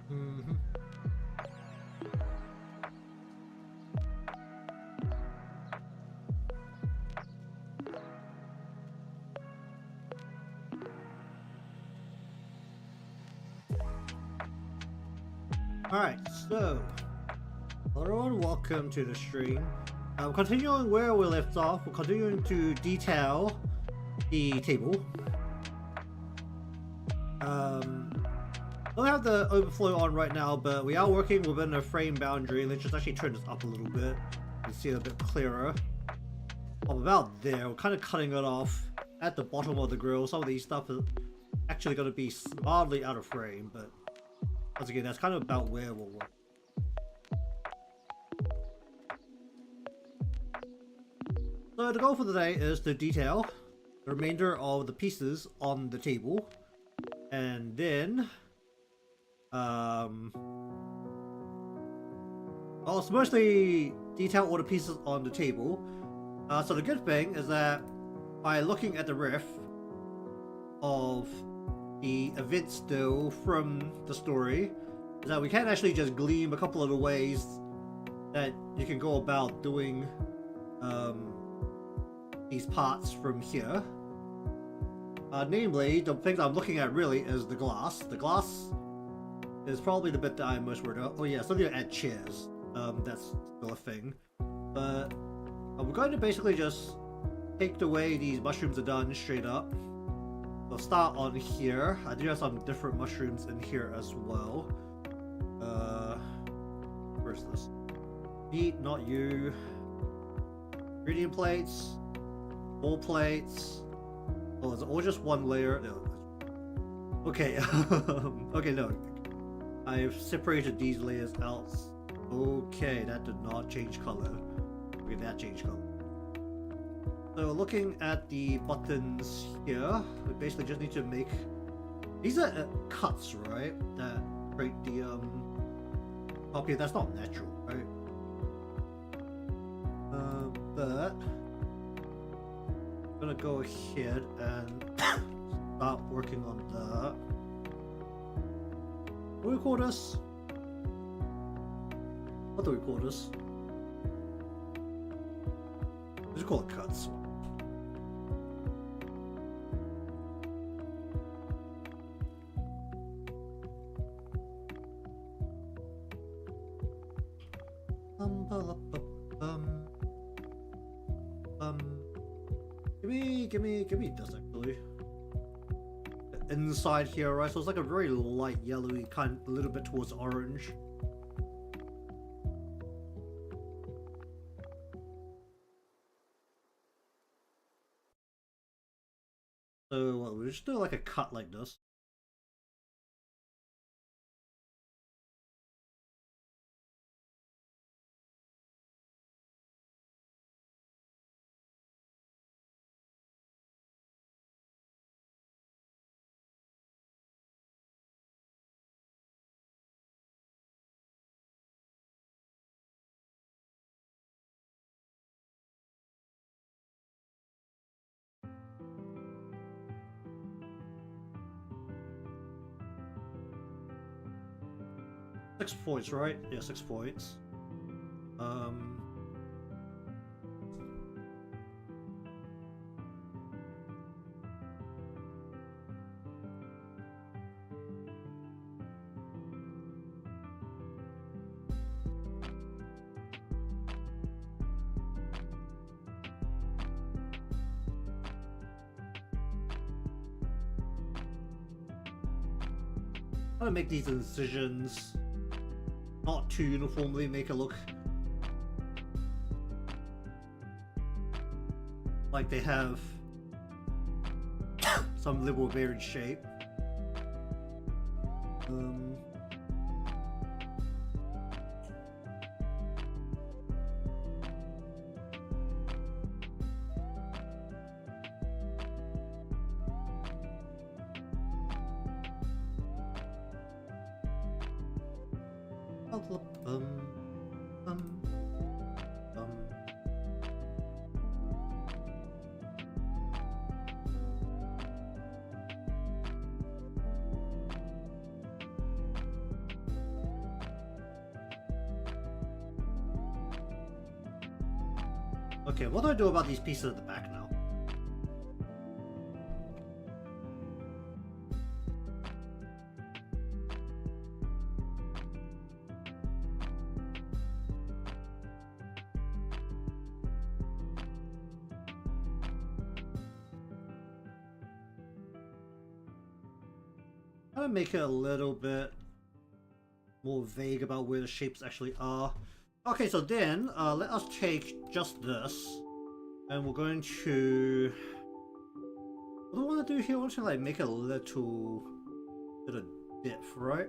Mhm. Alright, so hello everyone, welcome to the stream. Continuing where we left off, we're continuing to detail the table. Don't have the overflow on right now, but we are working within a frame boundary. Let's just actually turn this up a little bit and see it a bit clearer. About there, we're kind of cutting it off at the bottom of the grill. Some of these stuff is actually going to be mildly out of frame, but once again, that's kind of about where we'll work. So the goal for today is to detail the remainder of the pieces on the table, and then I'll mostly detail all the pieces on the table. So the good thing is that by looking at the riff of the event still from the story, is that we can actually just glean a couple of the ways that you can go about doing these parts from here. Namely, the things I'm looking at really is the glass. The glass is probably the bit that I'm most worried about. Oh yeah, something to add chairs. That's still a thing. But we're going to basically just take the way these mushrooms are done straight up. We'll start on here. I do have some different mushrooms in here as well. Where's this? Meat, not you. Ingredient plates. All plates. Oh, is it all just one layer? No. Okay. Okay, no. I've separated these layers out. Okay, that did not change color. Okay, that changed color. So looking at the buttons here, we basically just need to make... These are cuts, right? That create the copy. That's not natural, right? But I'm gonna go ahead and start working on that. What do we call this? What do we call this? Let's call it cuts. Give me this actually. Inside here, right? So it's like a very light yellowy kind, a little bit towards orange. So what, we just do like a cut like this. Six points, right? Yeah, 6 points. I'm gonna make these incisions not too uniformly, make it look like they have some little varied shape. Okay, what do I do about these pieces at the back now? I'm gonna make it a little bit more vague about where the shapes actually are. Okay, so then let us take just this, and we're going to. What do I want to do here? I want to like make it a little bit of depth, right?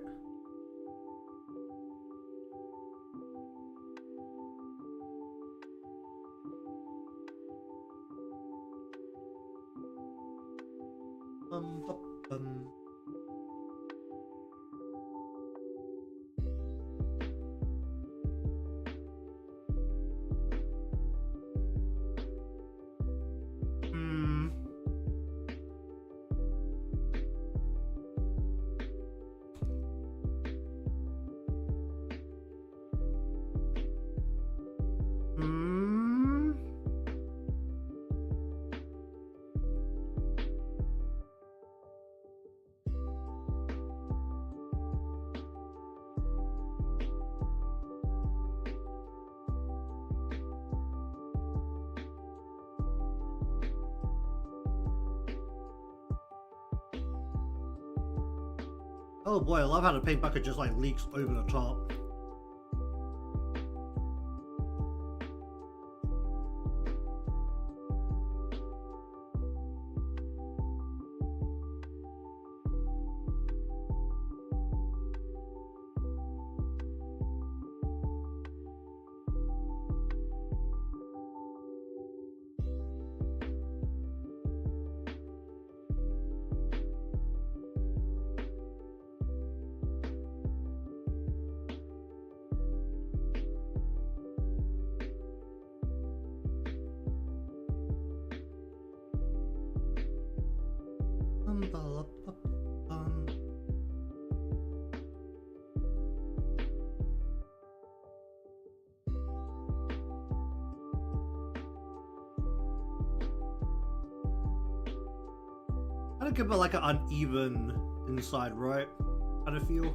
Bum, bum, bum. Oh boy, I love how the paint bucket just like leaks over the top. Kind of give it like an uneven inside, right? Kind of feel.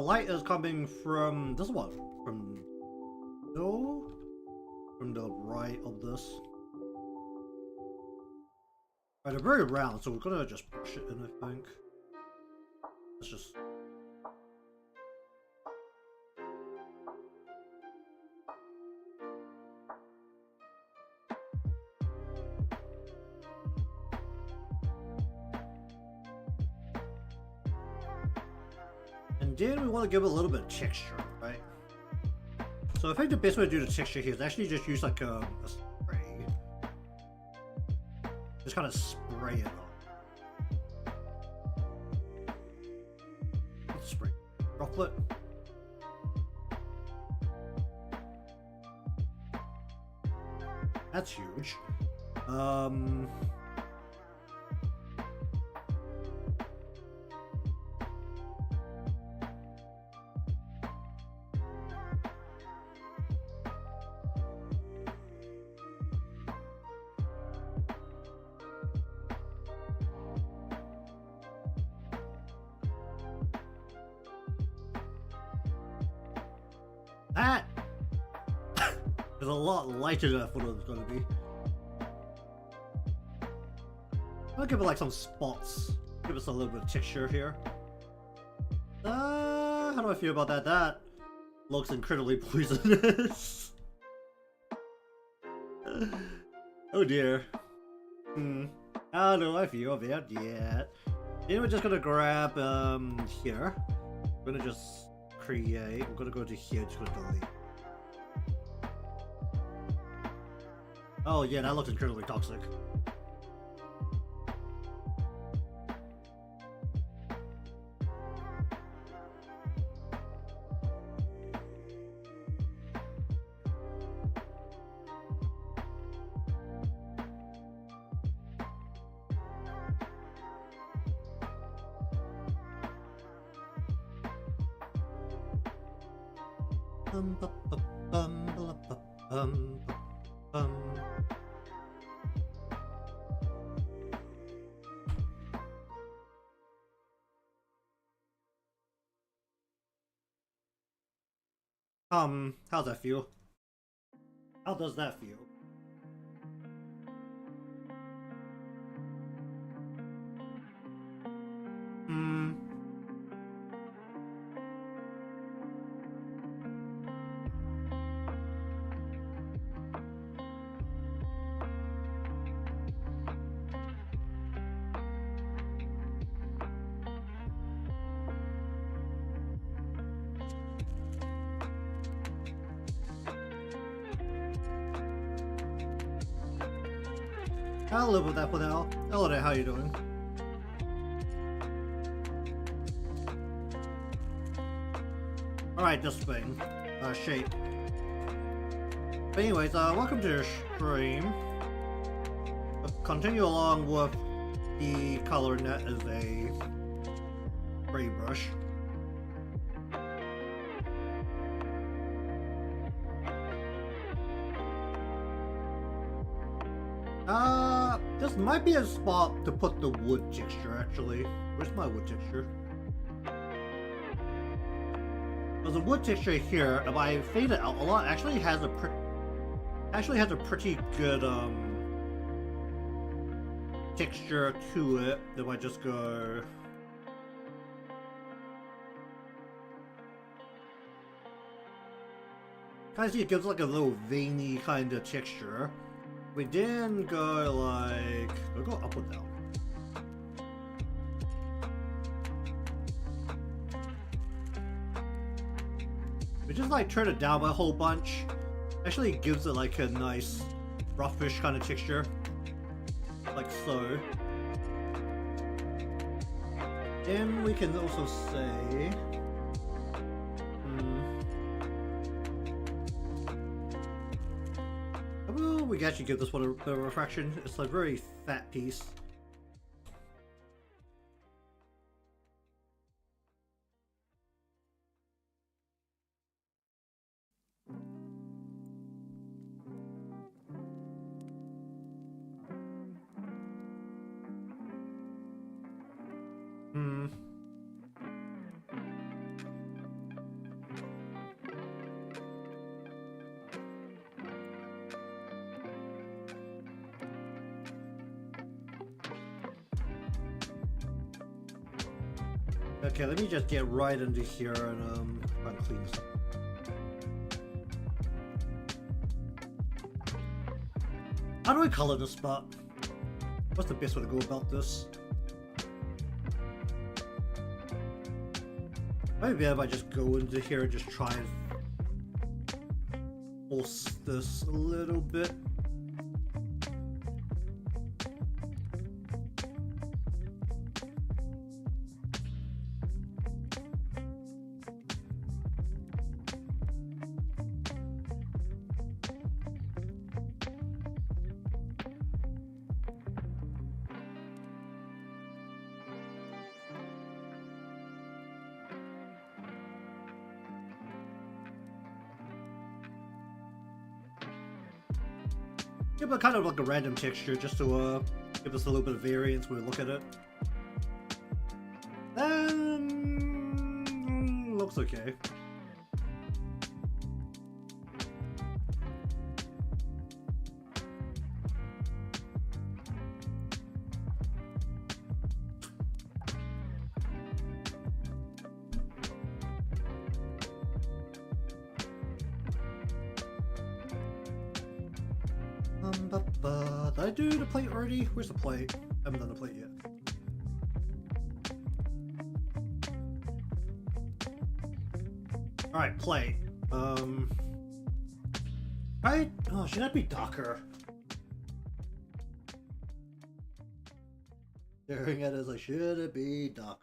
Light is coming from this one. From the right of this. Right, they're very round, so we're gonna just push it in, I think. Let's just. And then we want to give it a little bit of texture, right? So I think the best way to do the texture here is actually just use like a spray. Just kind of spray it on. Spray. Droplet. That's huge. That is a lot lighter than I thought it was going to be. I'll give it like some spots. Give us a little bit of texture here. How do I feel about that? That looks incredibly poisonous. Oh dear. How do I feel about that? Then we're just gonna grab here. We're gonna just create. I'm gonna go to here, just gonna delete. Oh yeah, that looks incredibly toxic. Bum, bum, bum, bum. How's that feel? How does that feel? Hmm. I'll live with that for now. Hello there, how you doing? Alright, this thing. Shape. But anyways, welcome to the stream. Continue along with the color net as a spray brush. This might be a spot to put the wood texture, actually. Where's my wood texture? There's a wood texture here. If I fade it out a lot, actually has a pretty good texture to it. If I just go, kind of see it gives like a little veiny kind of texture. We then go like, we'll go up or down. We just like turn it down by a whole bunch. Actually gives it like a nice roughish kind of texture. Like so. Then we can also say, we can actually give this one a bit of refraction. It's a very fat piece. Okay, let me just get right into here and try to clean this up. How do I color this spot? What's the best way to go about this? Maybe if I just go into here and just try and force this a little bit. Yeah, but kind of like a random texture just to give us a little bit of variance when we look at it. Looks okay. Did I do the plate already? Where's the plate? I haven't done the plate yet. Alright, plate. Right? Oh, should that be darker? Staring at it as I should it be darker?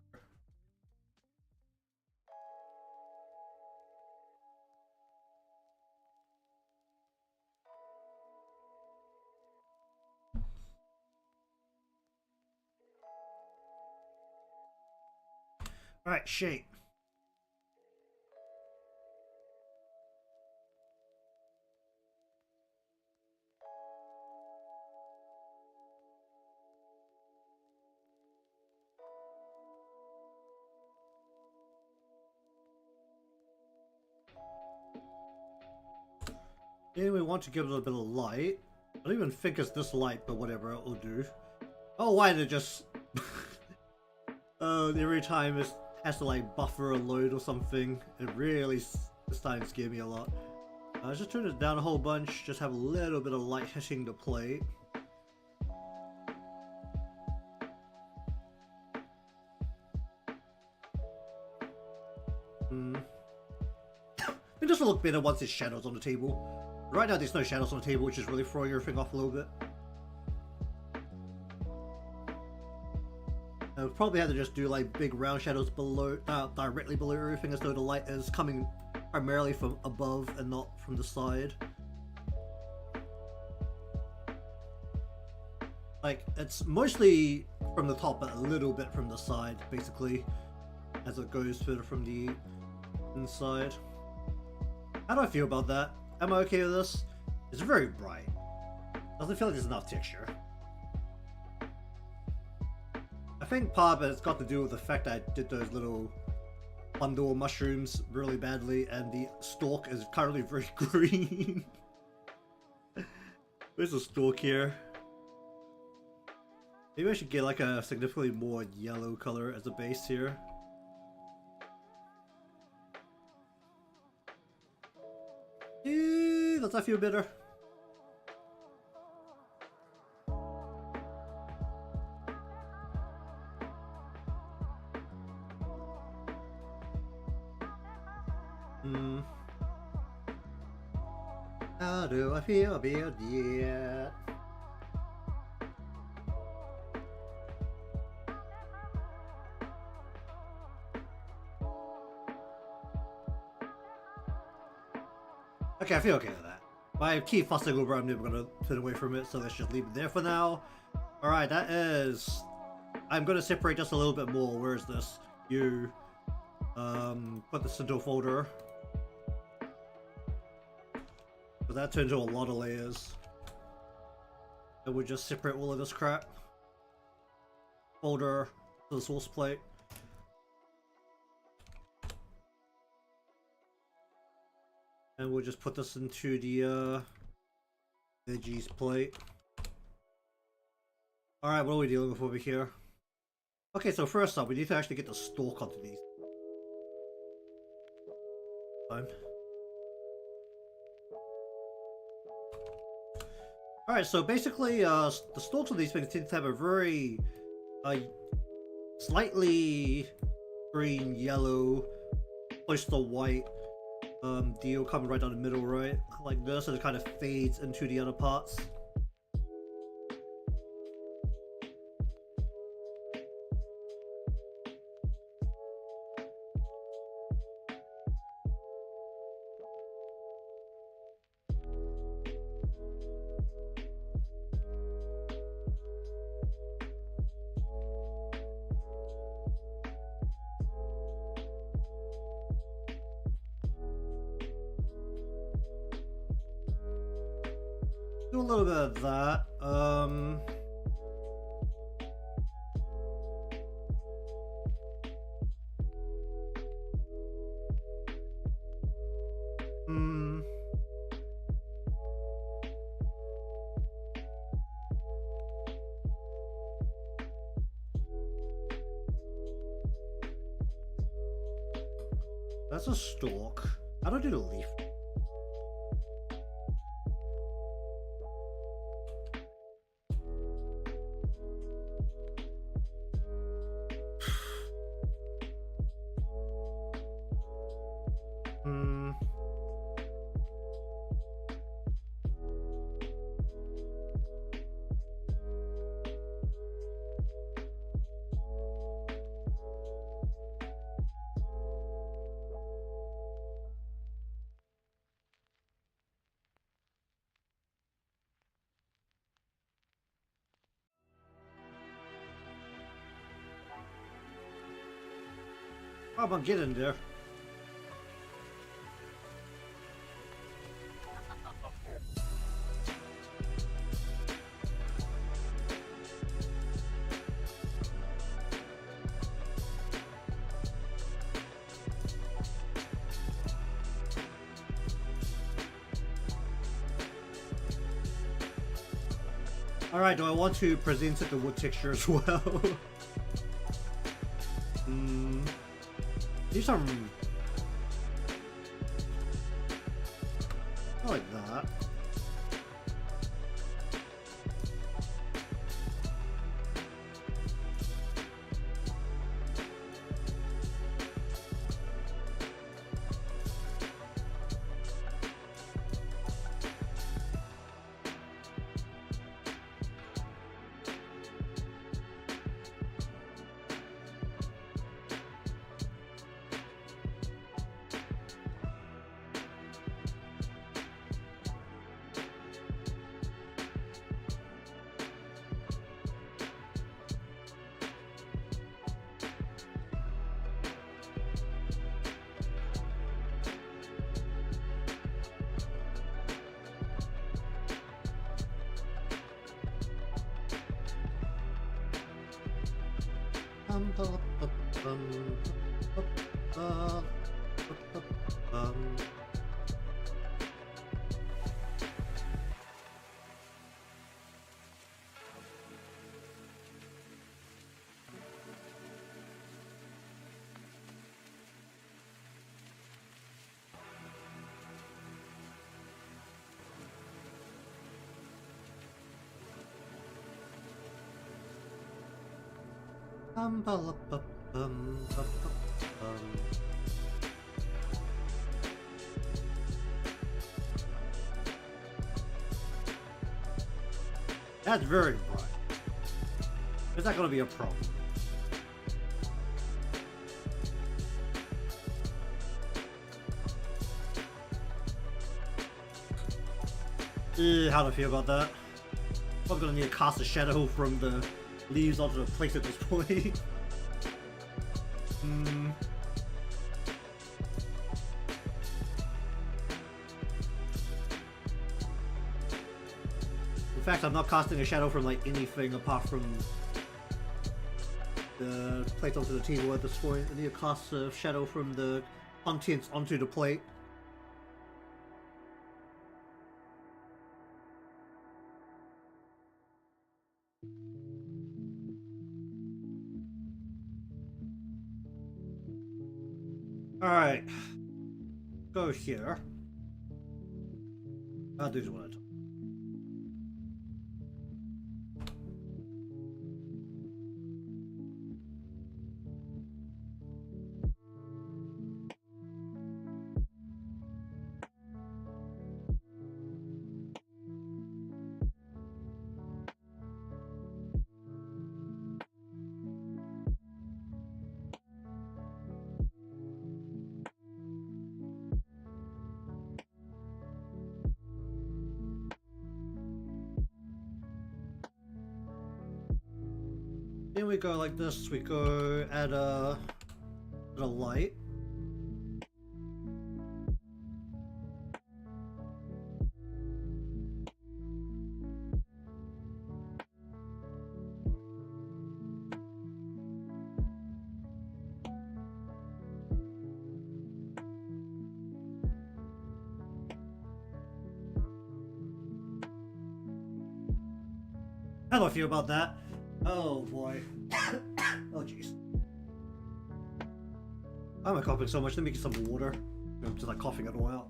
Alright, shape. And we want to give it a bit of light. I don't even think it's this light, but whatever, it'll do. Oh, why did it just... every time it has to like buffer a load or something. It really, this time scared me a lot. Just turn it down a whole bunch, just have a little bit of light hitting the plate. It doesn't look better once there's shadows on the table. Right now there's no shadows on the table, which is really throwing everything off a little bit. I would probably have to just do like big round shadows below, directly below everything, as though the light is coming primarily from above and not from the side. Like, it's mostly from the top, but a little bit from the side, basically, as it goes further from the inside. How do I feel about that? Am I okay with this? It's very bright. Doesn't feel like there's enough texture. I think part of it's got to do with the fact that I did those little bundle mushrooms really badly, and the stalk is currently very green. Where's the stalk here? Maybe I should get like a significantly more yellow color as a base here. Does that feel better? How do I feel about it? Okay, I feel okay with that. If I keep fussing over, I'm never gonna turn away from it, so let's just leave it there for now. Alright, that is... I'm gonna separate just a little bit more. Where is this? You... put this into a folder. But that turns into a lot of layers. And we'll just separate all of this crap. Folder to the source plate. And we'll just put this into the veggies plate. Alright, what are we dealing with over here? Okay, so first up, we need to actually get the stalk onto these. Alright, so basically, the stalks of these things tend to have a very, slightly green, yellow, close to white, deal coming right down the middle, right? Like this, and it kind of fades into the other parts. Do a little bit of that. That's a stalk. How do I do the leaf? How about getting there? Alright, do I want to present it the wood texture as well? Do some... I like that. That's very bright. Is that going to be a problem? How do I feel about that? I'm going to need to cast a shadow from the leaves onto the plate at this point. In fact, I'm not casting a shadow from like anything apart from the plate onto the table at this point. I need to cast a shadow from the contents onto the plate. Alright. Go here. I'll do one at a time. Then we go like this, we go add a light. How do I feel about that? Oh boy. Oh jeez. Why am I coughing so much? Let me get some water. I'm just like coughing it all out.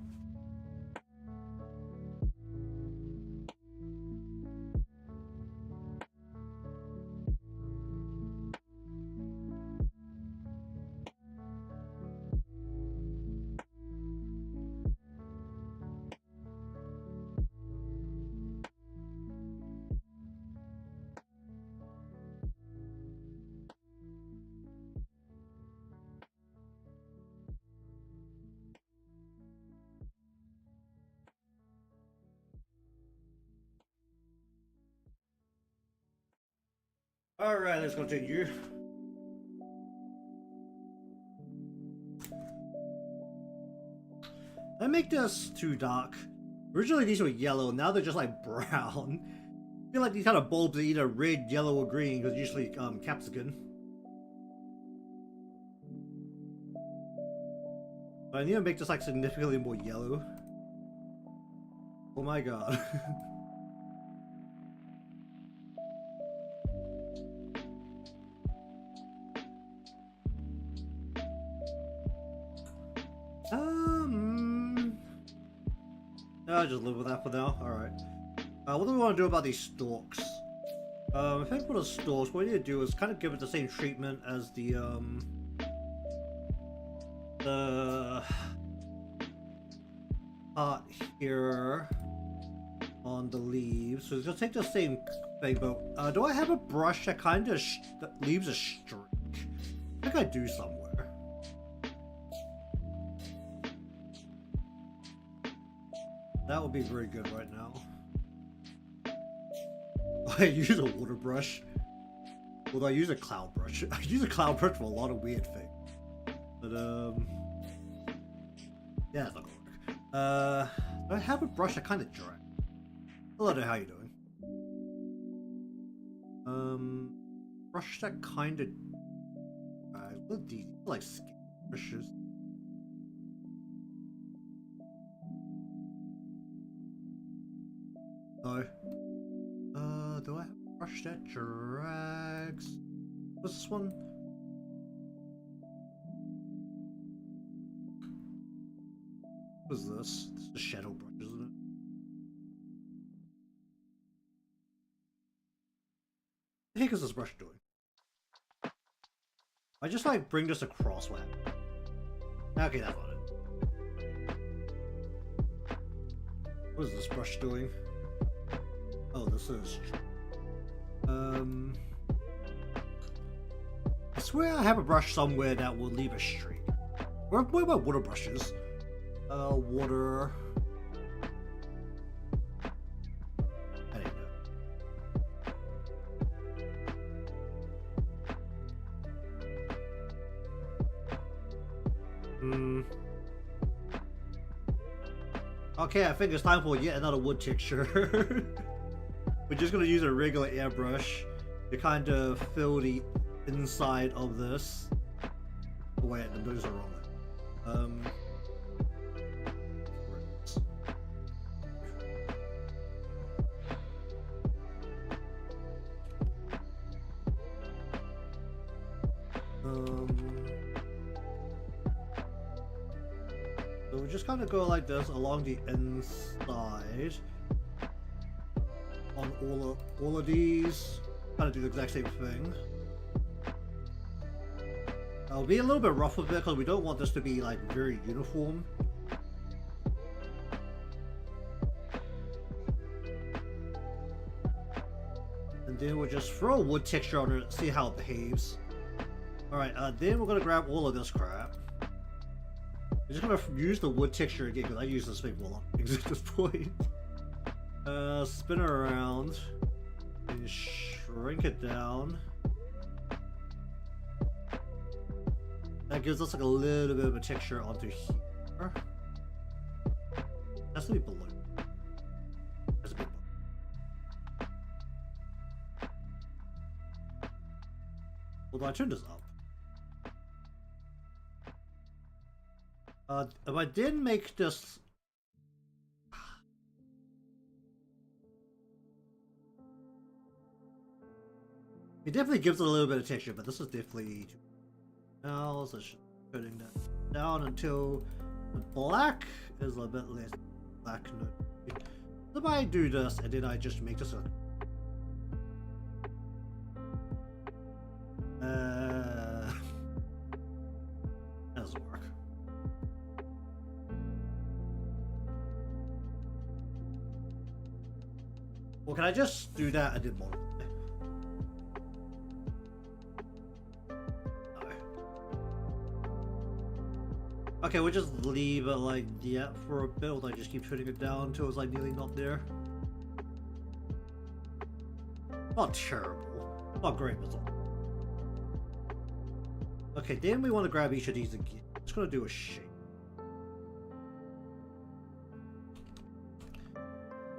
Alright, let's continue. I make this too dark. Originally these were yellow, now they're just like brown. I feel like these kind of bulbs are either red, yellow, or green, because usually capsicum. But I need to make this like significantly more yellow. Oh my god. I'll just live with that for now. Alright. What do we want to do about these stalks? I think for the stalks, what we need to do is kind of give it the same treatment as the part here on the leaves. So it's gonna take the same thing, but do I have a brush that kind of that leaves a streak? I think I do somewhere. That would be very good right now. I use a water brush. Well, I use a cloud brush. I use a cloud brush for a lot of weird things. But yeah, it's not gonna work. I have a brush that kind of dry. Hello there, how you doing? Brush that kind of. What are these? Like skin brushes. No. Do I have a brush that drags? What's this one? What is this? This is a shadow brush, isn't it? The heck is this brush doing? I just like bring this across what happened. Okay, that's not it. What is this brush doing? Oh, this is. I swear I have a brush somewhere that will leave a streak. Where are my water brushes? Water. I didn't know. Okay, I think it's time for yet another wood texture. We're just gonna use a regular airbrush to kind of fill the inside of this. Oh, wait, those are wrong. So we just kind of go like this along the inside. On all of these, kind of do the exact same thing. I'll be a little bit rough with it because we don't want this to be like very uniform. And then we'll just throw a wood texture on it, see how it behaves. Alright, then we're gonna grab all of this crap. I'm just gonna use the wood texture again because I use this thing for a lot of things at this point. Spin it around and shrink it down. That gives us like a little bit of a texture onto here. That's to be below. That's a bit below. Well, do I turn this up? If I did make this. It definitely gives it a little bit of texture, but this is definitely too. Now, so just putting that down until the black is a bit less black. If I do this and then I just make this a. That doesn't work. Well, can I just do that and then modify? Okay, we'll just leave it like that for a bit, or I just keep putting it down until it's like nearly not there. Not terrible. Not great, but it's not. Okay, then we want to grab each of these again. Just gonna do a shape.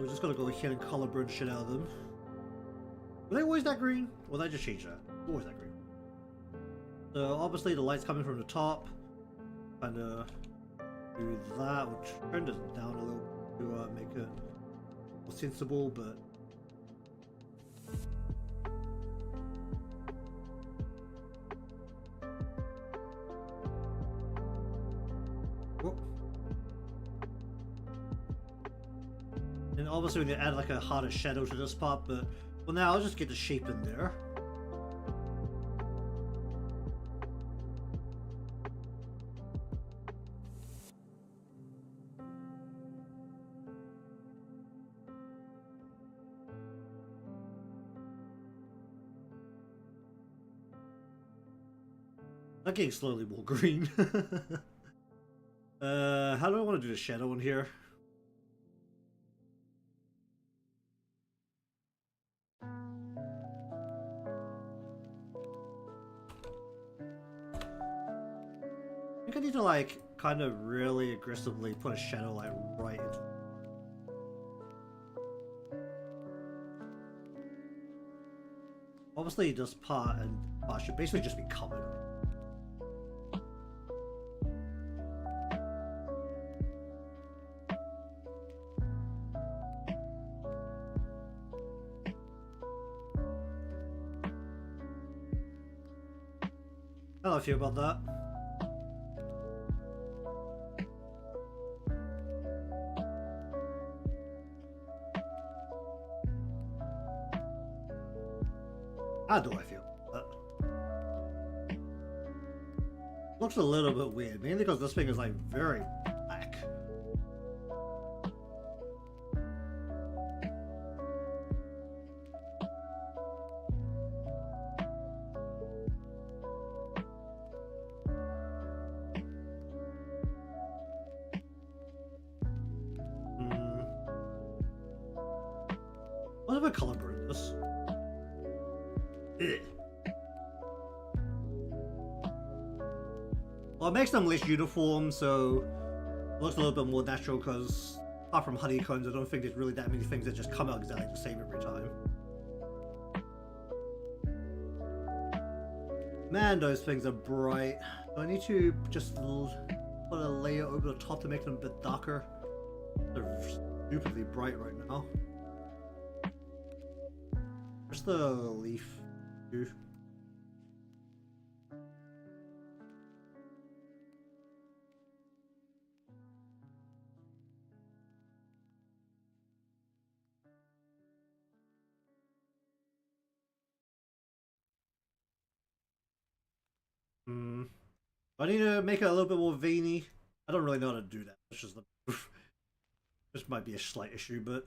We're just gonna go ahead and color burn shit out of them. Were they always that green? Well, I just changed that. Always that green. So obviously the light's coming from the top. Kind of do that. We'll turn this down a little to make it more sensible, but And obviously we need to add like a harder shadow to this part, but well, now I'll just get the shape in there. I'm getting slowly more green. How do I want to do the shadow in here? I think I need to like kind of really aggressively put a shadow like right into. Obviously this part and part should basically just be covered. How do I feel about that? How do I feel about that? Looks a little bit weird, mainly because this thing is like very black. What if I color burn this? Ugh. Well, it makes them less uniform, so it looks a little bit more natural, because apart from honeycombs, I don't think there's really that many things that just come out exactly the same every time. Man, those things are bright. Do I need to just put a layer over the top to make them a bit darker? They're stupidly bright right now. Where's the leaf? I need to make it a little bit more veiny. I don't really know how to do that. It's just the this might be a slight issue, but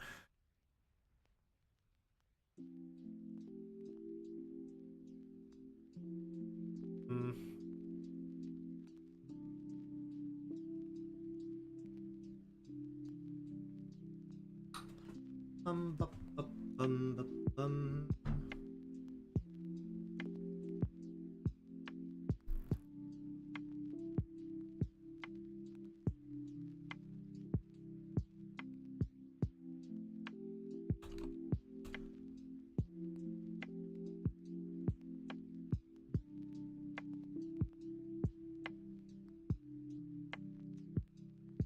bum, bum, bum.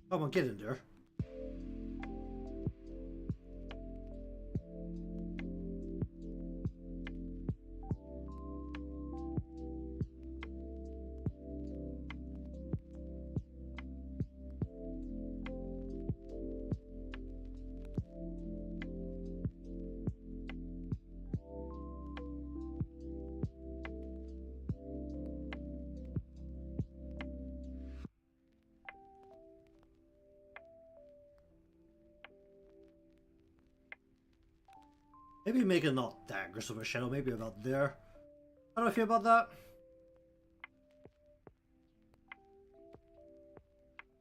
Come on, get in there. Maybe make it not that aggressive a shadow, maybe about there. How do I feel about that?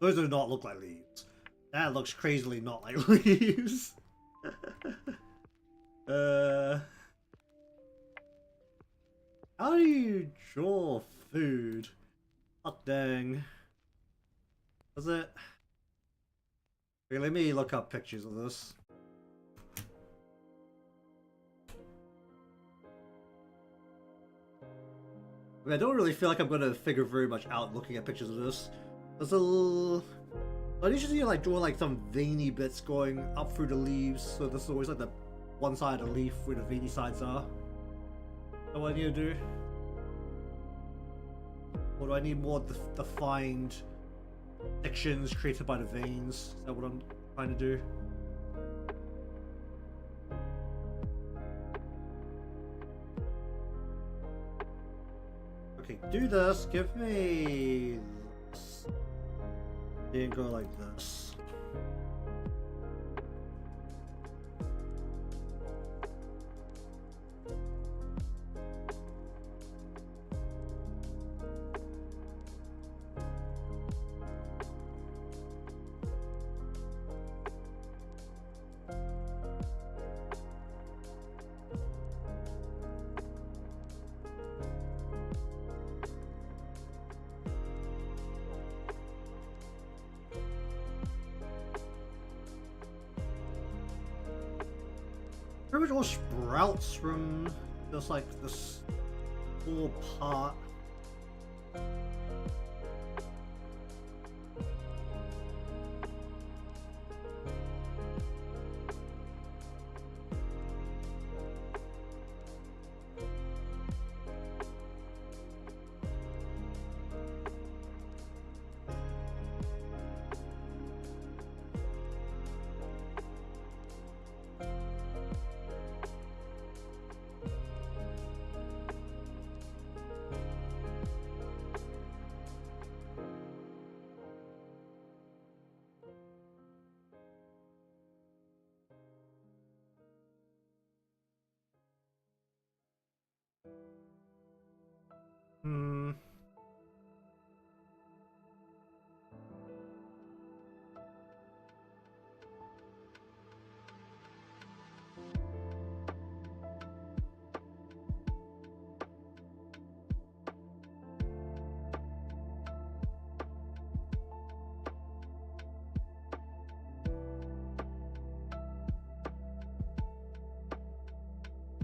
Those do not look like leaves. That looks crazily not like leaves. How do you draw food? Oh dang. Does it? Okay, let me look up pictures of this. I mean, I don't really feel like I'm going to figure very much out looking at pictures of this. There's a little... I usually like draw like some veiny bits going up through the leaves, so this is always like the one side of the leaf where the veiny sides are. Is that what I need to do? Or do I need more defined sections created by the veins? Is that what I'm trying to do? do this, give me this. Didn't go like this. Pretty much all sprouts from just like this little pot.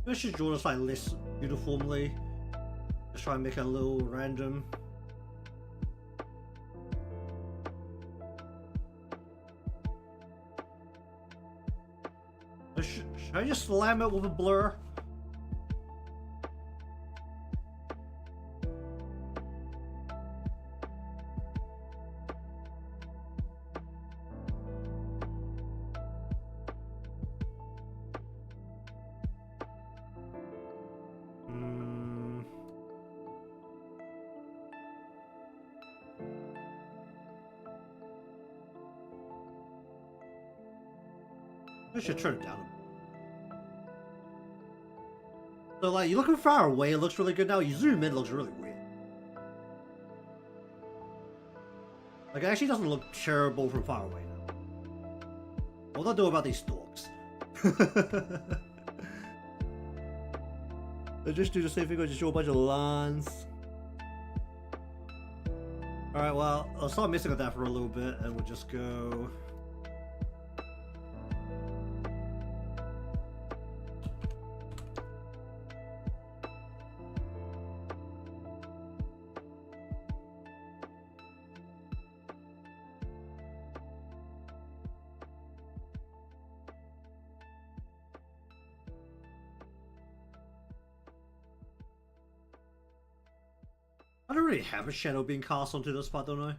I should draw this like less uniformly. Just try and make it a little random. Should I just slam it with a blur? I should turn it down. So like, you're looking far away, it looks really good now. You zoom in, it looks really weird. Like, it actually doesn't look terrible from far away now. What do I do about these stalks? I just do the same thing, I just draw a bunch of lines. Alright, well, I'll start messing with that for a little bit, and we'll just go... I don't really have a shadow being cast onto this part, don't I?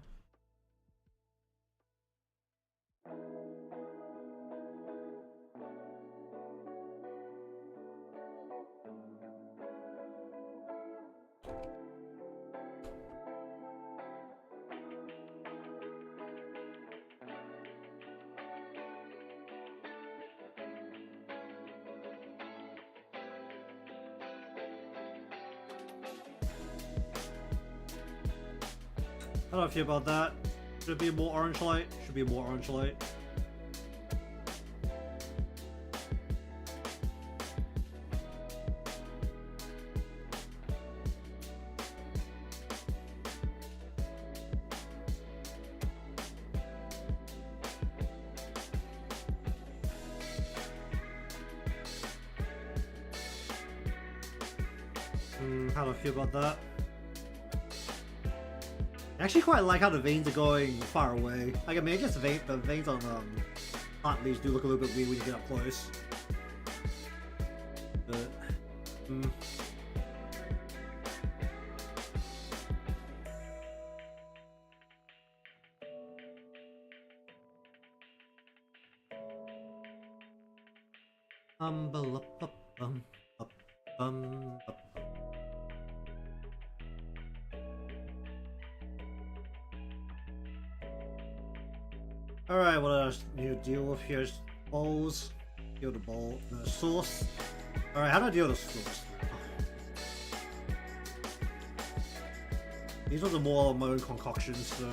How do I feel about that? Should it be more orange light? Should be more orange light. How do I feel about that? I actually quite like how the veins are going far away. Like, I mean, I guess the veins on plant leaves do look a little bit weird when you get up close. But, Alright, what else need to deal with here? Bowls. Deal with the bowl. The sauce. Alright, how do I deal with the sauce now? These are the more of my own concoctions, so.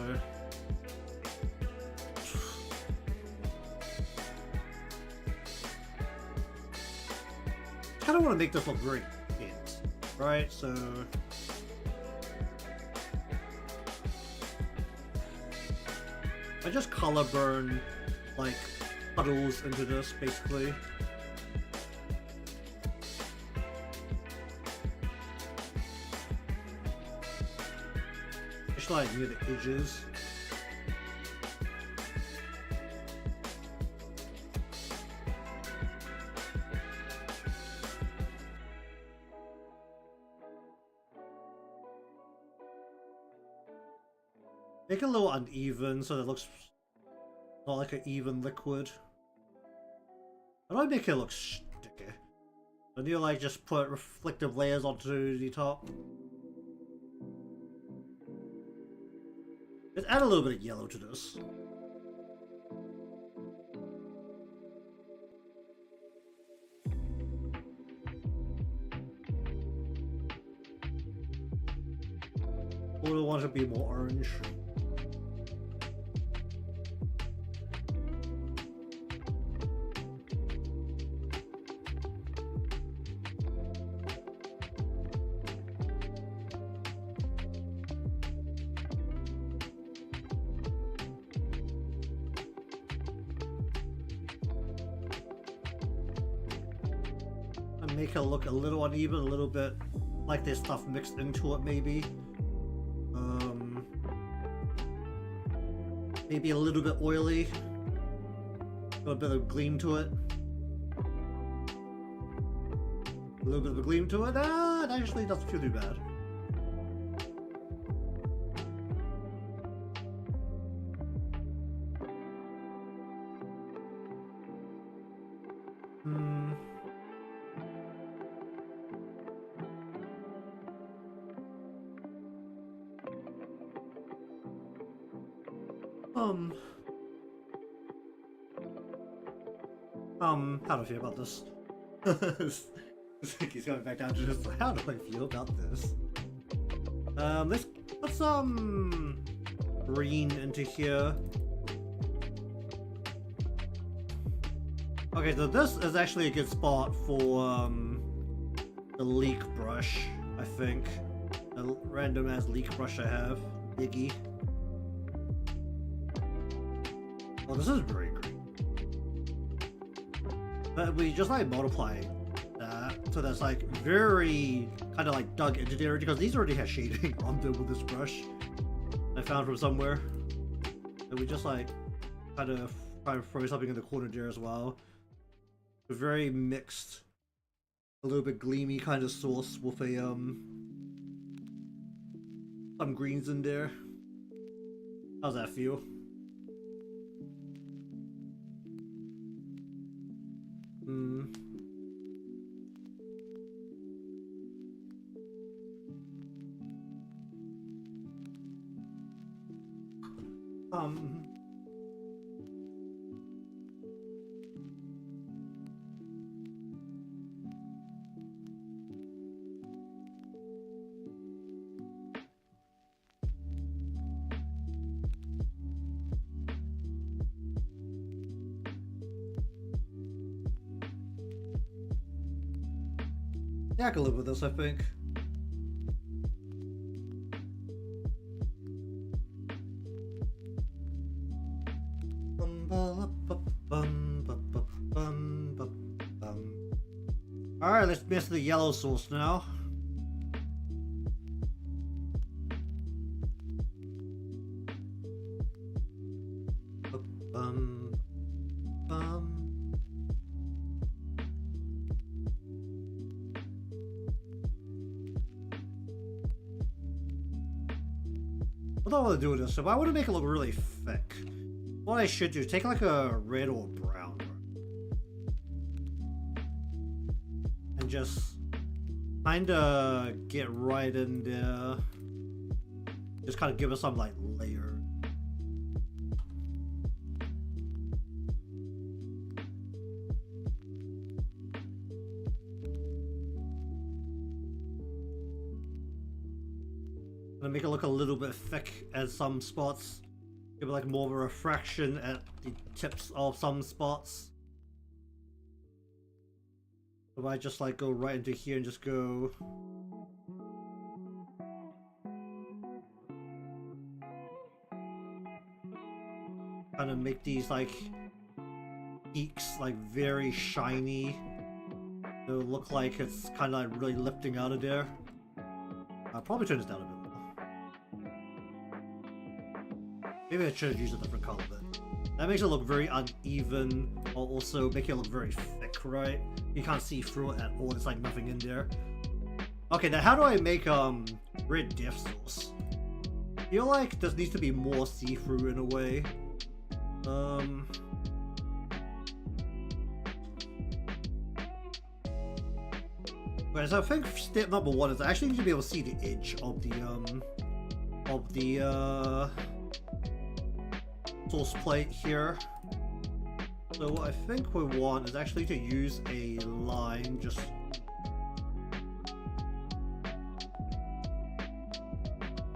I kind of want to make this look very intense, right? So. I just color burn like puddles into this basically. Just like near the edges. Make it a little uneven so that it looks not like an even liquid. I don't make it look sticky. I need to like just put reflective layers onto the top. Let's add a little bit of yellow to this. Or I want it to be more orange. Make it look a little uneven, a little bit like there's stuff mixed into it, maybe. Maybe a little bit oily. Got a bit of gleam to it. A little bit of a gleam to it. Ah, it actually doesn't feel too bad. How do I feel about this? It's like he's going back down to just like, how do I feel about this? Let's put some green into here. Okay, so this is actually a good spot for the leak brush, I think. A random ass leak brush I have. Iggy. Oh, this is very green. But we just like multiply that, so that's like very kind of like dug into there, because these already have shading on them with this brush I found from somewhere. And we just like kind of try to throw something in the corner there as well. A very mixed, a little bit gleamy kind of sauce with a some greens in there. How's that feel? Yeah, I can live with this, I think. Alright, let's mix the yellow sauce now. What do I want to do with this? If I want to make it look really thick, what I should do is take like a red or brown and just kind of get right in there. Just kind of give it some like layer. make it look a little bit thick at some spots. Give it like more of a refraction at the tips of some spots. If I just like go right into here and just go... kind of make these like peaks like very shiny. It'll look like it's kind of like really lifting out of there. I'll probably turn this down a bit more. Maybe I should have used a different color, but that makes it look very uneven, or also make it look very thick, right? You can't see through it at all, there's like nothing in there. Okay, now how do I make red diff sauce? I feel like this needs to be more see-through in a way. Right, so I think step number one is I actually need to be able to see the edge of the sauce plate here. So what I think we want is actually to use a line, just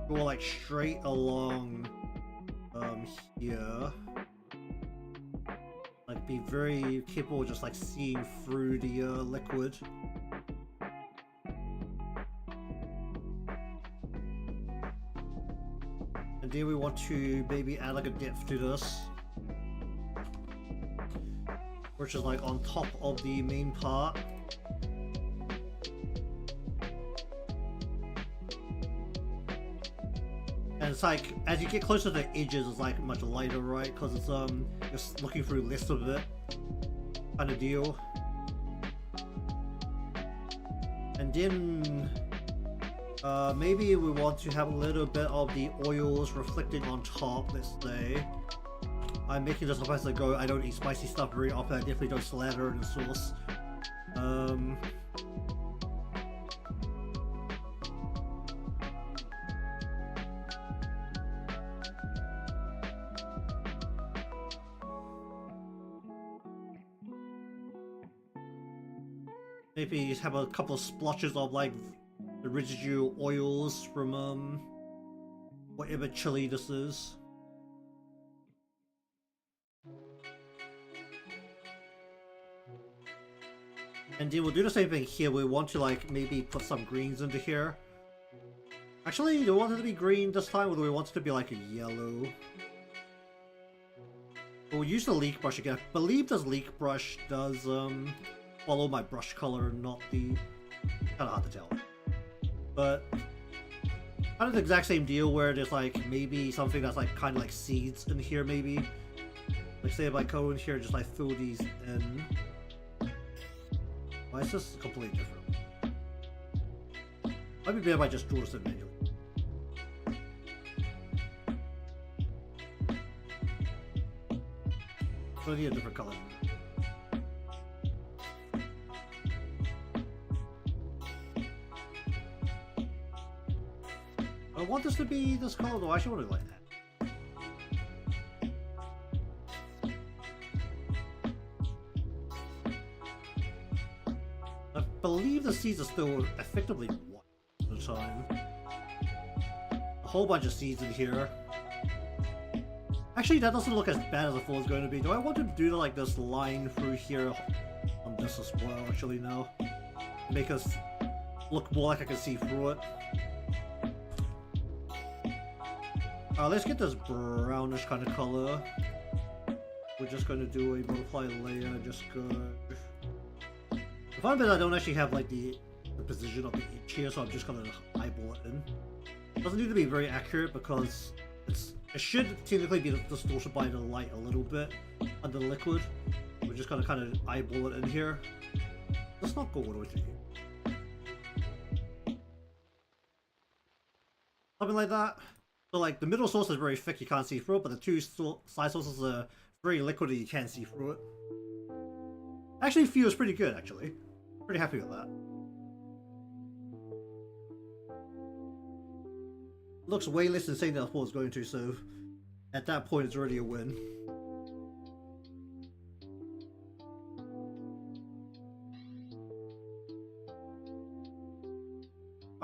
go like straight along here. Like be very careful just like seeing through the liquid. And then we want to maybe add like a depth to this, which is like on top of the main part. And it's like, as you get closer to the edges, it's like much lighter, right? Because it's just looking through less of it, kind of deal. And then maybe we want to have a little bit of the oils reflecting on top, let's say. I'm making this up as I go. I don't eat spicy stuff very often. I definitely don't slather in the sauce. Maybe have a couple of splotches of like the residual oils from whatever chili this is. And then we'll do the same thing here. We want to like maybe put some greens into here. Actually, do we want it to be green this time, or do we want it to be like a yellow? We'll use the leak brush again. I believe this leak brush does follow my brush color, not the... kind of hard to tell. But kind of the exact same deal where there's like maybe something that's like kind of like seeds in here maybe. Like say if I go in here and just like fill these in. Why is this completely different? Might be better if I just draw this in manually. So I need a different color. I want this to be this color though. I actually want it like that. I believe the seeds are still effectively white at the time. A whole bunch of seeds in here. Actually, that doesn't look as bad as I thought it was going to be. Do I want to do like this line through here on this as well? Actually, no. Make us look more like I can see through it. Let's get this brownish kind of color. We're just going to do a multiply layer, just go... The fun bit I don't actually have like the position of the edge here, so I'm just going to eyeball it in. It doesn't need to be very accurate because it should technically be distorted by the light a little bit under the liquid. We're just going to kind of eyeball it in here. Let's not go all the way through here. Something like that. So like the middle sauce is very thick, you can't see through it, but the two side sauces are very liquidy, you can see through it. Actually feels pretty good, actually. Pretty happy with that. Looks way less insane than I thought it was going to, so at that point it's already a win.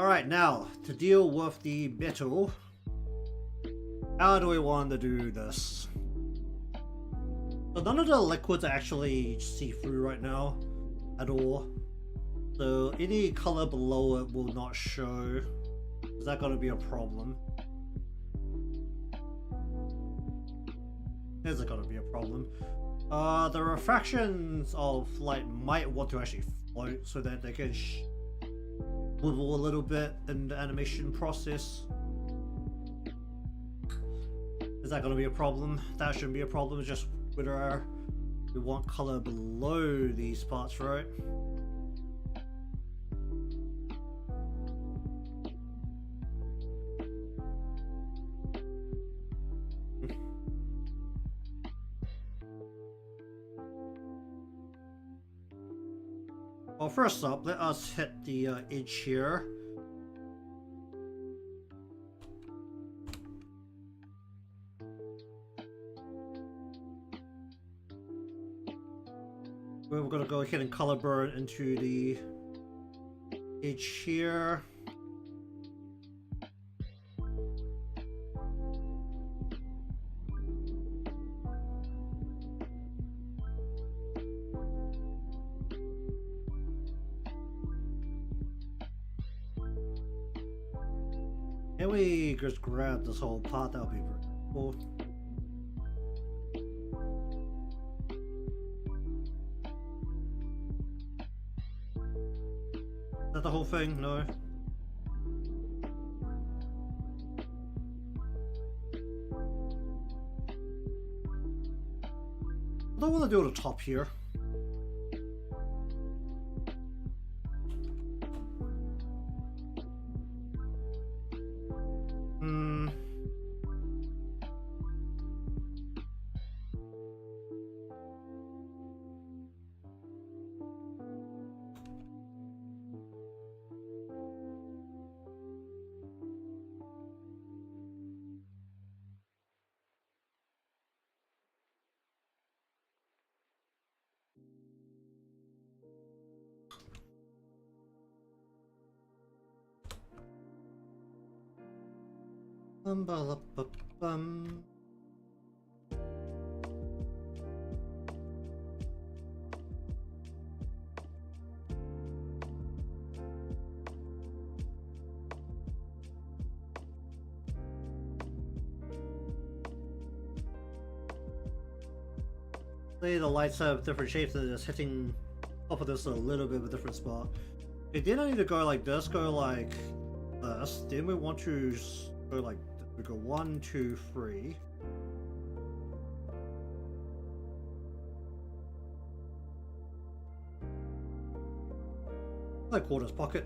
Alright, now, to deal with the metal, how do we want to do this? So none of the liquids are actually see-through right now, at all. So any color below it will not show. Is that going to be a problem? Is it going to be a problem? The refractions of light might want to actually float so that they can wibble a little bit in the animation process. Is that going to be a problem? That shouldn't be a problem, it's just whether we want color below these parts, right? Well, first up, let us hit the edge here. We're going to go ahead and color burn into the edge here. Can we just grab this whole part? That would be very cool. Is that the whole thing? No. I don't want to do the top here. Bum. Say the lights have different shapes and it's hitting up of this a little bit of a different spot. Okay, then I need to go like this, go like this. Then we want to go like we go 1, 2, 3. Like quarters pocket.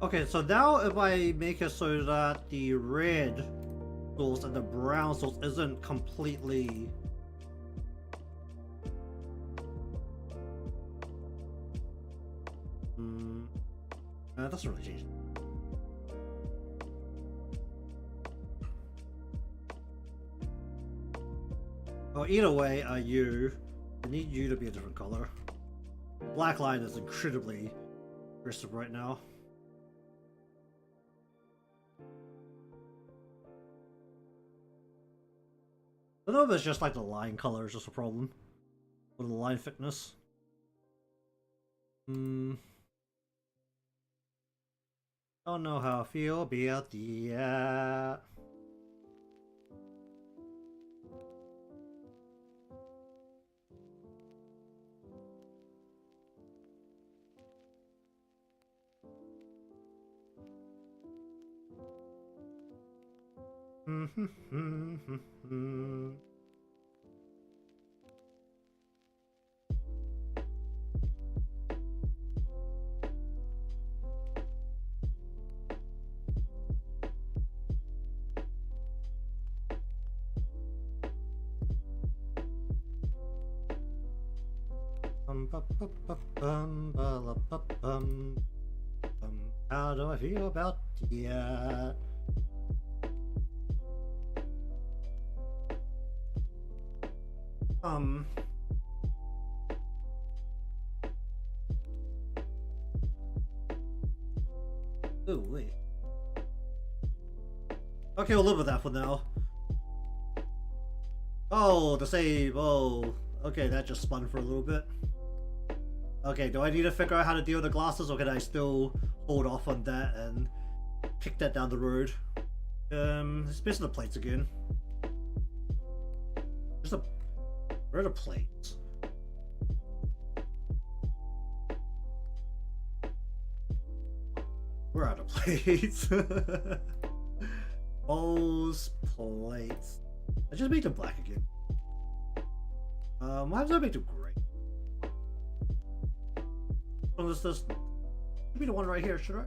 Okay, so now if I make it so that the red source and the brown source isn't completely that doesn't really change. Oh, either way, I need you to be a different color. Black line is incredibly aggressive right now. I don't know if it's just like the line color is just a problem. Or the line thickness. Don't know how I feel about the How do I feel about that? Oh wait. Okay, we'll live with that for now. Oh, the save. Oh, okay, that just spun for a little bit. Okay, do I need to figure out how to deal with the glasses, or can I still hold off on that and kick that down the road? It's missing the plates again. Where are the plates? Where are the plates? Those plates. I just made them black again. Why did I make them gray? Oh, this should be the one right here, should I?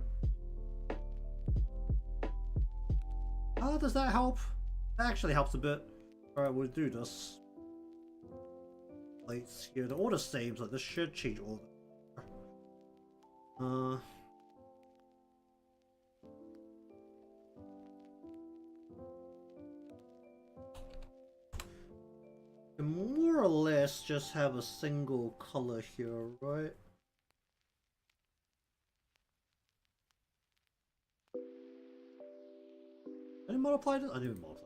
Oh, does that help? That actually helps a bit. Alright, we'll do this. Plates here. They're all the same, so this should change all of them. More or less just have a single color here, right? Did I multiply this? I didn't multiply.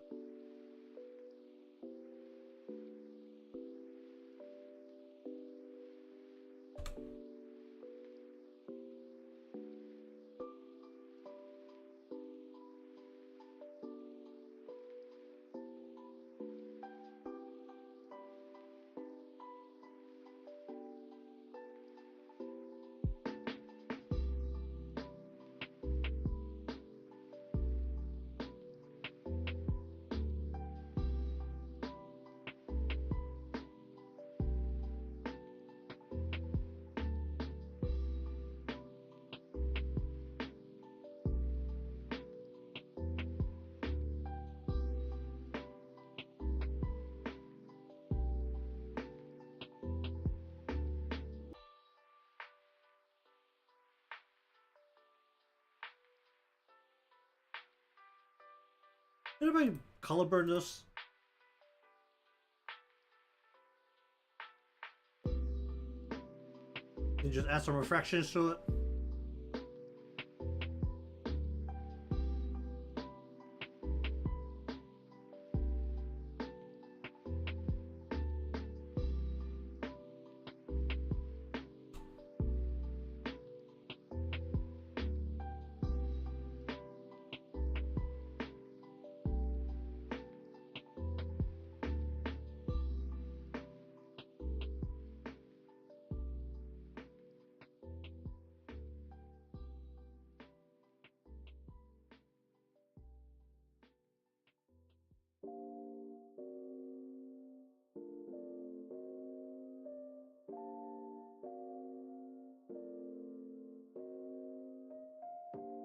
Did anybody color burn this? And just add some refractions to it.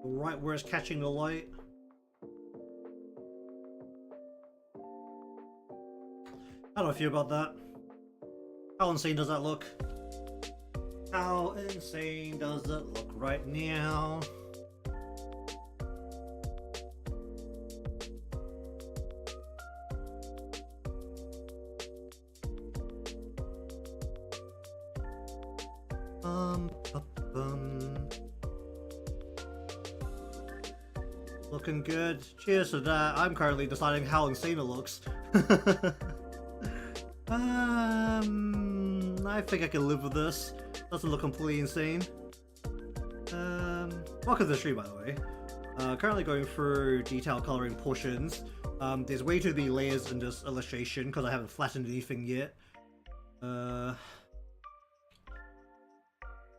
Right where it's catching the light. How do I feel about that? How insane does that look? How insane does it look right now? Looking good. Cheers to that. I'm currently deciding how insane it looks. I think I can live with this. Doesn't look completely insane. Welcome to the stream, by the way. Currently going through detail coloring portions. There's way too many layers in this illustration because I haven't flattened anything yet. Yeah,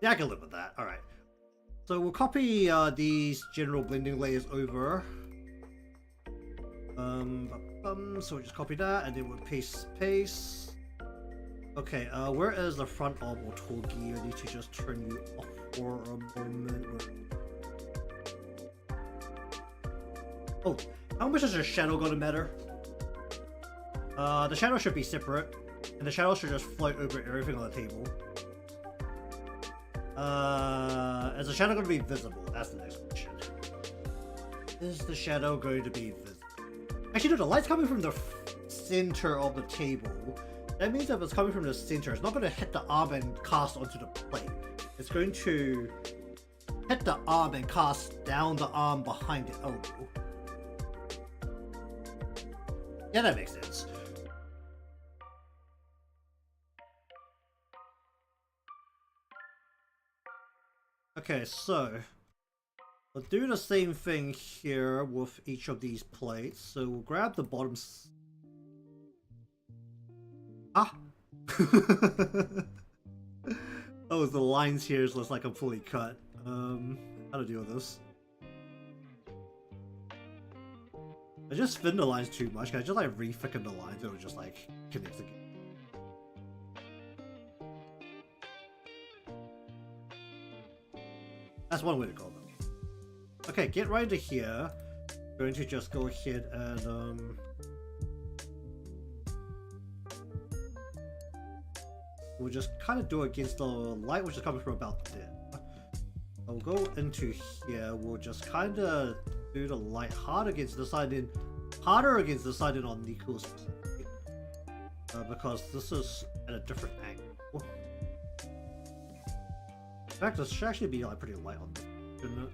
I can live with that. Alright. So we'll copy these general blending layers over. So we'll just copy that and then we'll paste. Okay, where is the front of Otogi? I need to just turn you off for a moment. Oh, how much is the shadow gonna matter? The shadow should be separate, and the shadow should just float over everything on the table. Is the shadow going to be visible? That's the next question. Is the shadow going to be visible? Actually, no, the light's coming from the center of the table. That means if it's coming from the center, it's not going to hit the arm and cast onto the plate. It's going to hit the arm and cast down the arm behind the elbow. Yeah, that makes sense. Okay, so we'll do the same thing here with each of these plates. So we'll grab the bottom. Ah! Oh, the lines here looks like I'm fully cut. How to deal with this? I just spin the lines too much. Can I just like re-thicken the lines? It would just like connect again. That's one way to go though. Okay, get right into here. I'm going to just go ahead and we'll just kind of do it against the light which is coming from about there. I'll go into here. We'll just kind of do the light hard against the side in, harder against the side in on Niko's plate, because this is at a different angle. In fact, this should actually be like pretty light on this, shouldn't it?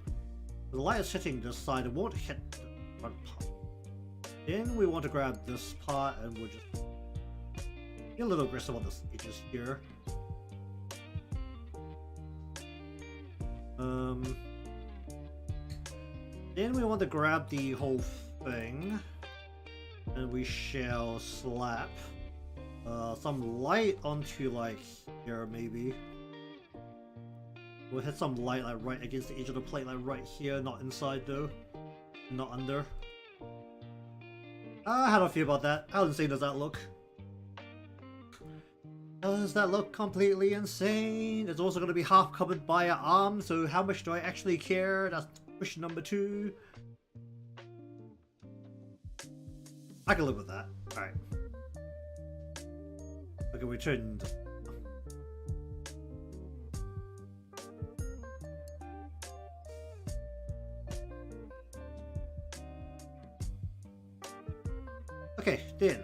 The light is hitting this side, it won't hit the front part. Then we want to grab this part and we'll just get a little aggressive on the edges here. Then we want to grab the whole thing and we shall slap some light onto like here maybe. We'll hit some light like right against the edge of the plate, like right here, not inside though, not under. How do I feel about that? How insane does that look? Does that look completely insane? It's also going to be half covered by an arm, so how much do I actually care? That's question number 2. I can live with that. Alright. Okay, we turned. Okay, then.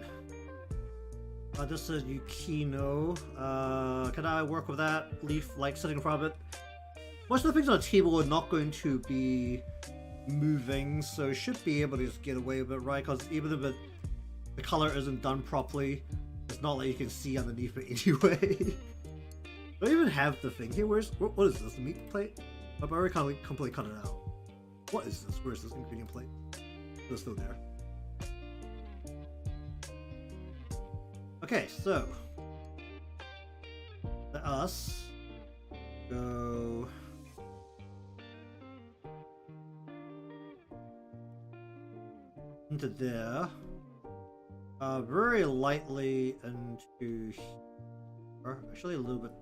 This is Yukino. Can I work with that leaf, like, sitting in front of it? Most of the things on the table are not going to be moving, so should be able to just get away with it, right? Because even if the color isn't done properly, it's not like you can see underneath it anyway. I don't even have the thing here. What is this? The meat plate? I've already completely cut it out. What is this? Where is this ingredient plate? It's still there. Okay, so let us go into there, very lightly into here, actually a little bit.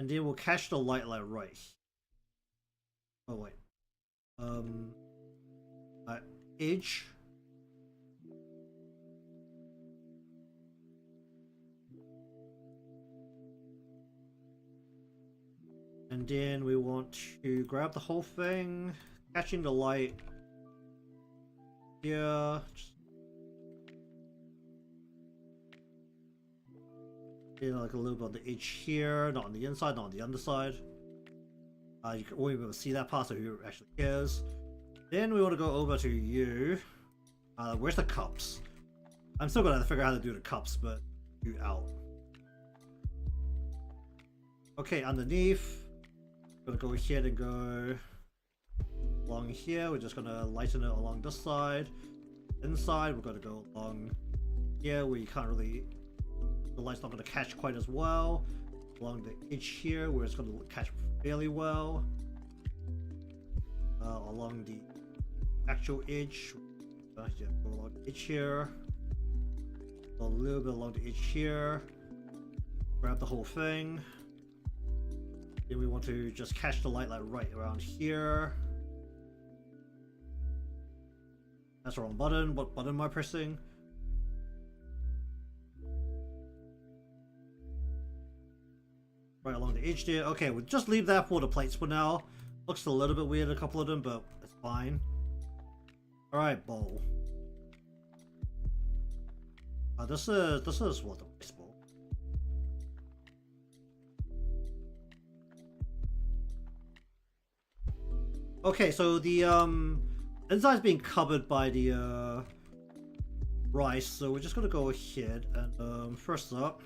And then we'll catch the light like right. Oh wait, edge. And then we want to grab the whole thing, catching the light here. You know, like a little bit on the edge here, not on the inside, not on the underside. You can only be able to see that part, so who actually cares. Then we want to go over to you. Where's the cups? I'm still gonna figure out how to do the cups, but you out. Okay, underneath. Gonna go ahead and go along here. We're just gonna lighten it along this side. Inside, we're gonna go along here where you can't really. The light's not gonna catch quite as well. Along the edge here, where it's gonna catch fairly well. Along the actual edge, yeah, go along the edge here, a little bit along the edge here, grab the whole thing. Then we want to just catch the light like right around here. That's the wrong button. What button am I pressing? Right along the edge there. Okay, we'll just leave that for the plates for now. Looks a little bit weird, a couple of them, but it's fine. Alright, bowl. This is what the rice bowl. Okay, so the inside's being covered by the rice, so we're just gonna go ahead and first up,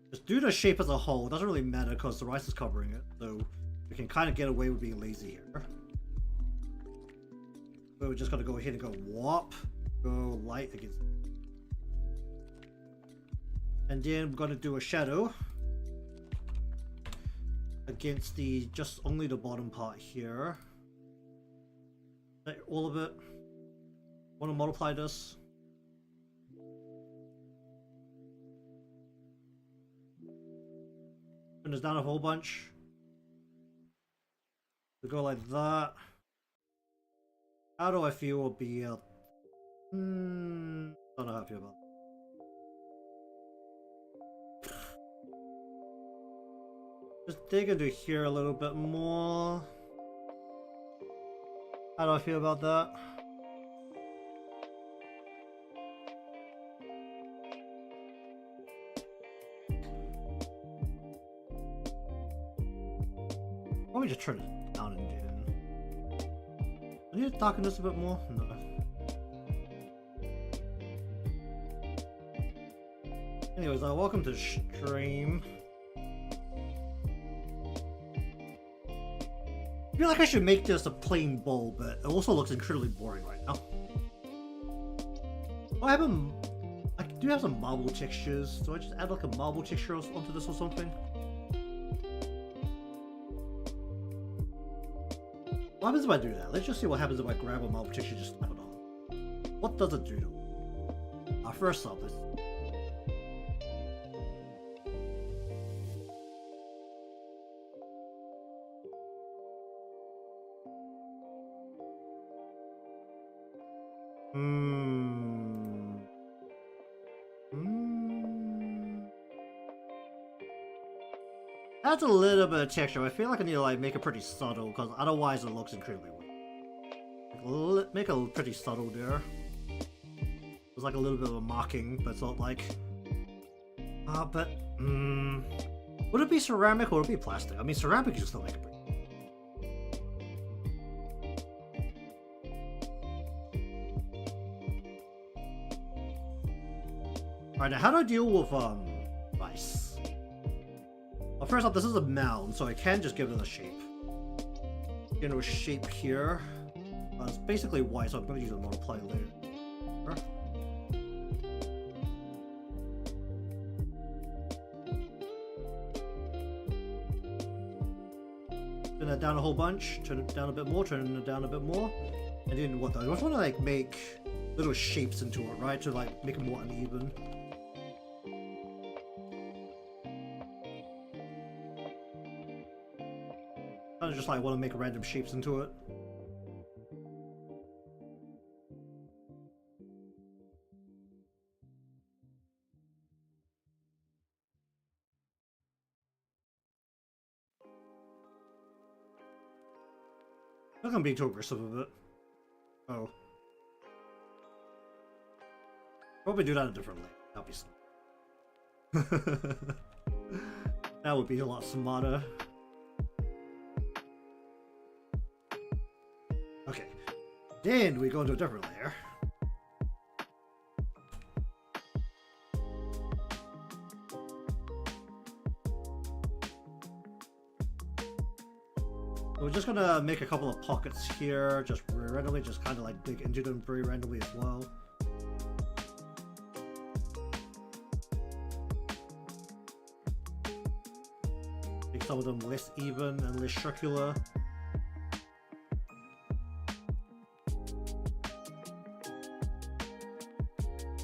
just do the shape as a whole. It doesn't really matter because the rice is covering it, so we can kind of get away with being lazy here. So we're just gonna go ahead and go warp, go light against, and then we're gonna do a shadow against the just only the bottom part here. All of it. Want to multiply this. Turn this down a whole bunch. We go like that. How do I feel will be don't know how I feel about it. Just dig into here a little bit more. How do I feel about that? Probably just turn it down and down. I need to darken this a bit more? No. Anyways, welcome to the stream. I feel like I should make this a plain bowl, but it also looks incredibly boring right now. Oh, I do have some marble textures. Do I just add like a marble texture onto this or something? What happens if I do that? Let's just see what happens if I grab a marble texture and just slap it on. What does it do to it? First up, let's... That's a little bit of texture. I feel like I need to like make it pretty subtle because otherwise it looks incredibly weird. Make it pretty subtle there. It's like a little bit of a marking, but it's not like... would it be ceramic or would it be plastic? I mean, ceramic you just don't make it pretty. Alright, now how do I deal with rice? Well, first off, this is a mound, so I can just give it a shape. Get into a shape here. It's basically white, so I'm going to use a multiply layer. Turn that down a whole bunch, turn it down a bit more, turn it down a bit more. And then what though? I just want to like make little shapes into it, right? To like make it more uneven. I just like want to make random shapes into it. I'm not gonna be too aggressive with it. Oh. Probably do that a different way. That'd be smart. That would be a lot smarter. Okay. Then we go into a different layer. We're just gonna make a couple of pockets here, just very randomly, just kind of like dig into them very randomly as well. Make some of them less even and less circular.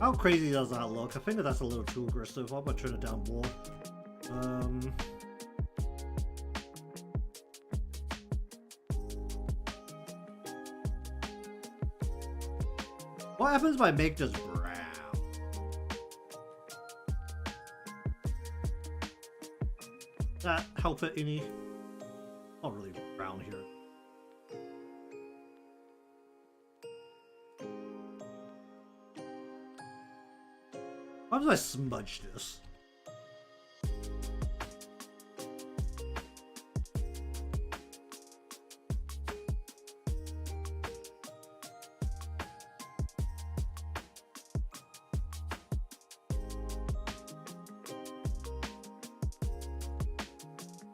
How crazy does that look? I think that's a little too aggressive. I'm gonna turn it down more. What happens if I make this brown? Does that help it any? Not really brown here. Why did I smudge this?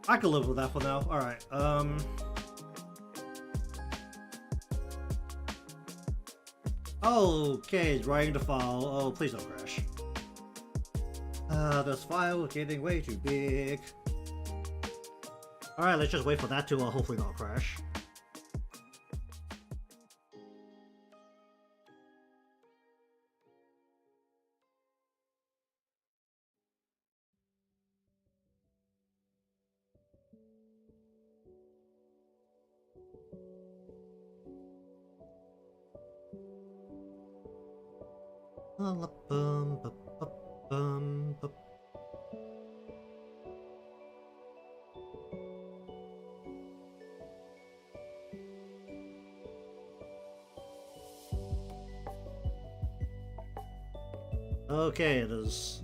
I can live with that for now. Alright, okay, writing the file. Oh, please don't crash. This file is getting way too big. Alright, let's just wait for that to hopefully not crash. Okay, it is.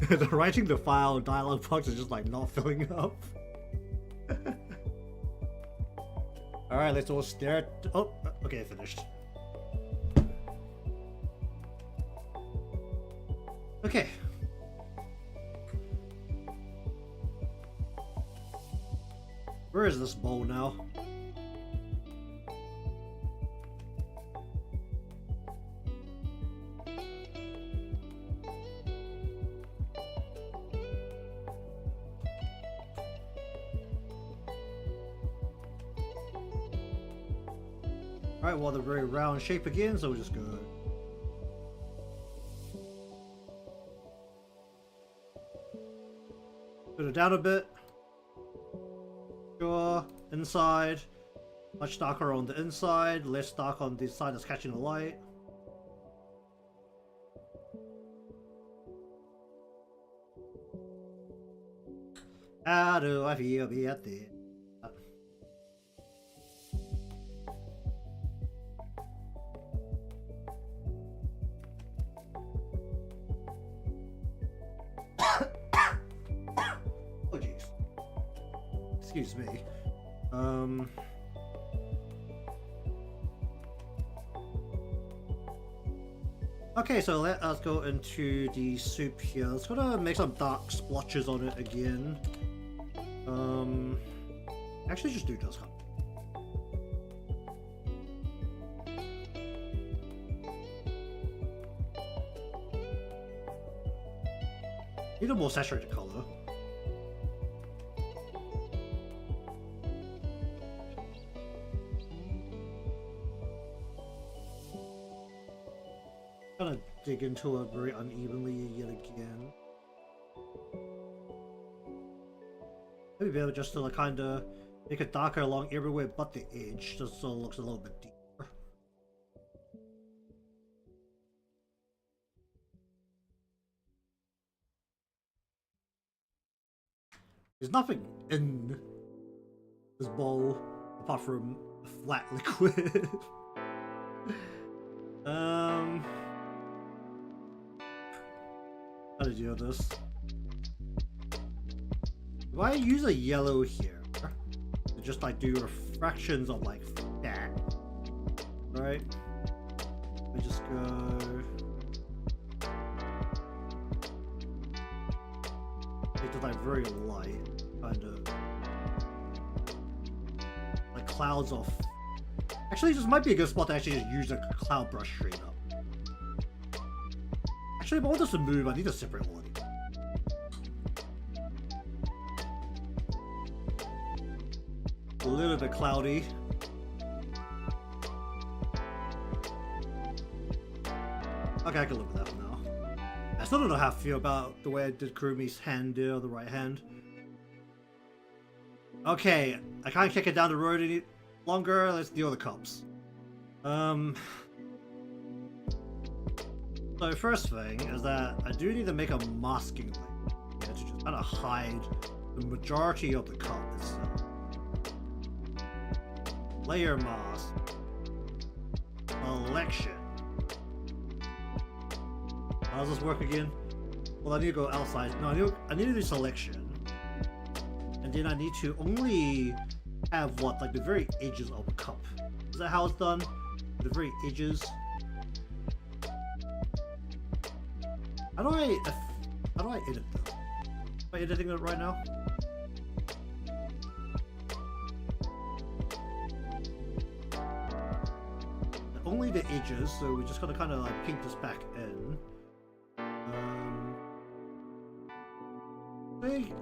The writing the file dialog box is just like not filling up. Alright, let's all stare at. Oh, okay, finished. Okay. Where is this bowl now? Alright, well, the very round shape again, so we'll just go. Put it down a bit. Sure, inside. Much darker on the inside, less dark on the side that's catching the light. How do I feel be at the oh jeez. Excuse me. Okay, so let us go into the soup here. Let's gonna make some dark splotches on it again. Actually just do this. Need a more saturated color. Gonna dig into it very unevenly yet again. Maybe better just to like kind of make it darker along everywhere but the edge, just so it looks a little bit deeper. There's nothing in this bowl apart from a flat liquid. How to do this? Do I use a yellow here to just like do refractions of like that? Right? Let me just go. Make it like very light, kind of like clouds off. Actually, this might be a good spot to actually just use a cloud brush straight up. Actually, if I want this to move, I need a separate one. A little bit cloudy. Okay, I can live with that for now. I still don't know how I feel about the way I did Kurumi's hand there, on the right hand. Okay, I can't kick it down the road any longer. Let's deal with the cups. So first thing is that I do need to make a masking layer, yeah, to just kind of hide the majority of the cup itself. Layer mask. Selection. How does this work again? Well, I need to go outside. No, I need to do selection. And then I need to only have what, like the very edges of a cup. Is that how it's done? The very edges. How do I edit them? Am I editing it right now? Only the edges, so we're just gonna kind of like paint this back in.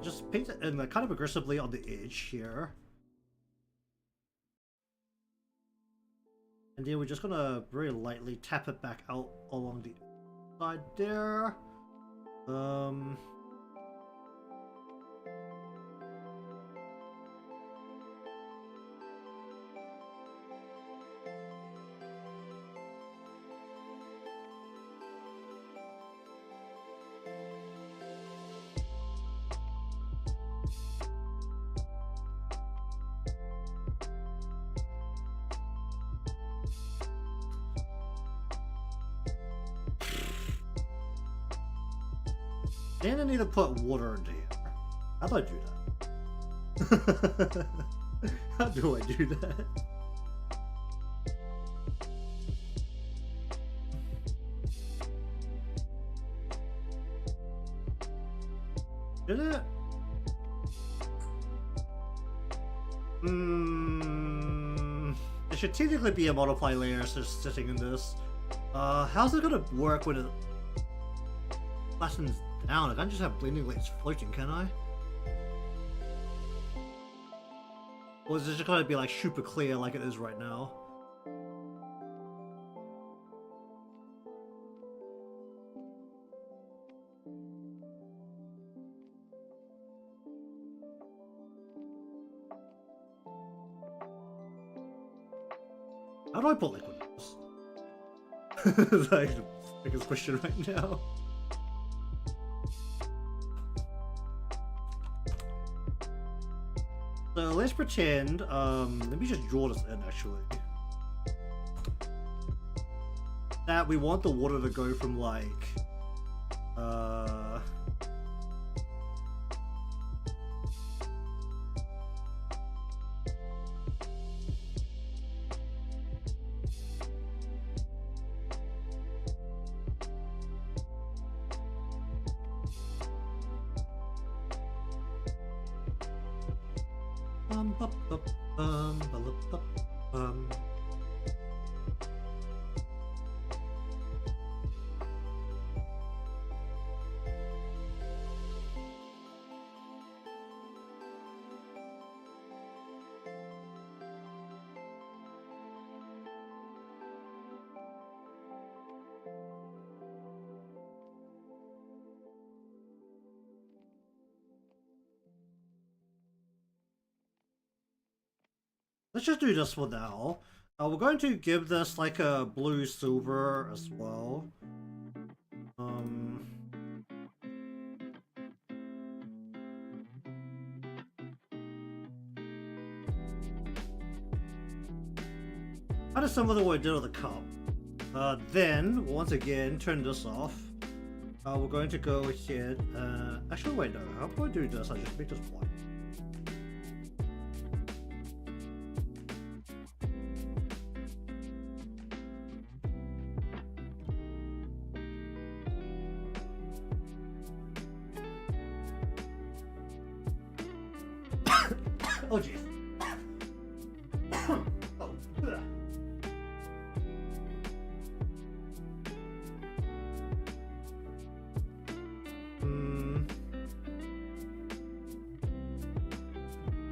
Just paint it in like kind of aggressively on the edge here. And then we're just gonna very lightly tap it back out along the side there. And I need to put water into here. How do I do that? How do I do that? Did it? There should technically be a multiply layer just sitting in this. How's it gonna work when it flattens down? I can't just have blending lights floating, can I? Or is it just gonna be like super clear like it is right now? How do I put liquid in this? That's like the biggest question right now. So let's pretend, let me just draw this in actually. That we want the water to go from like, let's just do this for now. We're going to give this like a blue silver as well. Kind of similar to what I did with the cup. Then, once again, turn this off. We're going to go ahead. Actually, wait, no. How do I do this? I just make this white. Oh jeez.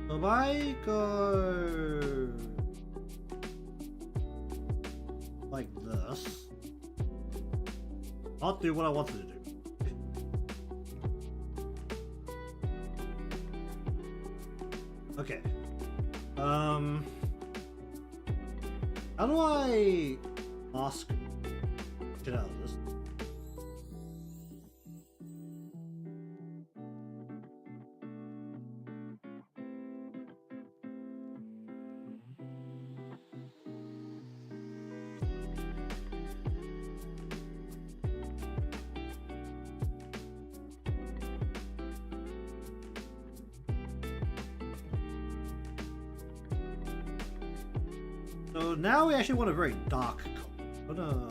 If I go like this, I'll do what I wanted to do. Okay. How do I mask shit out of this? So now we actually want a very dark color.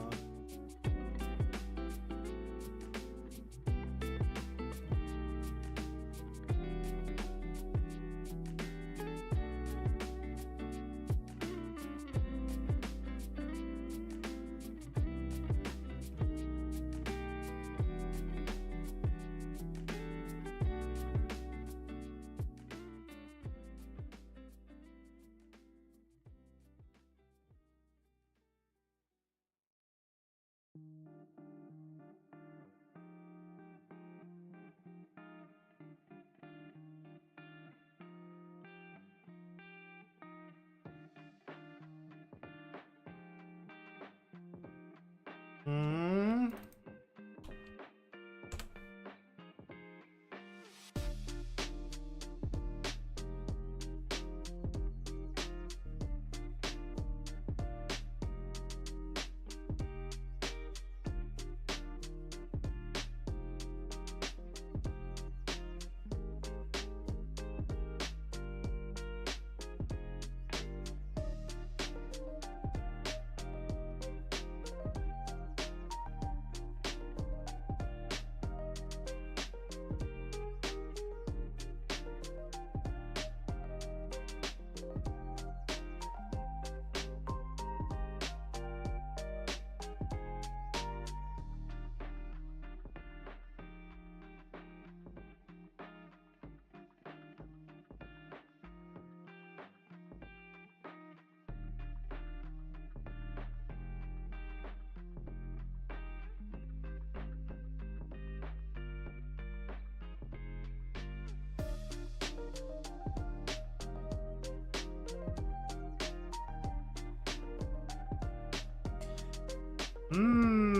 Hmm.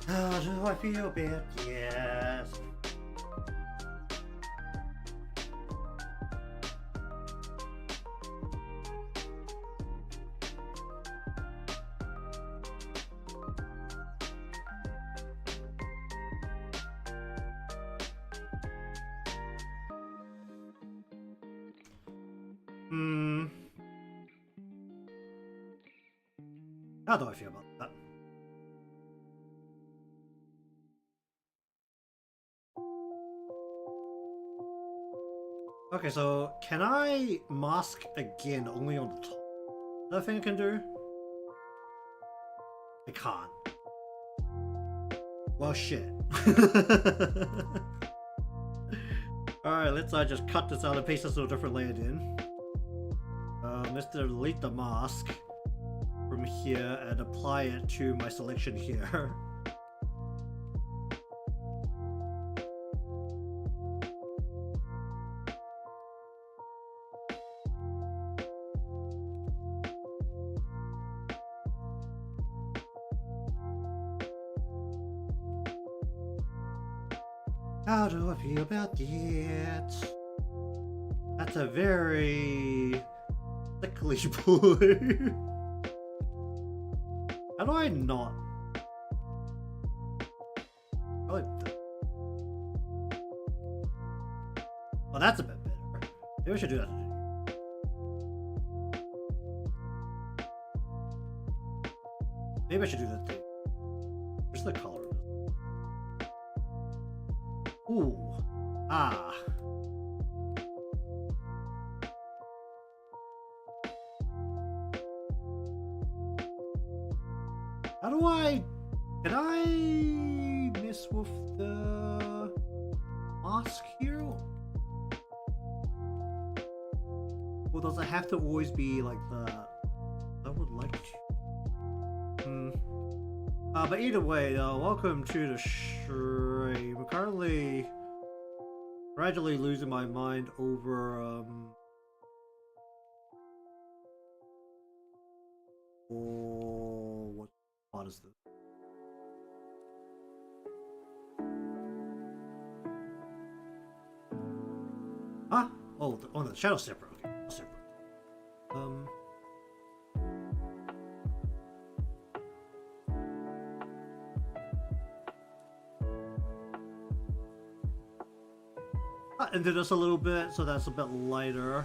How do I feel bad? Yes. How do I feel about that? Okay, so can I mask again only on the top? Is that a thing I can do? I can't. Well, shit. Alright, let's just cut this out and paste this to a different layer then. Let's delete the mask from here and apply it to my selection here. How do I feel about that? That's a very sickly blue. How do I not? Oh, that's a bit better. Maybe I should do that. Maybe I should do that too. Where's the color? Ooh. Ah. How do I... Can I mess with the mask here? Or does it have to always be like that? I would like to. But either way, welcome to the stream. We're currently gradually losing my mind over what spot is this? Huh? Oh, the shadow stepper. Okay, stepper. into this a little bit, so that's a bit lighter.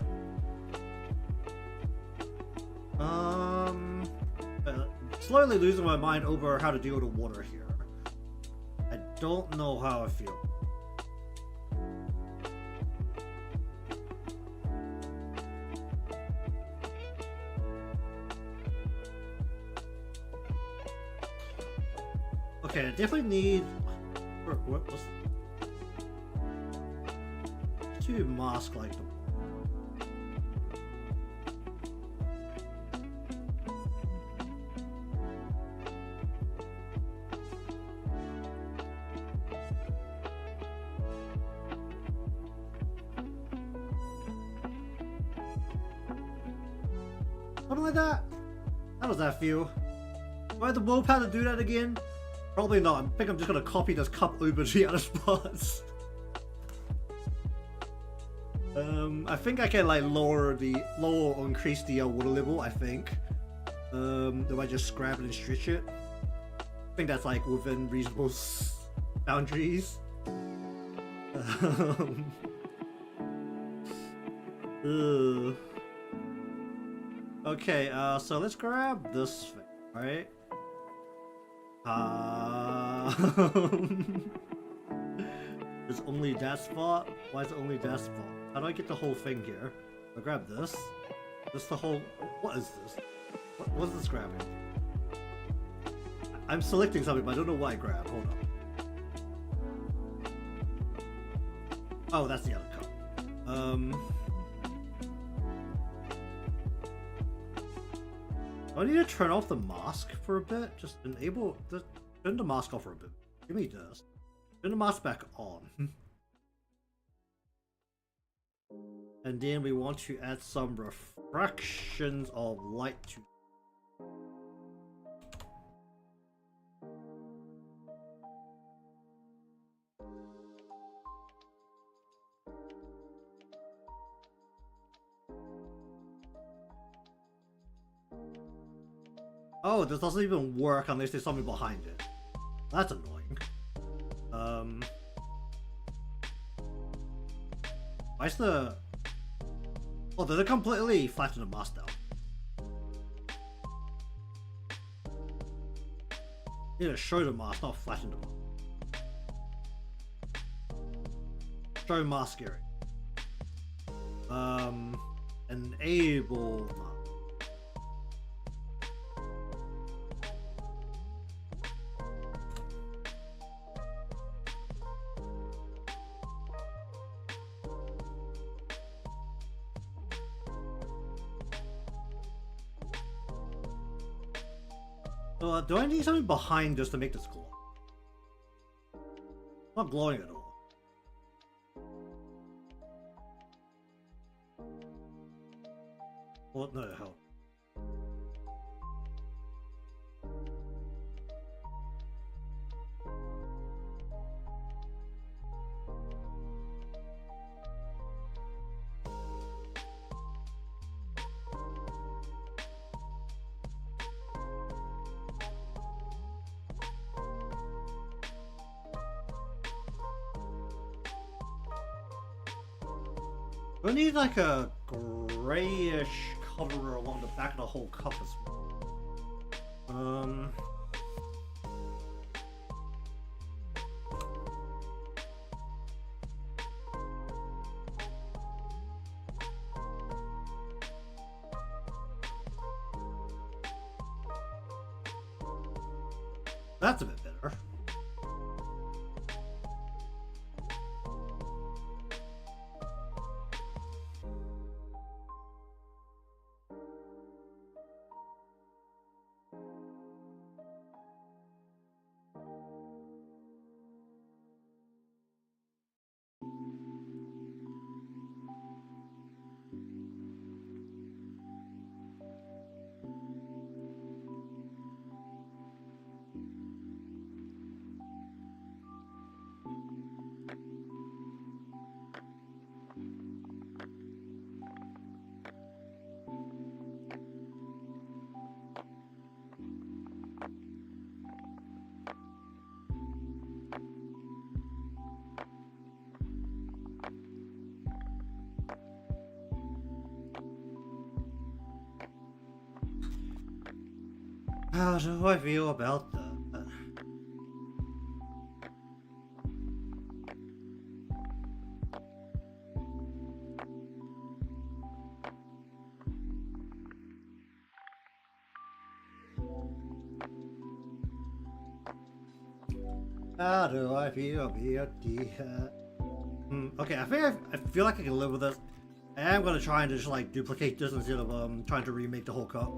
Slowly losing my mind over how to deal with the water here. I don't know how I feel. Okay, I definitely need... What's... to mask like them. Something like that? How does that feel? Do I have the willpower to do that again? Probably not. I think I'm just gonna copy this cup over to the other spots. I think I can like lower or increase the water level, I think. Do I just grab it and stretch it? I think that's like within reasonable boundaries. Okay, so let's grab this thing, right? There's only that spot? Why is it only that spot? How do I get the whole thing here? I'll grab this. This the whole... What is this? What is this grabbing? I'm selecting something, but I don't know what I grab. Hold on. Oh, that's the other cup. Do I need to turn off the mask for a bit? Just enable... Turn the mask off for a bit. Give me this. Turn the mask back on. And then we want to add some refractions of light to... Oh, this doesn't even work unless there's something behind it. That's annoying. Why's the... Oh, did it completely flatten the mask down? You need to show the mask, not flatten the mask. Show mask area. Enable mask. Do I need something behind this to make this glow? It's not glowing at all. What the hell? We need like a grayish cover along the back of the whole cup as well. That's a bit better. How do I feel about that? How do I feel about that? Okay, I feel like I can live with this. I am gonna try and just like duplicate this instead of trying to remake the whole cup.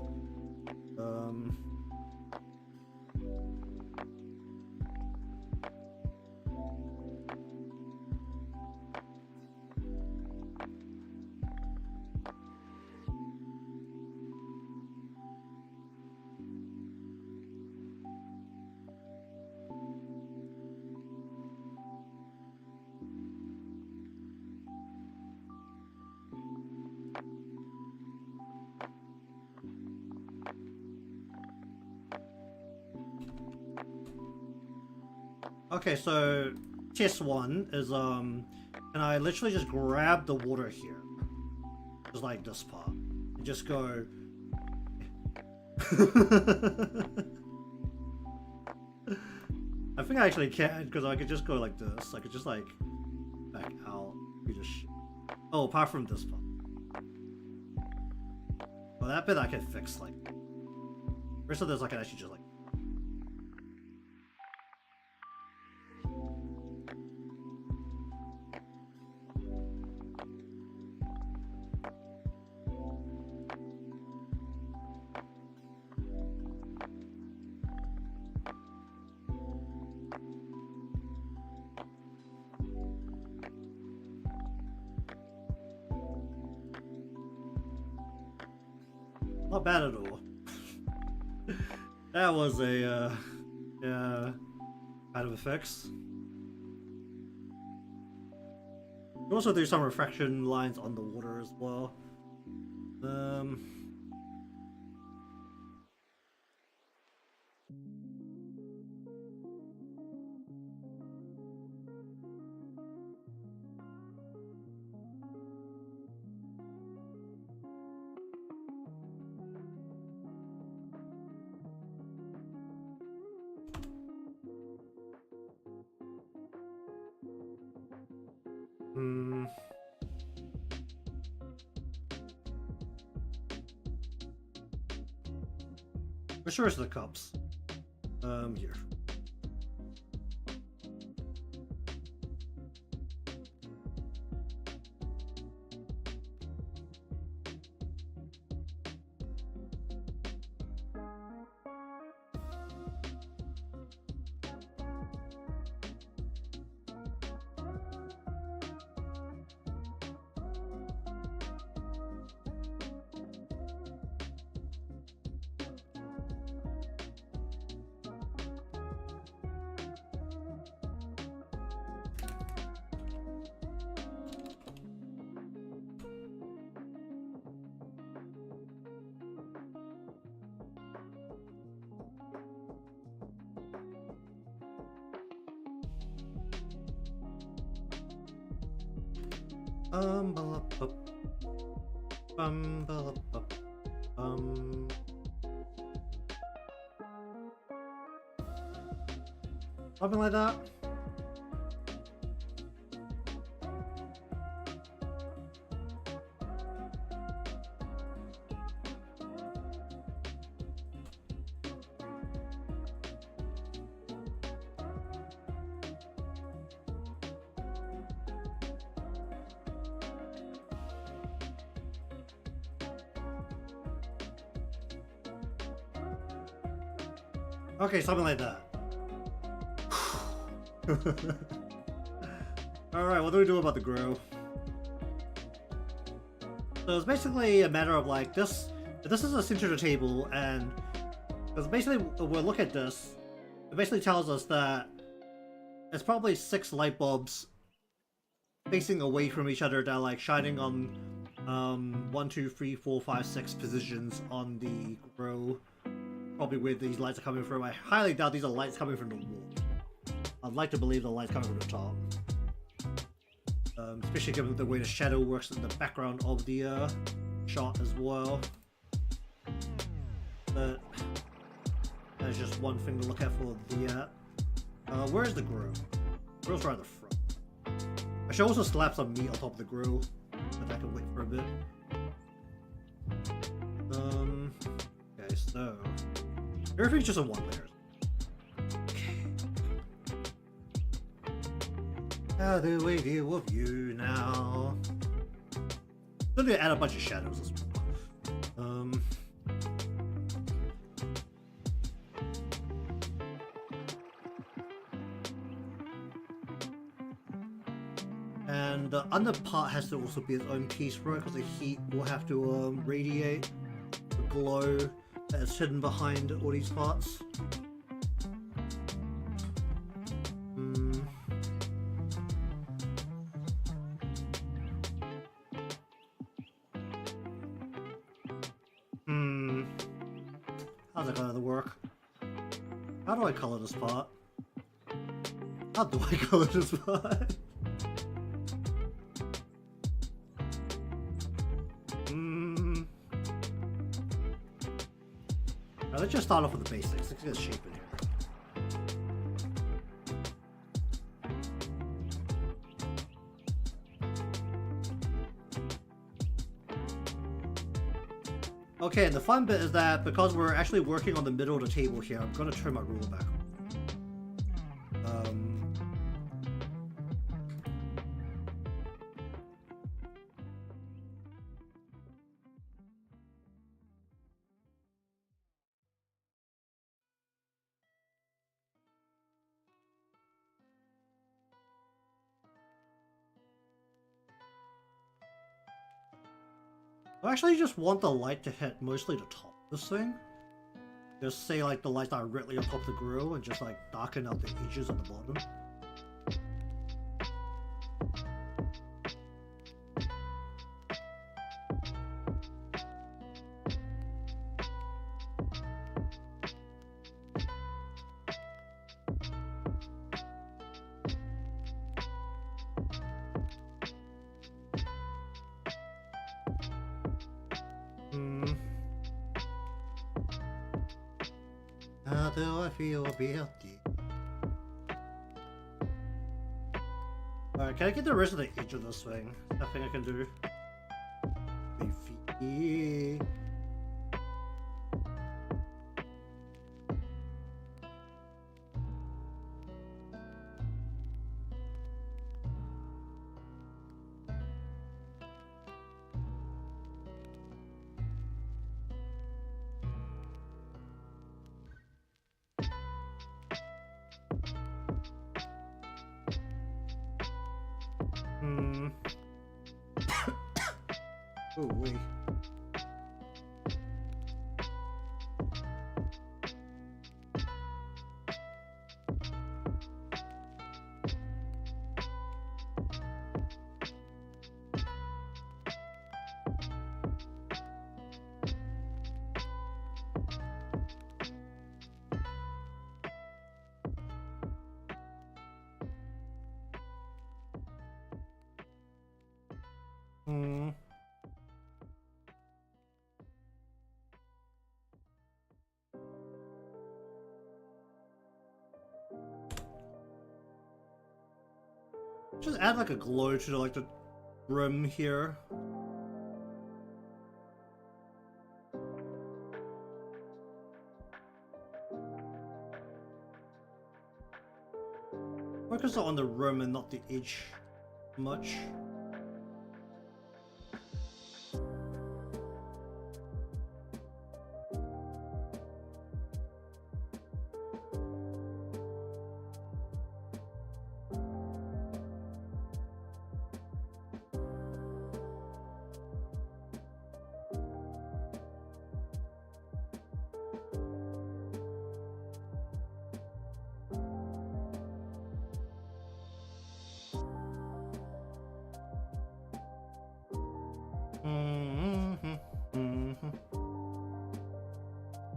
Okay, so test one is can I literally just grab the water here, just like this part, and just go. I think I actually can, because I could just go like this. I could just like back out. You just oh, apart from this part. Well, that bit I can fix. Like, the rest of this I can actually just like. Not bad at all. That was a yeah, kind of a fix. You also do some refraction lines on the water as well. For sure it's the cups. Here. Something like that. Okay, something like that. Alright, what do we do about the grow? So it's basically a matter of like this is a center of the table, and because basically we'll look at this, it basically tells us that it's probably 6 light bulbs facing away from each other that are like shining on 1, 2, 3, 4, 5, 6 positions on the grow. Probably where these lights are coming from. I highly doubt these are lights coming from the wall. I'd like to believe the lights coming from the top. Especially given the way the shadow works in the background of the shot as well. But That's just one thing to look at for the where's the grill? Grill's right at the front. I should also slap some meat on top of the grill, but I can wait for a bit. Okay, so everything's just in one layer. Okay. How do we deal with you now? I'm gonna add a bunch of shadows as well. And the under part has to also be its own piece, right? Because the heat will have to radiate the glow that is hidden behind all these parts. How's it gonna work? How do I color this part? How do I color this part? Let's just start off with the basics. Let's get a shape in here. Okay, and the fun bit is that because we're actually working on the middle of the table here, I'm gonna turn my ruler back. I actually just want the light to hit mostly the top of this thing. Just say like the lights directly on top of the grill and just like darken out the edges at the bottom. How do I feel about you? Alright, can I get the rest of the edge of this thing? That thing I can do. Beefy. Oh, wait. Just add like a glow to like the rim here. Focus on the rim and not the edge much.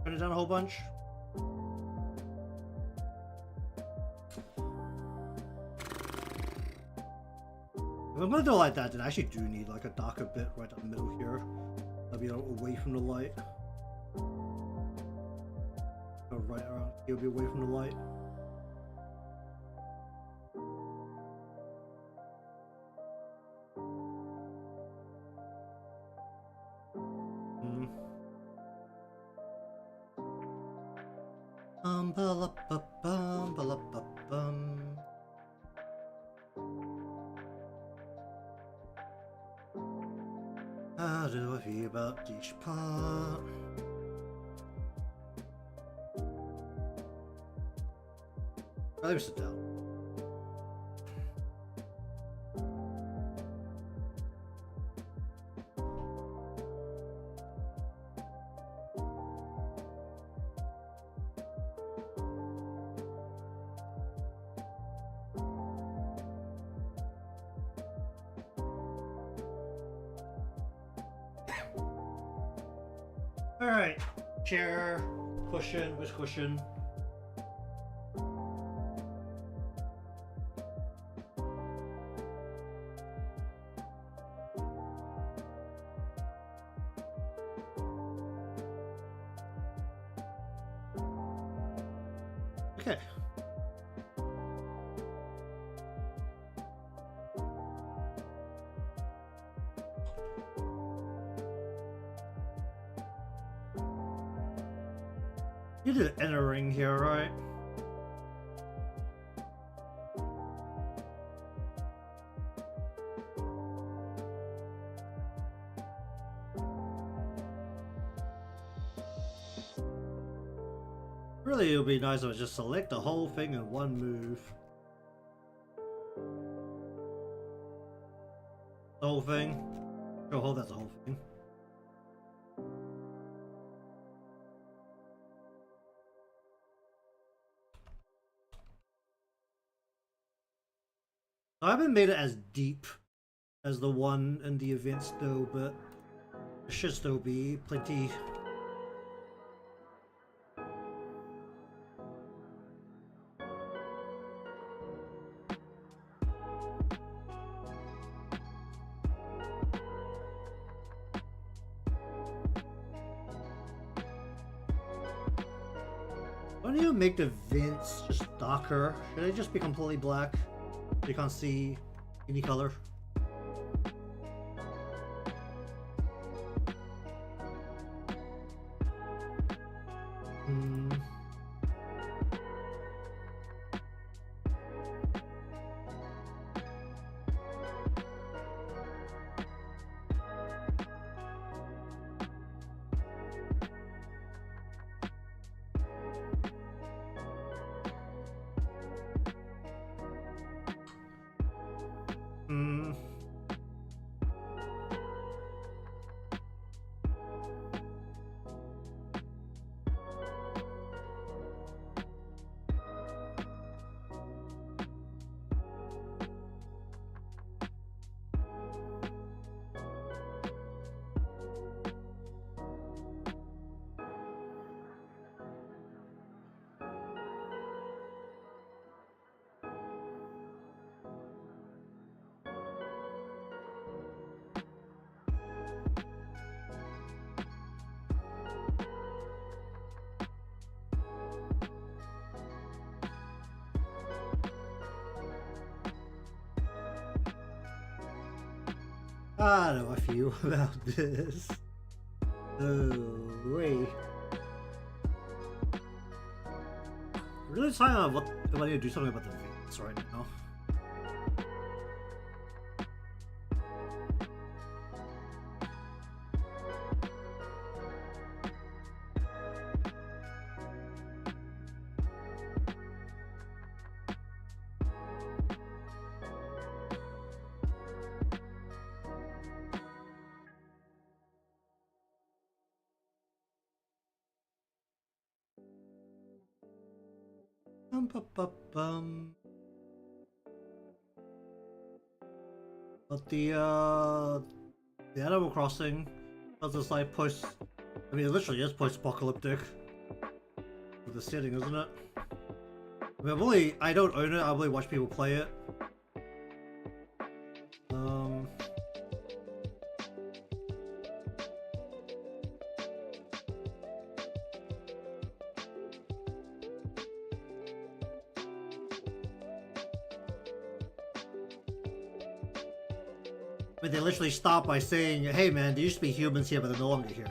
Turn it down a whole bunch. If I'm gonna do it like that, then I actually do need like a darker bit right down the middle here. That'll be away from the light. Go right around. He'll be away from the light. How do I feel about each part? Let me sit down. Alright, chair, cushion, which cushion? Okay. You did entering here, right? Really, it would be nice if I just select the whole thing in one move. The whole thing? Sure, hold that's the whole thing. I haven't made it as deep as the one in the event still, but it should still be plenty. Why don't you make the vents just darker? Should they just be completely black? You can't see any color. How do I feel about this? Oh, wait. Really excited about what if I need to do something about the vents right now. But the Animal Crossing does this like post. I mean, it literally is post-apocalyptic with the setting, isn't it? I mean, I don't own it. I've only watched people play it. But they literally start by saying, hey man, there used to be humans here, but they're no longer here.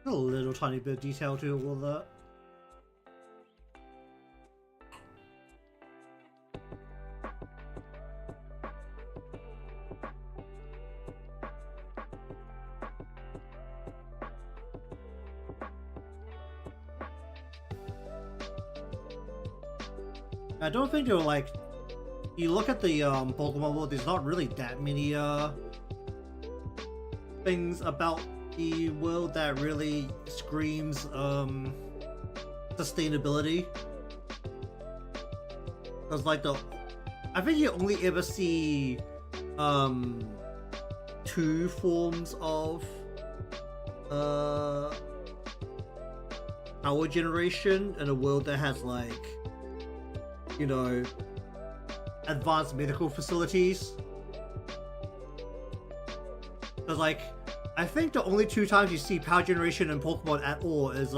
A little tiny bit of detail to all that. I don't think they're like, you look at the Pokemon world, there's not really that many things about the world that really screams sustainability. Cause like I think you only ever see 2 forms of power generation in a world that has like, you know, advanced medical facilities. Cause like, I think the only 2 times you see power generation in Pokemon at all is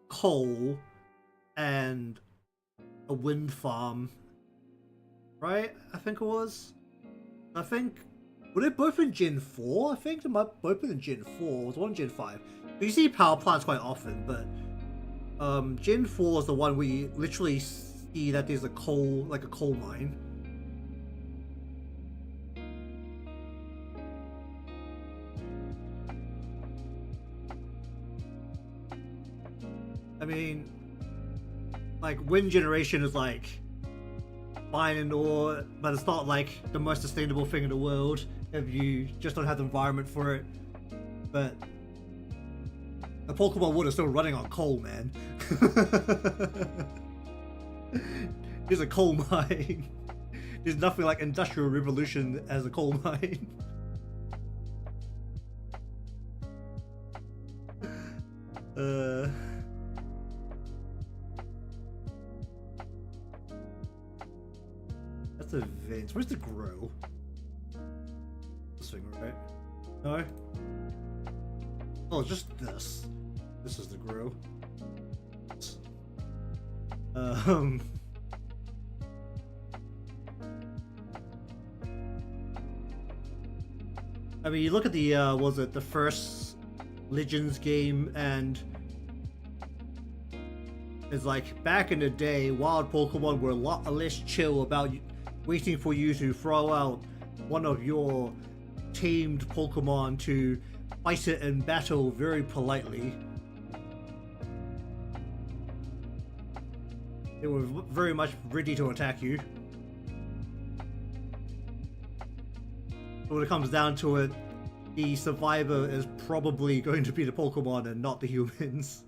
coal and a wind farm, right? I think it was. I think were they both in Gen 4? I think they might both been in Gen 4. It was one Gen 5. You see power plants quite often, but Gen 4 is the one where you literally see that there's a coal, like a coal mine. I mean, like, wind generation is like fine and all, but it's not like the most sustainable thing in the world if you just don't have the environment for it. But the Pokemon world is still running on coal, man. There's a coal mine. There's nothing like Industrial Revolution as a coal mine. That's a vent. Where's the grow? This thing, right? No? Oh, just this. This is the grow. I mean, you look at the, was it the first Legends game, and it's like, back in the day, wild Pokemon were a lot less chill about waiting for you to throw out one of your tamed Pokemon to fight it in battle very politely. They were very much ready to attack you. But when it comes down to it, the survivor is probably going to be the Pokemon and not the humans.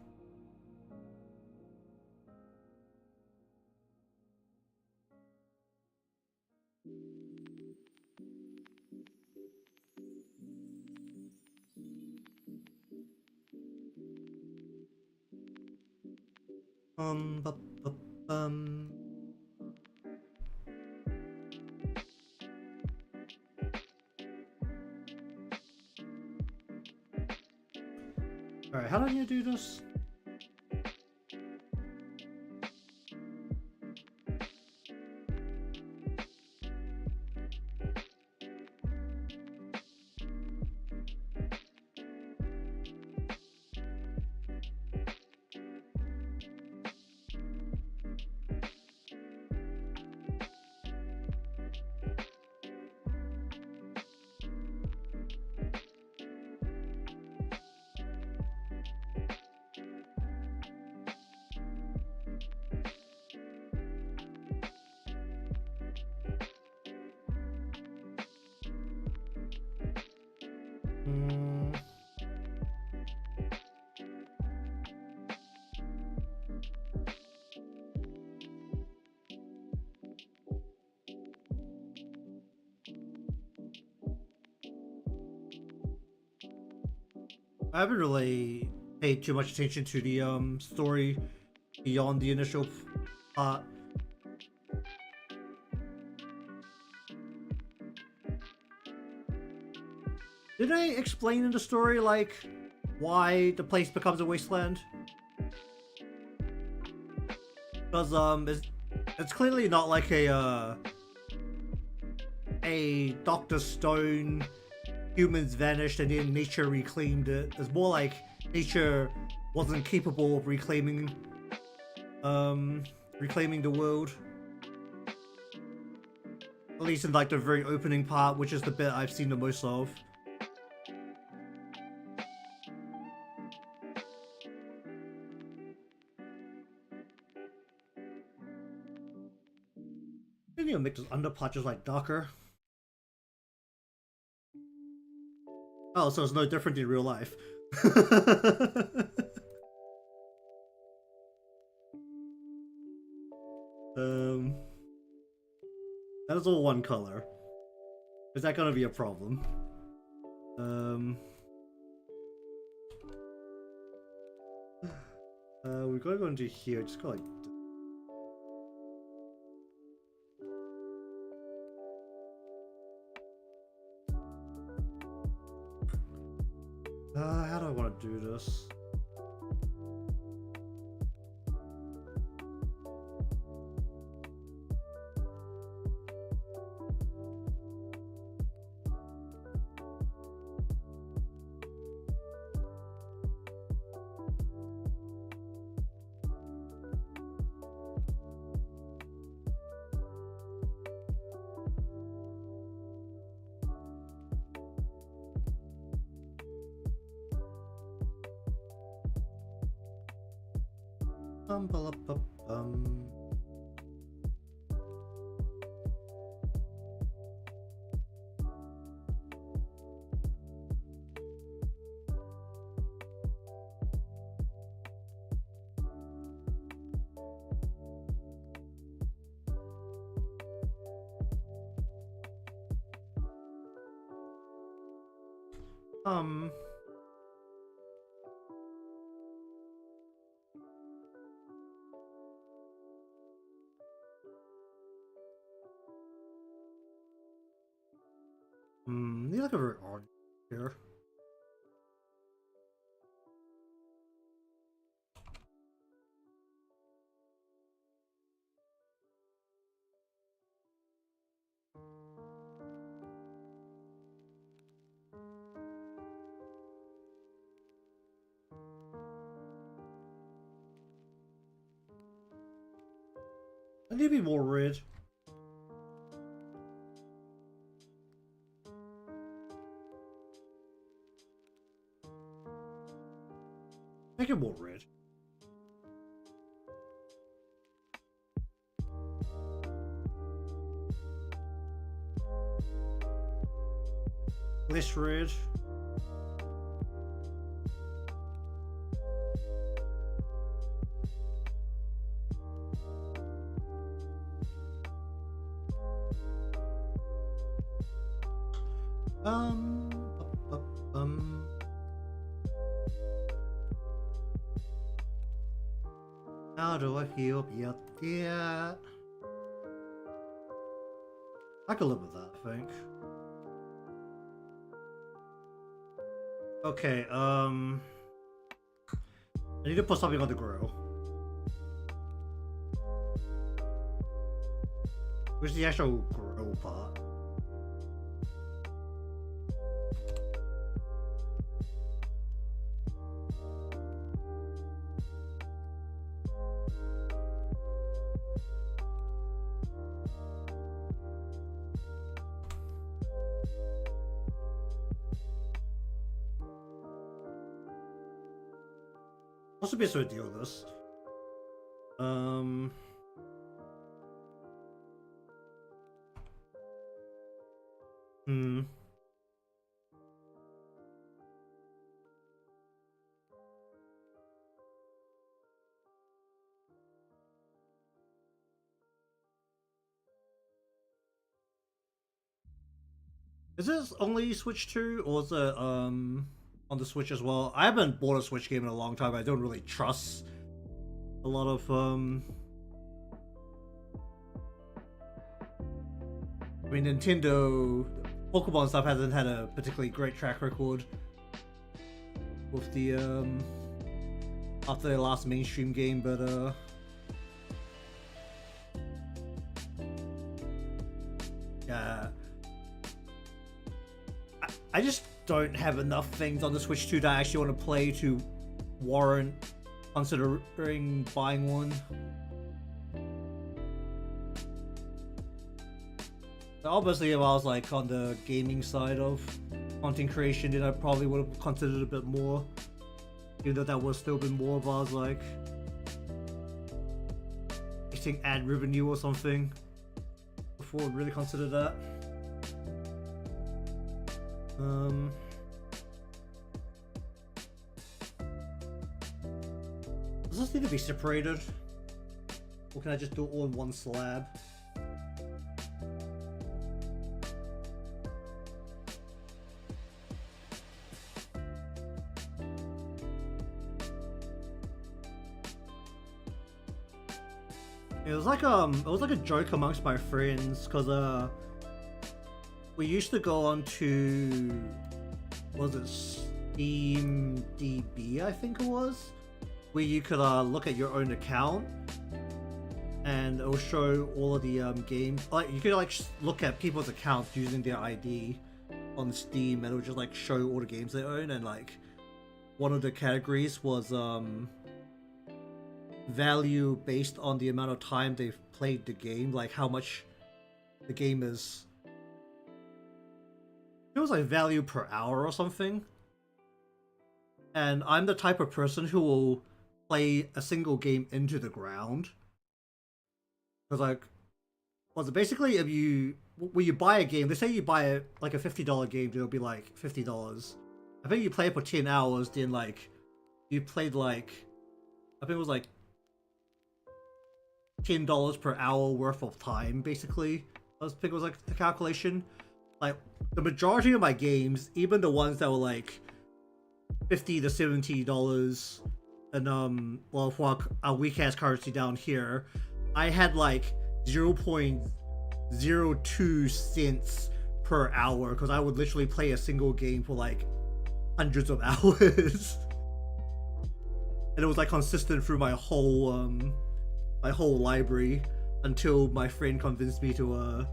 Alright, how do I need to do this? I haven't really paid too much attention to the story beyond the initial part. Did they explain in the story like why the place becomes a wasteland? Because it's clearly not like a Dr. Stone humans vanished and then nature reclaimed it. It's more like nature wasn't capable of reclaiming the world. At least in like the very opening part, which is the bit I've seen the most of. Maybe you'll make those underparts just like darker. Oh, so it's no different in real life. That is all one color. Is that gonna be a problem? We're gonna go into here. Just go like. How do I want to do this? Need like a very orange here. I need to be more red. Make it more red. Less red. Um, How do I feel about that? I can live with that, I think. Okay, I need to put something on the grill. Where's the actual grill part? What's the best way to deal with this? Is this only Switch 2 or is it on the Switch as well. I haven't bought a Switch game in a long time. I don't really trust a lot of I mean, Nintendo Pokemon stuff hasn't had a particularly great track record with the after their last mainstream game, but yeah, I just don't have enough things on the Switch 2 that I actually want to play to warrant considering buying one. Obviously, if I was like on the gaming side of content creation, then I probably would have considered it a bit more. Even though that would still been more if I was like getting ad revenue or something before I'd really consider that. Does this need to be separated? Or can I just do it all in one slab? It was like a joke amongst my friends, cause we used to go on to, was it Steam DB, I think it was, where you could look at your own account and it will show all of the games. Like you could like look at people's accounts using their ID on Steam, and it would just like show all the games they own. And like one of the categories was value based on the amount of time they've played the game, like how much the game is. It was like value per hour or something. And I'm the type of person who will play a single game into the ground. Because like, well, basically if you, when you buy a game, they say you buy like a $50 game, it'll be like $50. I think you play it for 10 hours, then like, you played like, I think it was like $10 per hour worth of time, basically. I think it was like the calculation. Like, the majority of my games, even the ones that were like $50 to $70, and well, for our weak ass currency down here, I had like 0.02 cents per hour, because I would literally play a single game for like hundreds of hours. And it was like consistent through my whole library until my friend convinced me to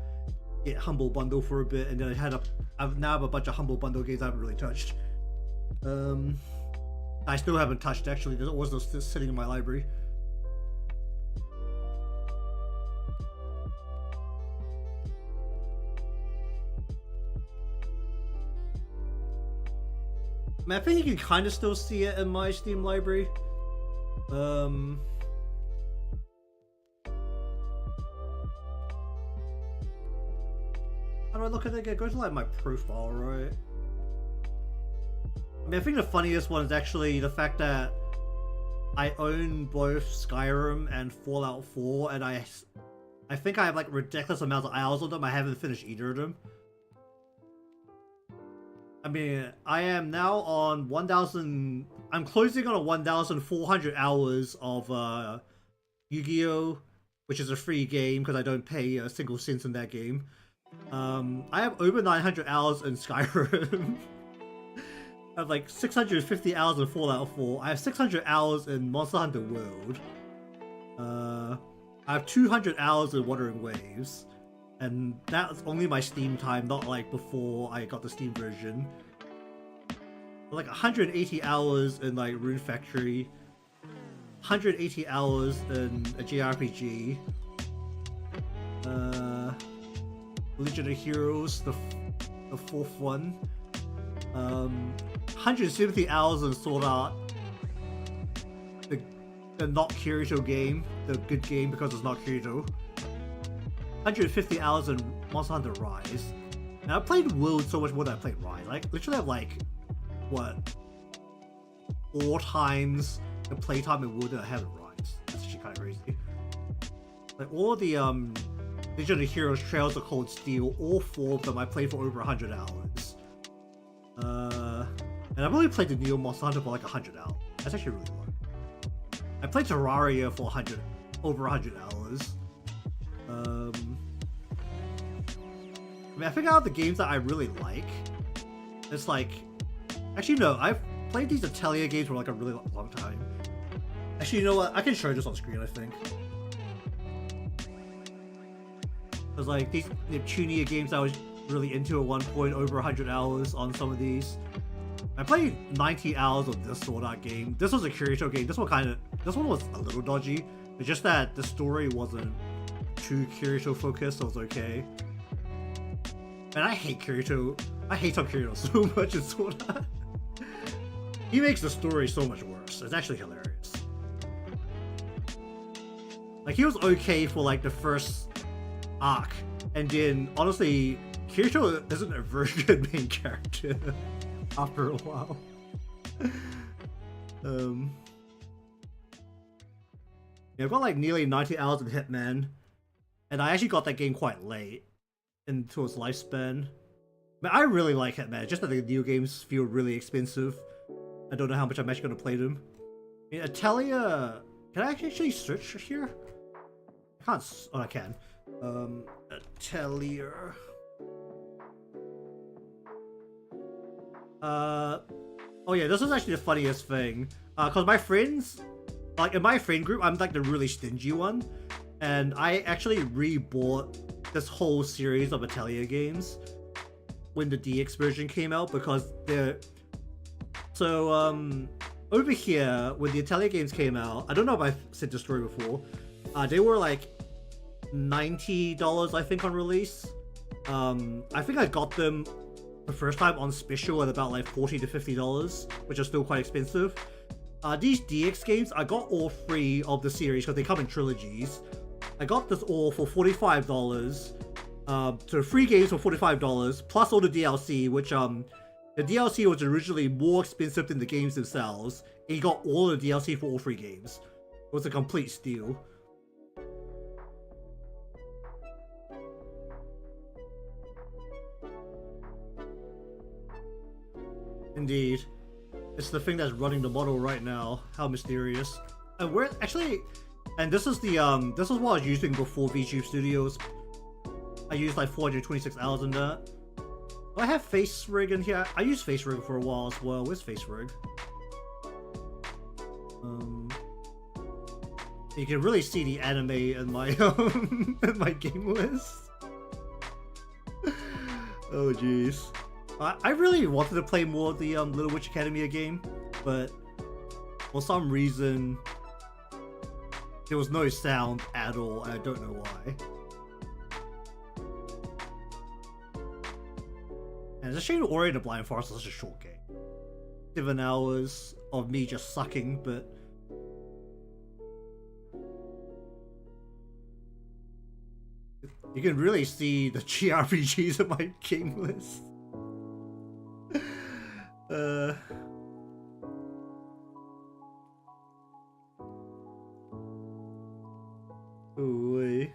get Humble Bundle for a bit, and then I now have a bunch of Humble Bundle games I haven't really touched. I still haven't touched actually. There's always those still sitting in my library. I mean, I think you can kind of still see it in my Steam library. How do I look at it again? Go to like my profile, right? I mean, I think the funniest one is actually the fact that I own both Skyrim and Fallout 4, and I think I have like ridiculous amounts of hours on them. I haven't finished either of them. I mean, I am now on 1,000. I'm closing on a 1,400 hours of Yu-Gi-Oh, which is a free game because I don't pay a single cent in that game. I have over 900 hours in Skyrim. I have like 650 hours in Fallout 4. I have 600 hours in Monster Hunter World. I have 200 hours in Wuthering Waves. And that's only my Steam time, not like before I got the Steam version. Like 180 hours in like Rune Factory. 180 hours in a JRPG. Legion of Heroes, the fourth one. 170 hours in Sword Art. The not Kirito game, the good game because it's not Kirito. 150 hours in Monster Hunter Rise. Now I played World so much more than I played Rise. Like literally have like what 4 times the playtime in World that I have in Rise. That's actually kind of crazy. Like all the Legion of Heroes Trails of Cold Steel, all 4 of them I played for over 100 hours. And I've only played the Neo Monster Hunter for like 100 hours. That's actually really low. I played Terraria for over 100 hours. I mean, I think out of the games that I really like, it's like... Actually, no, I've played these Atelier games for like a really long time. Actually, you know what? I can show this on screen, I think. There's like these Neptunia games I was really into at one point, over 100 hours on some of these. I played 90 hours of this Sword Art game. This was a Kirito game. This one was a little dodgy. It's just that the story wasn't too Kirito focused, so it was okay. And I hate Kirito. I hate on Kirito so much in Sword Art. He makes the story so much worse. It's actually hilarious. Like, he was okay for like the first arc, and then honestly, Kirito isn't a very good main character after a while. Yeah, I've got like nearly 90 hours in Hitman, and I actually got that game quite late into its lifespan. But I really like Hitman, just that the new games feel really expensive. I don't know how much I'm actually going to play them. I mean, Atelier... Can I actually search here? I can't... Oh, I can. Atelier... Oh yeah, this is actually the funniest thing. Cause my friends... Like, in my friend group, I'm like the really stingy one. And I actually re-bought this whole series of Atelier games when the DX version came out, because they're... So, over here, when the Atelier games came out, I don't know if I've said this story before, they were like $90, I think, on release. I think I got them the first time on special at about like $40 to $50, which is still quite expensive. These DX games, I got all 3 of the series because they come in trilogies. I got this all for $45. So 3 games for $45, plus all the DLC, which the DLC was originally more expensive than the games themselves, and you got all the DLC for all 3 games. It was a complete steal. Indeed. It's the thing that's running the model right now. How mysterious. And we're actually... And this is the, this is what I was using before VTube Studios. I used like 426 hours in that. Do I have Face Rig in here? I used Face Rig for a while as well. Where's Face Rig? You can really see the anime in my in my game list. Oh jeez. I really wanted to play more of the Little Witch Academia game, but for some reason there was no sound at all, and I don't know why. And it's a shame Ori and the Blind Forest is such a short game. 7 hours of me just sucking, but... You can really see the JRPGs in my game list. Ooh-wee.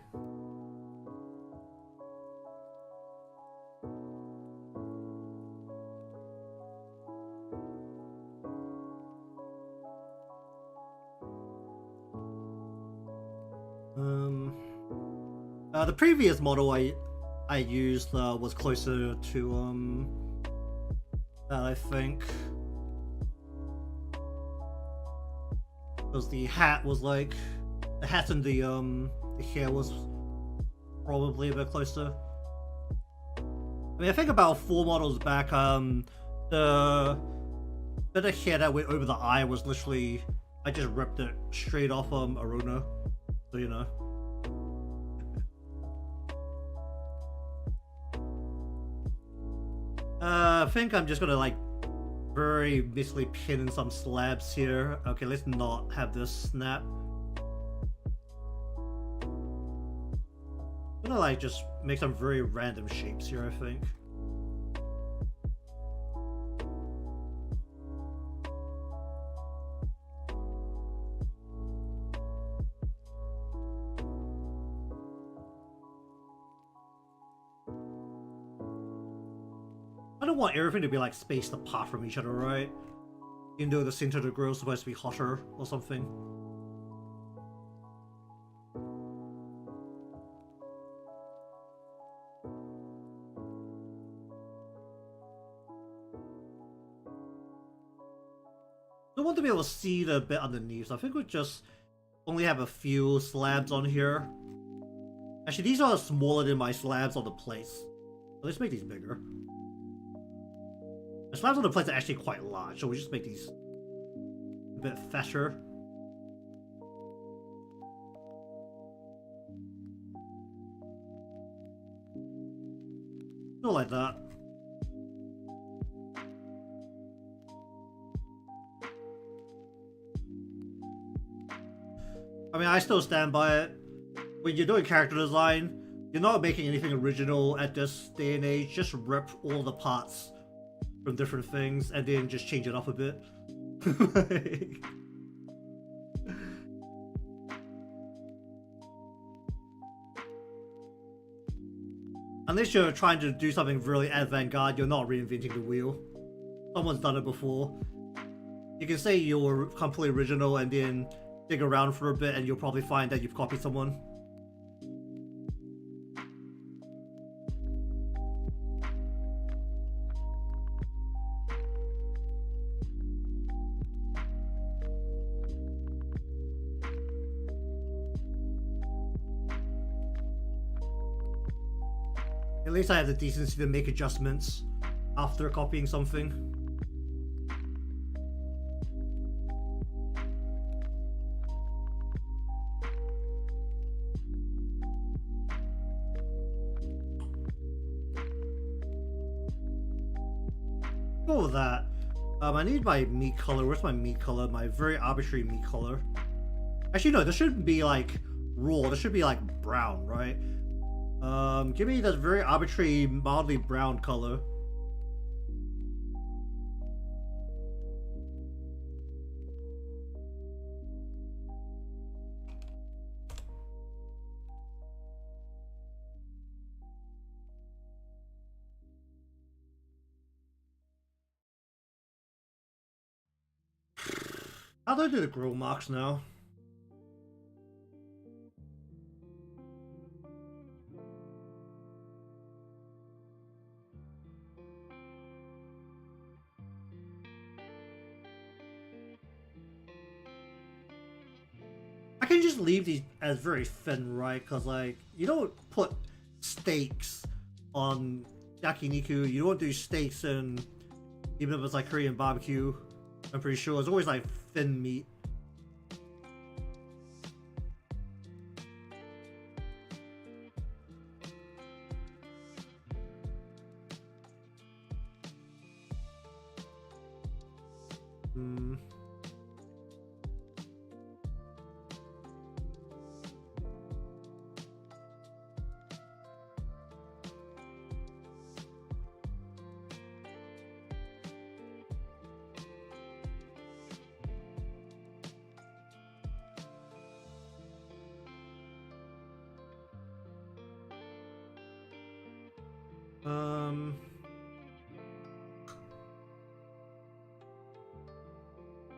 The previous model I used was closer to I think, because the hat was like, the hat and the hair was probably a bit closer. I mean, I think about 4 models back, the bit of hair that went over the eye was literally, I just ripped it straight off Aruna, so you know. I think I'm just gonna like very basically pin in some slabs here. Okay, let's not have this snap. I'm gonna like just make some very random shapes here, I think. I don't want everything to be like spaced apart from each other, right? Even though the center of the grill is supposed to be hotter or something. I want to be able to see the bit underneath, so I think we'll just only have a few slabs on here. Actually, these are smaller than my slabs on the plates. Let's make these bigger. The slabs on the plates are actually quite large, so we just make these a bit fatter. Not like that. I mean, I still stand by it. When you're doing character design, you're not making anything original at this day and age. Just rip all the parts from different things and then just change it up a bit. Unless you're trying to do something really avant-garde, you're not reinventing the wheel. Someone's done it before. You can say you're completely original and then dig around for a bit and you'll probably find that you've copied someone. At least I have the decency to make adjustments after copying something. Go with that. I need my meat color. Where's my meat color? My very arbitrary meat color. Actually, no, this shouldn't be like raw. This should be like brown, right? Give me that very arbitrary, mildly brown color. How do I do the grill marks now? I can just leave these as very thin, right? Because, like, you don't put steaks on yakiniku. You don't do steaks in, even if it's like Korean barbecue. I'm pretty sure it's always like thin meat.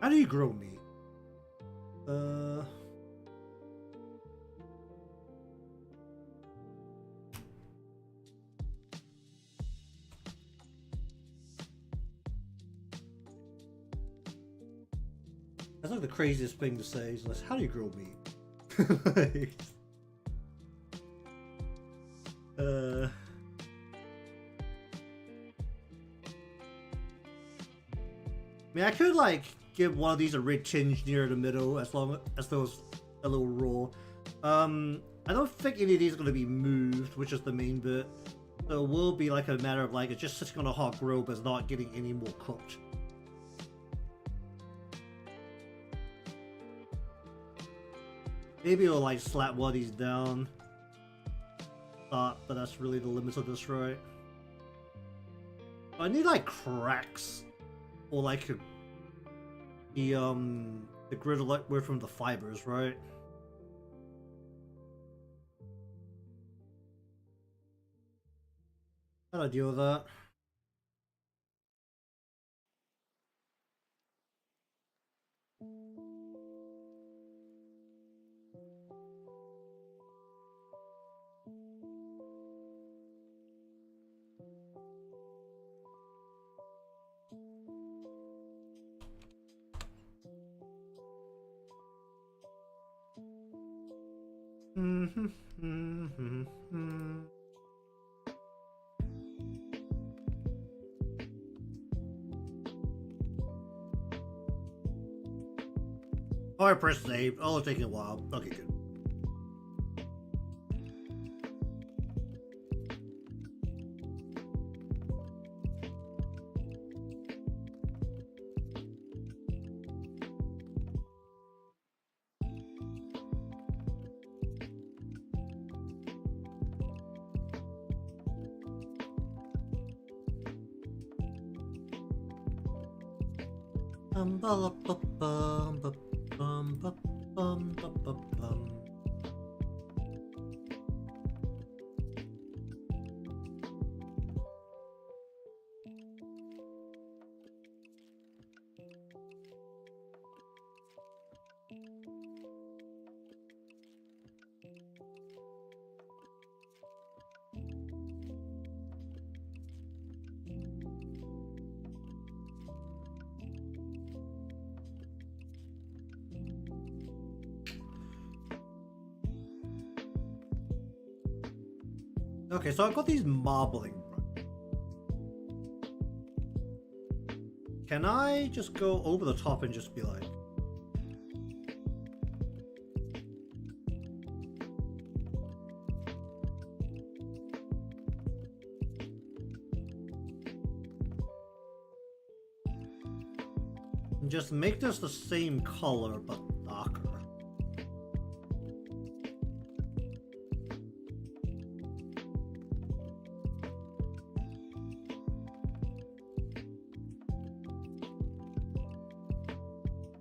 How do you grow meat? That's like the craziest thing to say. Is like, how do you grow meat? Like, I mean, I could like give one of these a red tinge near the middle as long as those a little raw. I don't think any of these are going to be moved, which is the main bit. So it will be like a matter of like it's just sitting on a hot grill but it's not getting any more cooked. Maybe I'll like slap one of these down. But that's really the limit of this, right? I need like cracks. Or like the grid away from the fibers, right? How do I deal with that? Oh, I pressed save. Oh, it's taking a while. Okay, good. Bum, ba, ba, bum, ba, bum, ba, bum, ba, ba, bum. Okay, so I've got these marbling. Can I just go over the top and just be like... just make this the same color, but darker.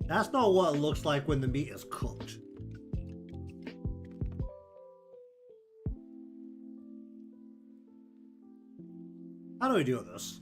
That's not what it looks like when the meat is cooked. How do we do this?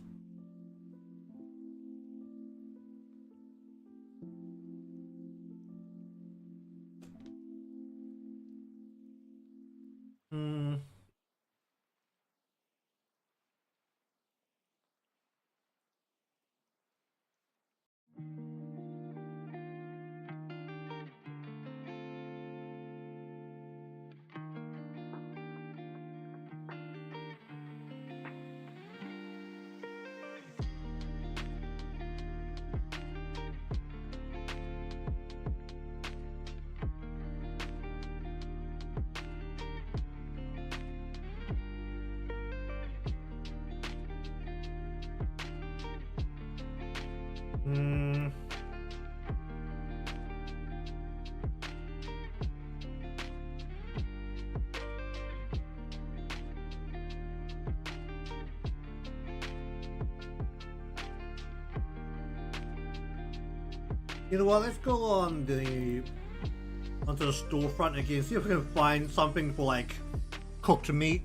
You know what, let's go on onto the storefront again, see if we can find something for like cooked meat.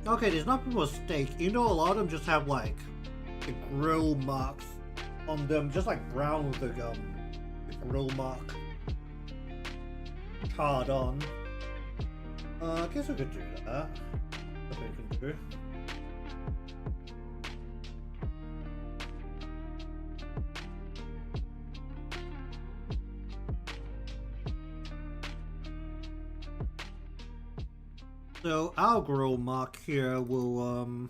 Okay, there's nothing for steak. You know, a lot of them just have like the grill marks on them, just like brown with the grill mark card on. I guess we could do that. That's what we can do. So our grill mark here will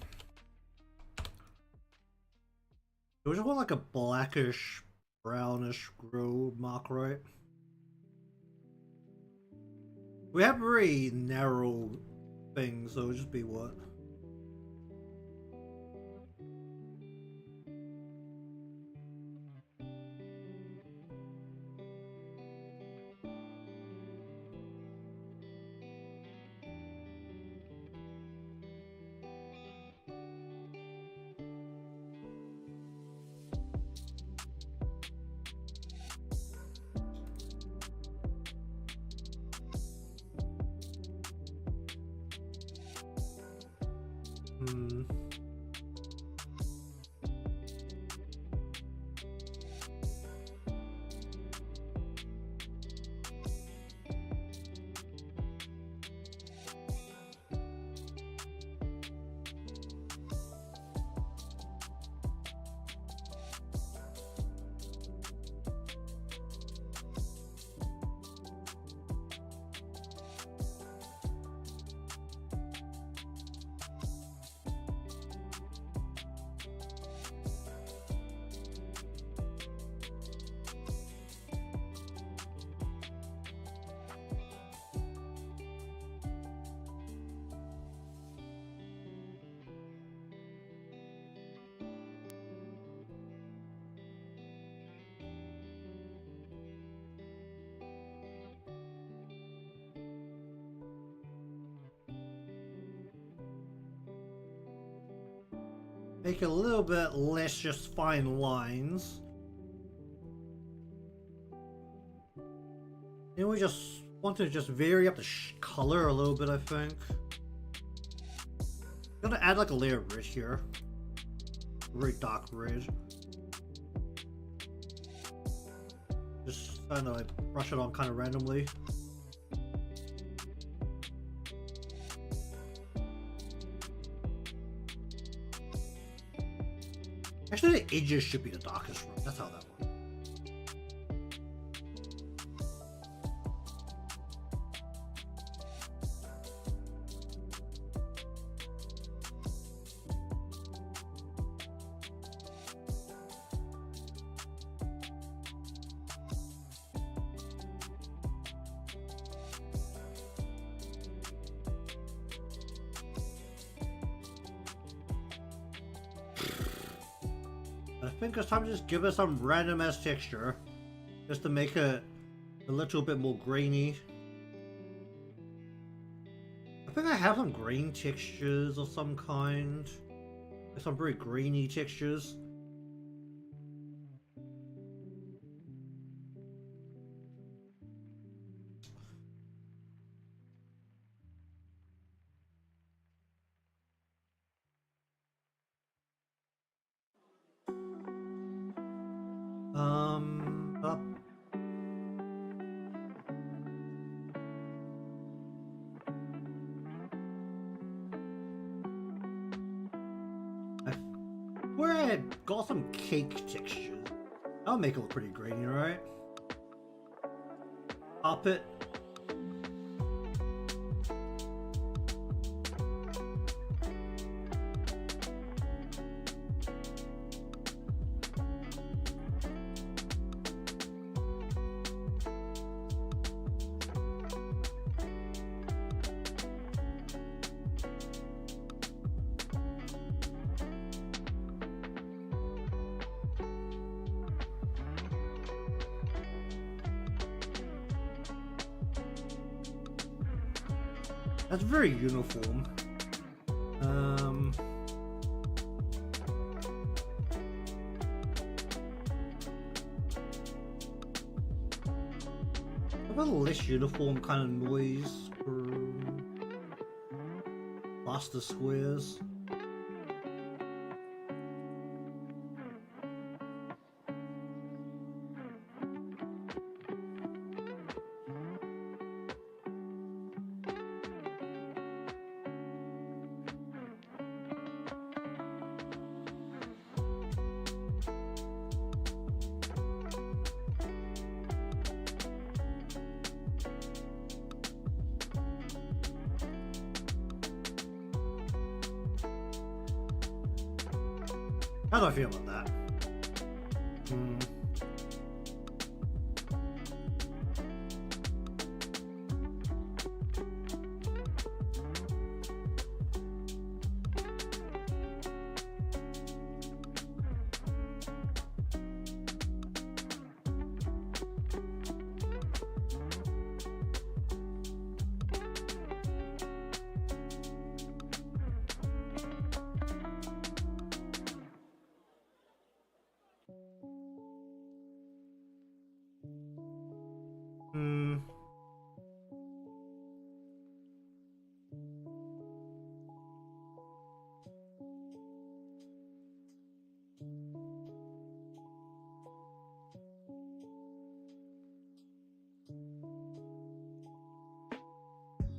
we just want like a blackish, brownish grill mark, right? We have very narrow things, so it'll just be what? Hmm. Make it a little bit less just fine lines. And we just want to just vary up the color a little bit, I think. I'm gonna add like a layer of red here. Very dark red. Just kind of like brush it on kind of randomly. Actually, the edges should be the darkest one. That's how that works. I think it's time to just give it some random ass texture, just to make it a little bit more grainy. I think I have some grain textures of some kind, like some very grainy textures. Up. Where I had got some cake textures. That'll make it look pretty grainy, right? Up it. That's very uniform. How about a less uniform kind of noise for faster squares? How do I feel about that?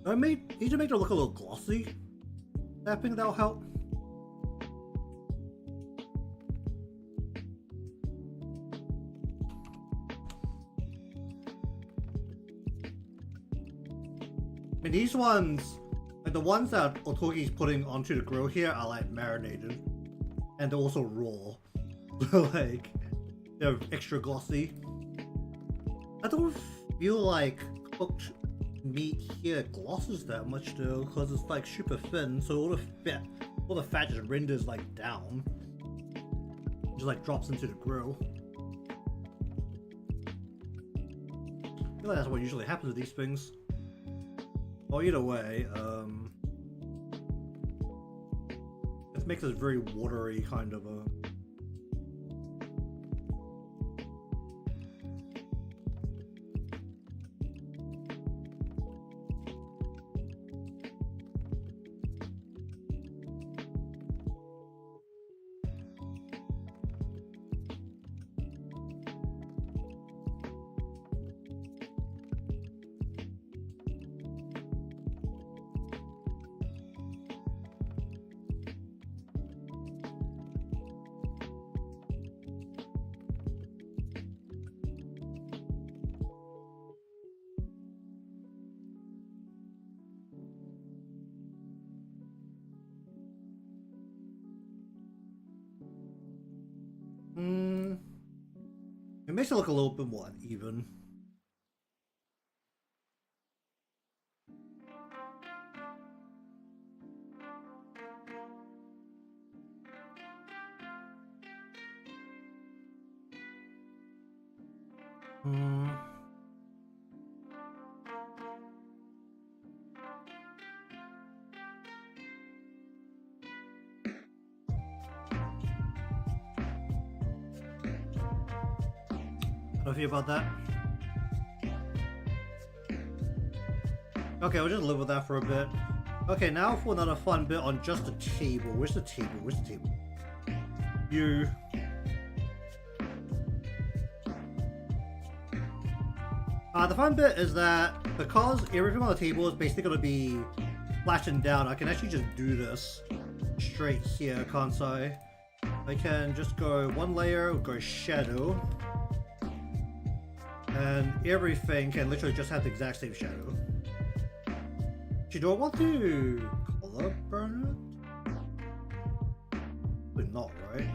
I need to make it look a little glossy. I think that'll help. I mean, these ones, like the ones that Otogi's putting onto the grill here, are like marinated, and they're also raw, so like they're extra glossy. I don't feel like cooked meat here glosses that much though, because it's like super thin, so all the fat just renders like down, just like drops into the grill. I feel like that's what usually happens with these things. Well, either way, it makes it very watery kind of a. It makes it look a little bit more uneven. How do you feel about that? Okay, I'll just live with that for a bit. Okay, now for another fun bit on just the table. Where's the table? Where's the table? You. The fun bit is that because everything on the table is basically going to be flashing down, I can actually just do this straight here, can't I? I can just go one layer, go shadow, and everything can literally just have the exact same shadow. Do I want to color burn it? Probably not, right?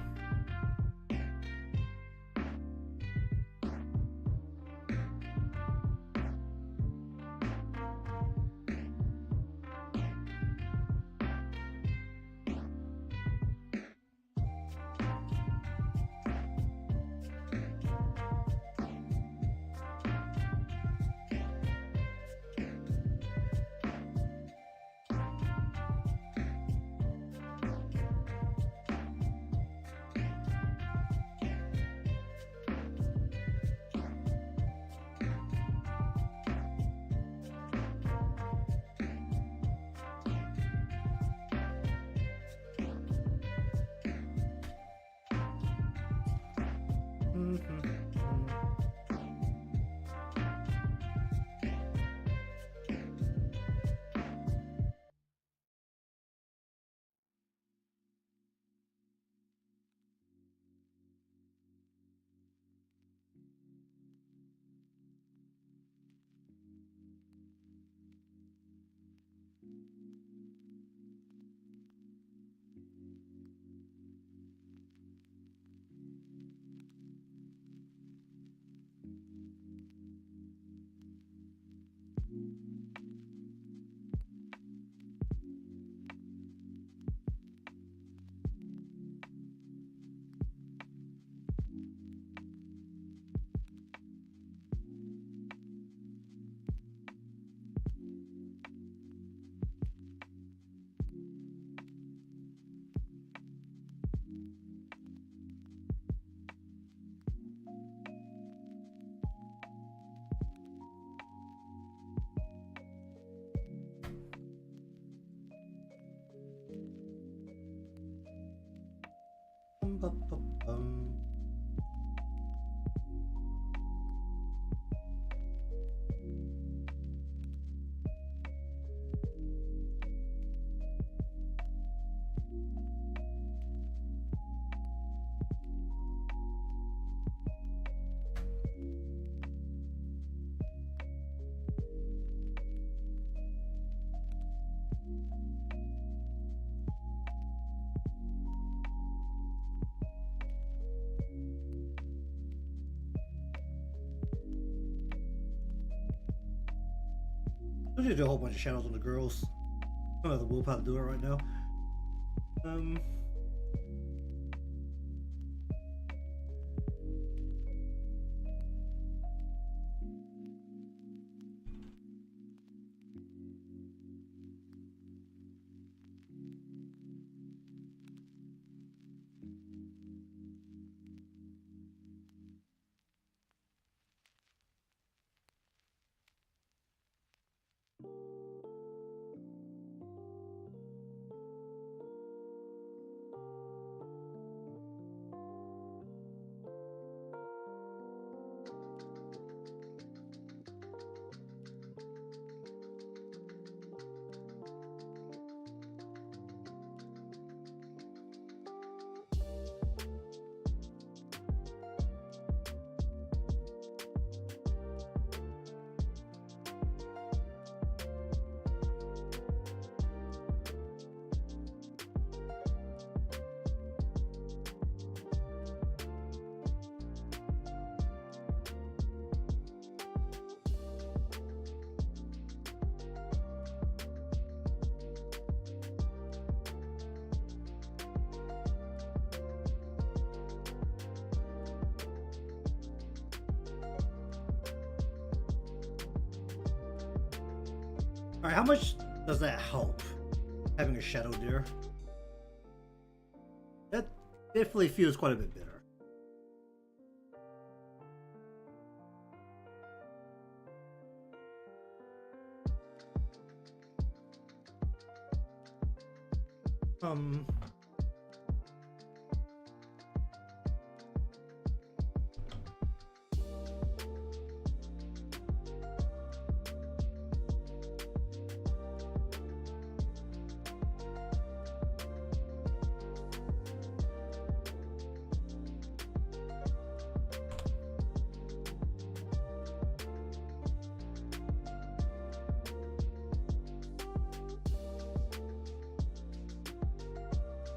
I need to do a whole bunch of shadows on the girls. I don't have the willpower to do it right now. Alright, how much does that help? Having a shadow there? That definitely feels quite a bit better.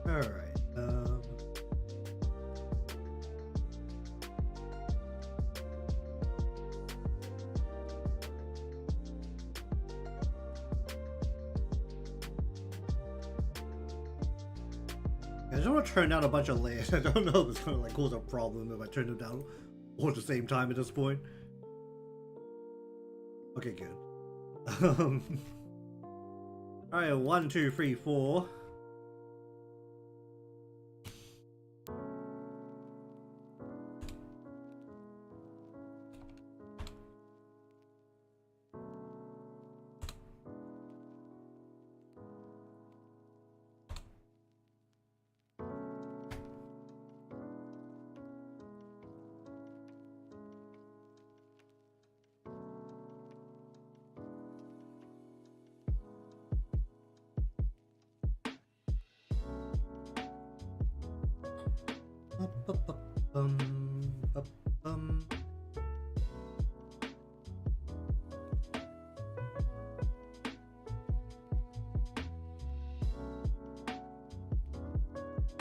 Alright, I just want to turn down a bunch of layers. I don't know if it's gonna like cause a problem if I turn them down all at the same time at this point. Okay, good. Alright, 1, 2, 3, 4.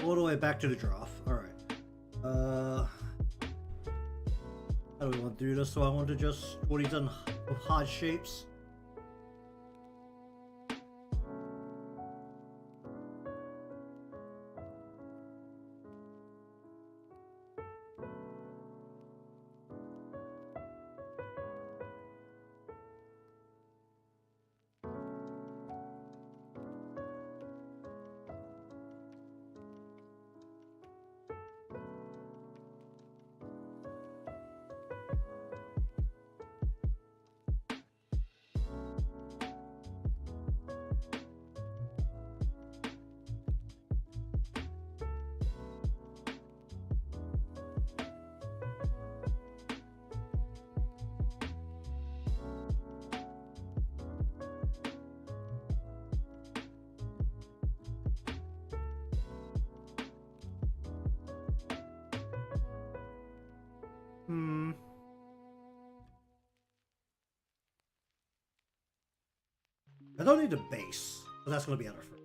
All the way back to the draft. Alright. How do we want to do this? So I want to just draw these in hard shapes. I don't need the base, but that's going to be other fruit.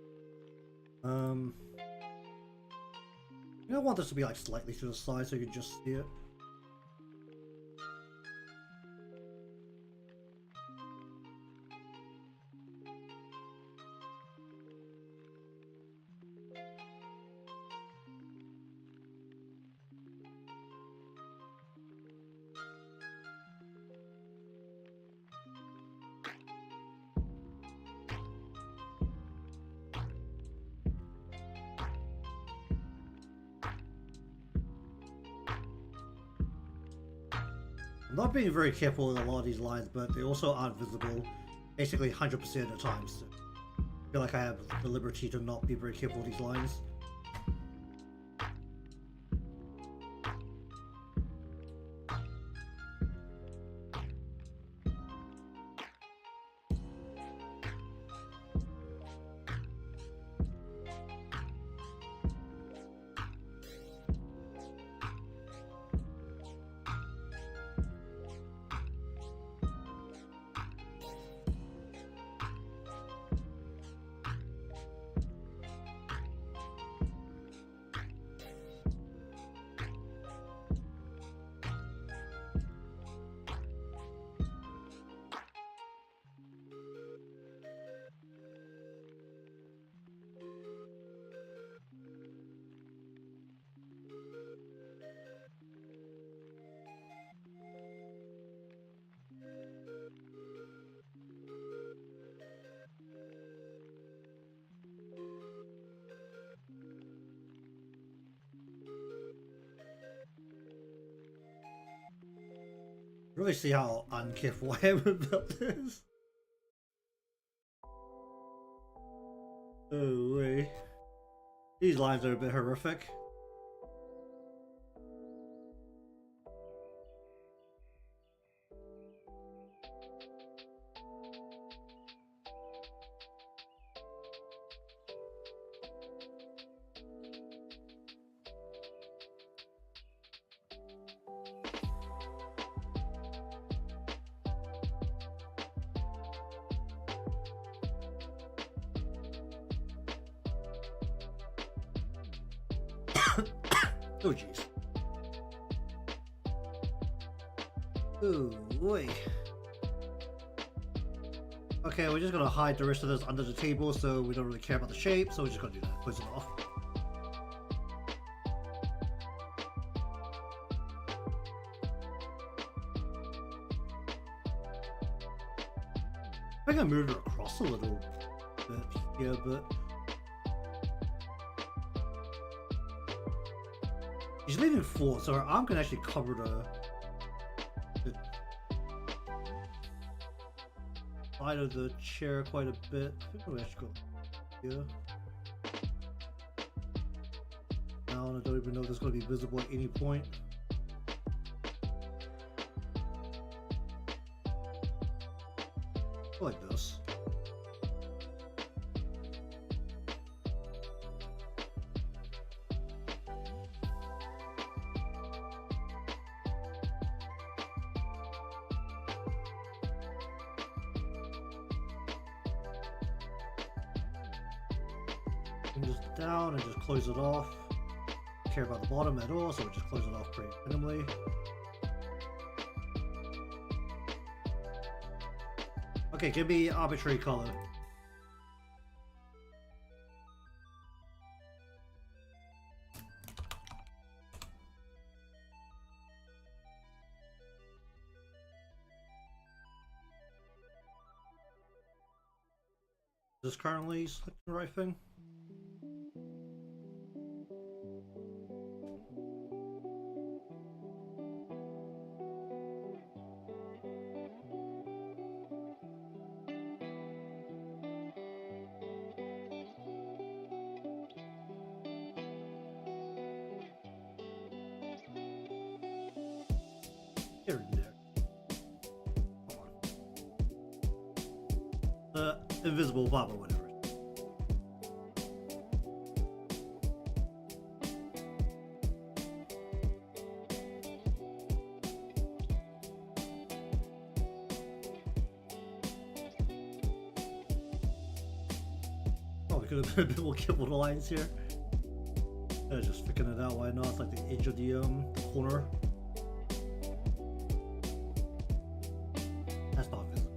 I want this to be like slightly to the side so you can just see it. I'm not being very careful with a lot of these lines, but they also aren't visible basically 100% of the time. So I feel like I have the liberty to not be very careful with these lines. Really see how uncareful I am about this. Oh wait. These lines are a bit horrific. Oh jeez. Oh boy. Okay, we're just gonna hide the rest of this under the table so we don't really care about the shape, so we're just gonna do that. Close it off. I think I moved it across a little bit here, but he's leaning forward, so our arm can actually cover the side of the chair quite a bit. I think we actually go here. Now I don't even know if it's going to be visible at any point. Like this. Bring this down and just close it off. Don't care about the bottom at all, so we just close it off pretty minimally. Okay, give me arbitrary color. Is this currently selecting the right thing? Here and there. Come on. The invisible bob or whatever. Oh, we could have been a bit more careful with the lines here. Just flicking it out, why not? It's like the edge of the corner. That's not visible.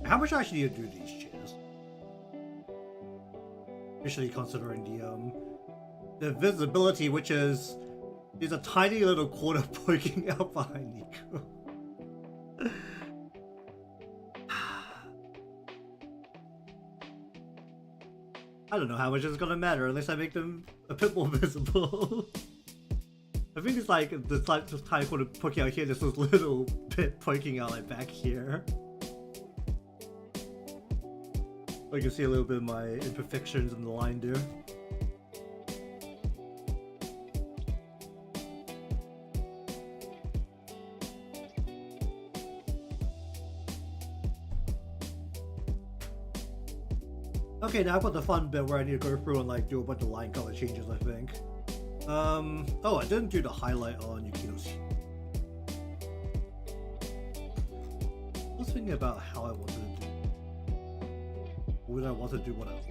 How much I actually need to do these chairs? Especially considering the visibility, which is there's a tiny little corner poking out behind Niko. I don't know how much it's gonna matter unless I make them a bit more visible. I think it's like the type just kind of poking out here, there's this little bit poking out like back here. I can see a little bit of my imperfections in the line there. Okay, now I've got the fun bit where I need to go through and like do a bunch of line color changes, I think. Oh, I didn't do the highlight on Yukino's. I was thinking about how I wanted to do. Would I want to do what else?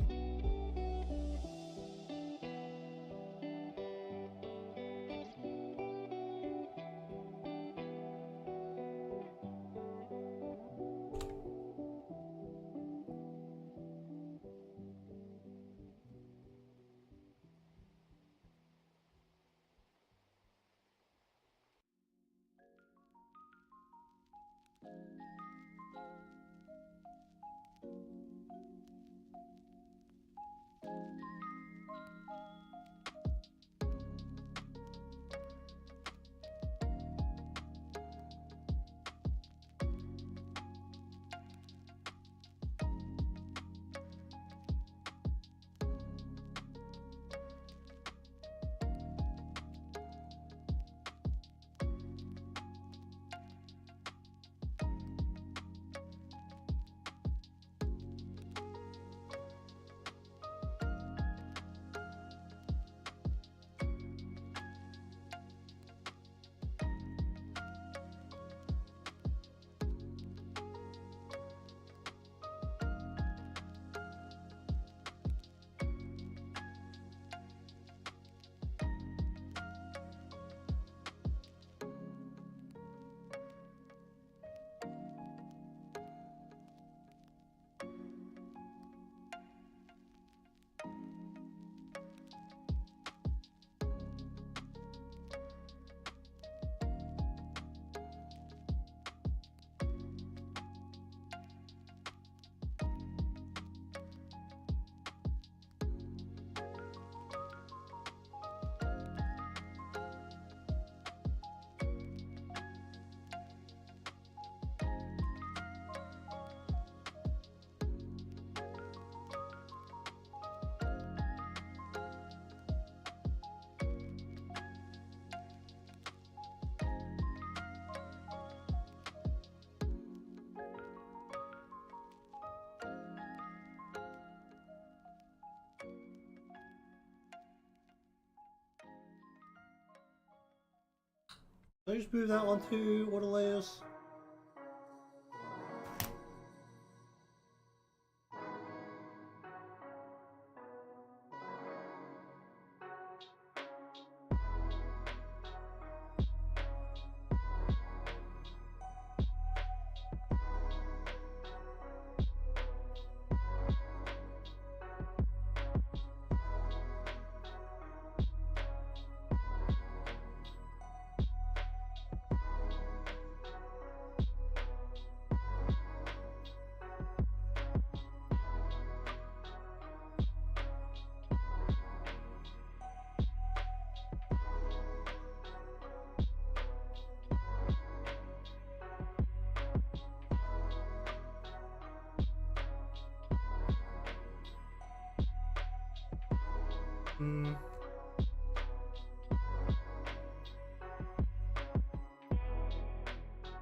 Can I just move that onto water layers?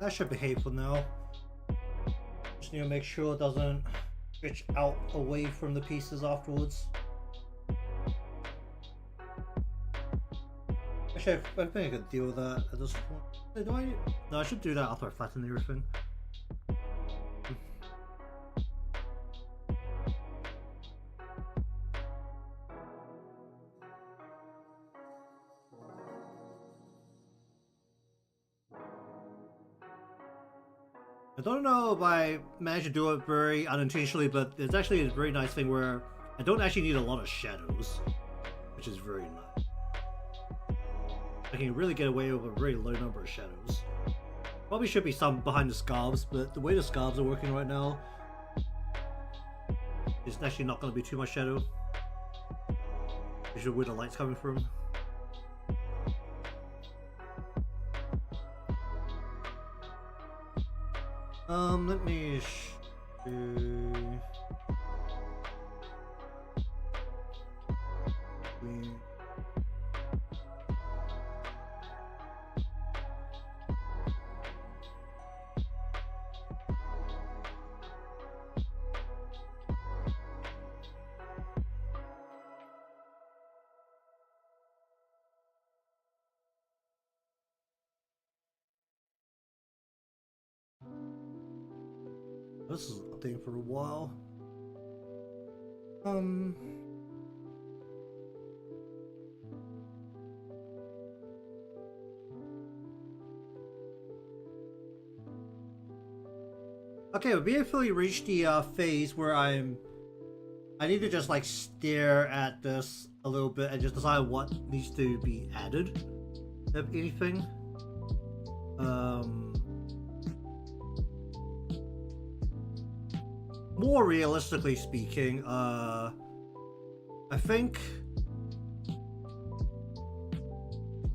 That should behave for now. Just need to make sure it doesn't stretch out away from the pieces afterwards. Actually, I think I could deal with that at this point. Do I? No, I should do that after I flatten everything. I don't know if I managed to do it very unintentionally, but it's actually a very nice thing where I don't actually need a lot of shadows, which is very nice. I can really get away with a very low number of shadows. Probably should be some behind the scarves, but the way the scarves are working right now, it's actually not going to be too much shadow. Usually where the light's coming from. Let me this is updating for a while. Okay, we basically reached the phase where I need to just like stare at this a little bit and just decide what needs to be added, if anything. More realistically speaking, I think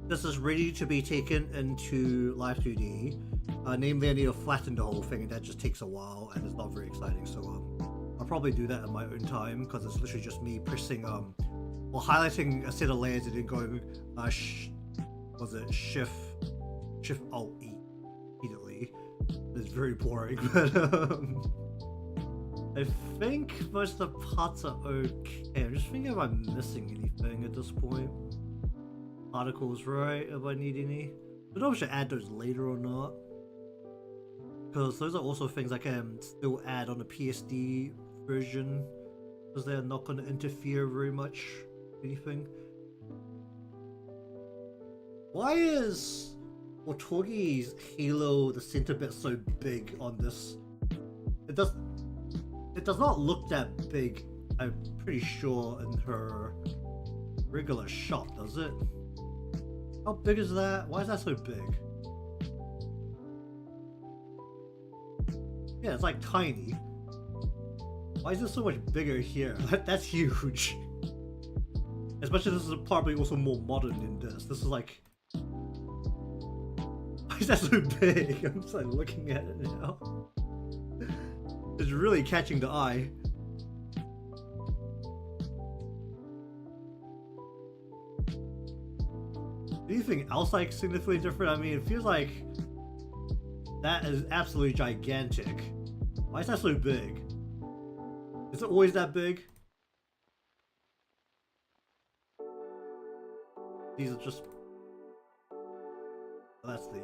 this is ready to be taken into Live 2D. Namely, I need to flatten the whole thing, and that just takes a while, and it's not very exciting. So I'll probably do that in my own time, because it's literally just me pressing or highlighting a set of layers and then going was it Shift Alt E immediately. It's very boring, but I think most of the parts are okay. I'm just thinking if I'm missing anything at this point. Particles, right? If I need any. I don't know if I should add those later or not. Because those are also things I can still add on the PSD version. Because they're not going to interfere very much with anything. Why is Otogi's halo, the center bit, so big on this? It does not look that big, I'm pretty sure, in her regular shot, does it? How big is that? Why is that so big? Yeah, it's like tiny. Why is it so much bigger here? That's huge. Especially this is probably also more modern than this. This is like... Why is that so big? I'm just like looking at it now. It's really catching the eye. Anything else like significantly different? I mean, it feels like that is absolutely gigantic. Why is that so big? Is it always that big? These are just... That's the...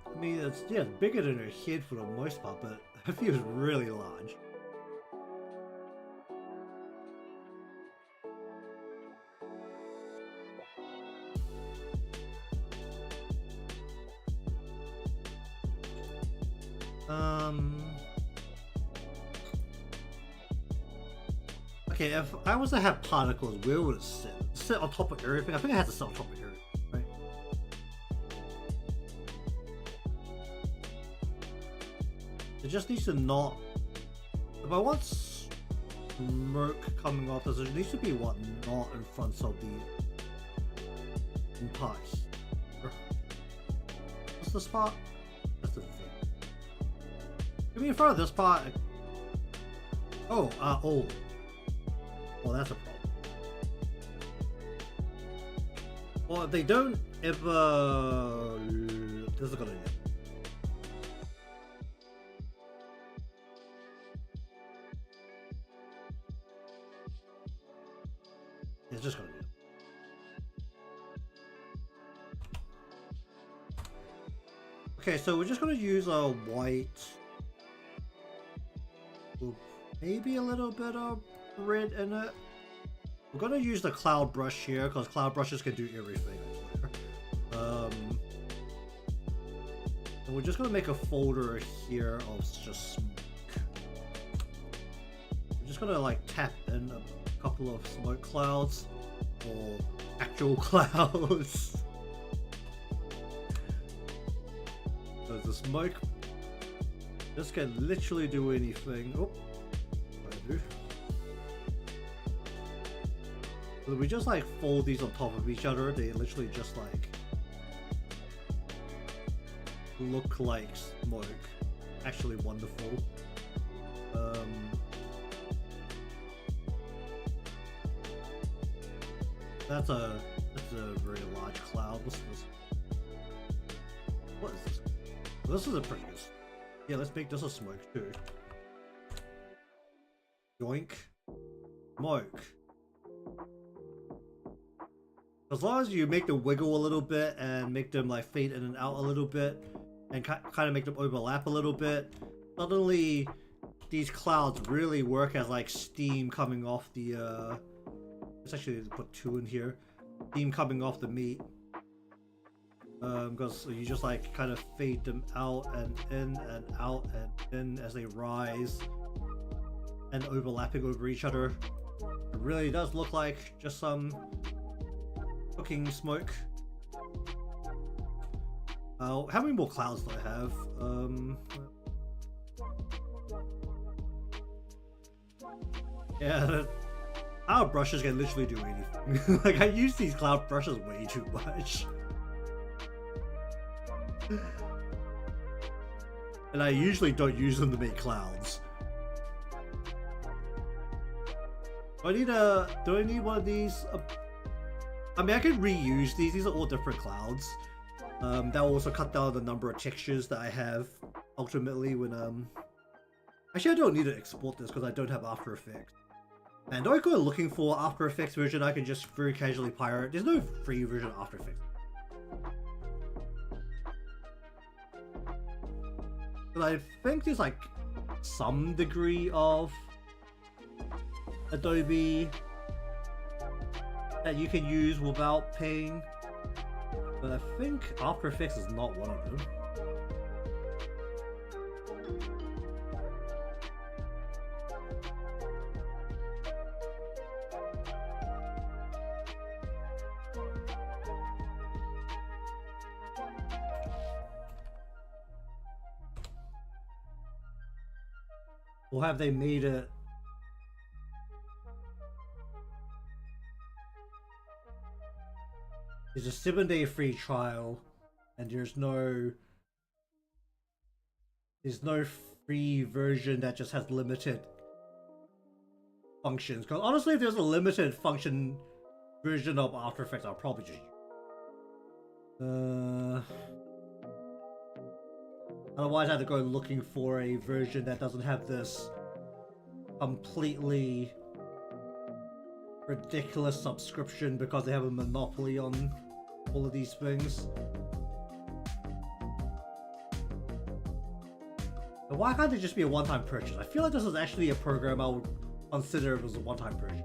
I mean, it's bigger than her head for the most part, but it feels really large. Okay, if I was to have particles, where would it sit? Sit on top of everything? I think it has to sit on top of everything. It just needs to not... If I want smoke coming off, there needs to be what not in front of the part. What's this part? That's the thing. Give me in front of this part. Oh, oh. Well, that's a problem. Well, if they don't ever... This is a good idea. It's just gonna be. Okay, so we're just gonna use a white, maybe a little bit of red in it. We're gonna use the cloud brush here because cloud brushes can do everything. And we're just gonna make a folder here of just smoke. We're just gonna like tap in a couple of smoke clouds or actual clouds. So the smoke This can literally do anything. Oh, I do. So we just like fold these on top of each other. They literally just like look like smoke. Actually wonderful. That's a very large cloud. What's this? What is this? This is a pretty good. Yeah, let's make this a smoke too. Yoink. Smoke. As long as you make them wiggle a little bit and make them like fade in and out a little bit and kind of make them overlap a little bit, suddenly these clouds really work as like steam coming off the let's actually put 2 in here. Steam coming off the meat. Because you just like kind of fade them out and in and out and in as they rise and overlapping over each other. It really does look like just some cooking smoke. How many more clouds do I have? Yeah, cloud brushes can literally do anything. Like, I use these cloud brushes way too much. And I usually don't use them to make clouds. Do I need one of these? I mean, I can reuse these. These are all different clouds. That will also cut down the number of textures that I have ultimately when actually, I don't need to export this because I don't have After Effects. And don't go looking for After Effects version. I can just very casually pirate. There's no free version of After Effects. But I think there's like some degree of Adobe that you can use without paying. But I think After Effects is not one of them. Or have they made it? It's a 7-day free trial, and there's no free version that just has limited functions. Because honestly, if there's a limited function version of After Effects, I'll probably just otherwise, I have to go looking for a version that doesn't have this completely ridiculous subscription because they have a monopoly on all of these things. And why can't it just be a one-time purchase? I feel like this is actually a program I would consider if it was a one-time purchase.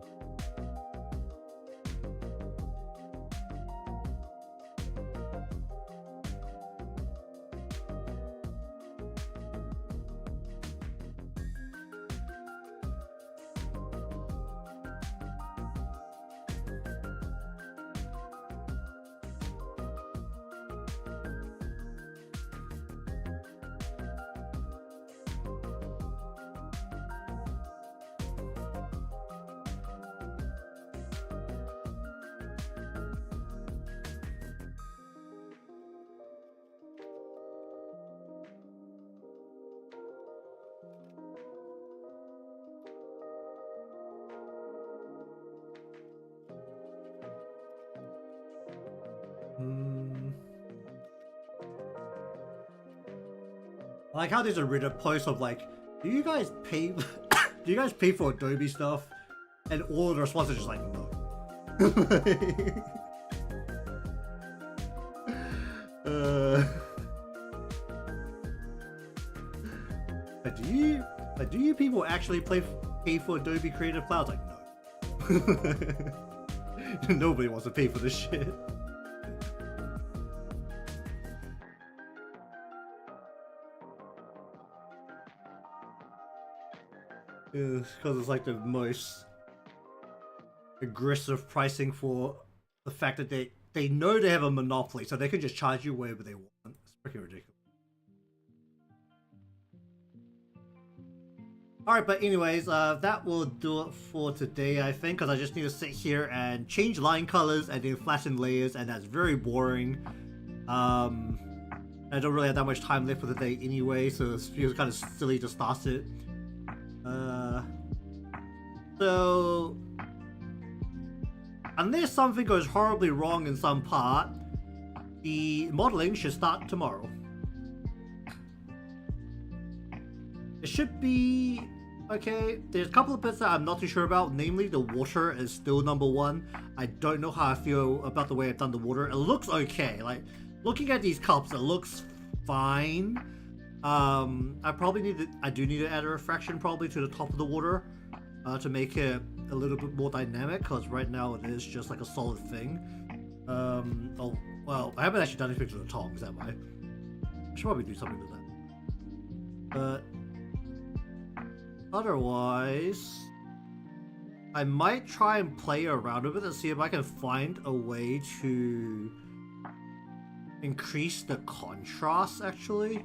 I like how there's a Reddit post of like, do you guys pay do you guys pay for Adobe stuff? And all the responses are just like, no. Do you people actually pay for Adobe Creative Cloud? Like, no. Nobody wants to pay for this shit. Because it's like the most aggressive pricing for the fact that they know they have a monopoly, so they can just charge you whatever they want. It's freaking ridiculous. Alright, but anyways, that will do it for today, I think, because I just need to sit here and change line colors and then flatten layers, and that's very boring. I don't really have that much time left for the day anyway, so it feels kind of silly to start it. So unless something goes horribly wrong in some part, the modeling should start tomorrow. It should be okay. There's a couple of bits that I'm not too sure about, namely the water is still number one. I don't know how I feel about the way I've done the water. It looks okay. Like, looking at these cups, it looks fine. I do need to add a refraction probably to the top of the water to make it a little bit more dynamic, because right now it is just like a solid thing. Oh, well, I haven't actually done anything to the tongs, have I? I should probably do something with that. But otherwise, I might try and play around with it and see if I can find a way to increase the contrast, actually.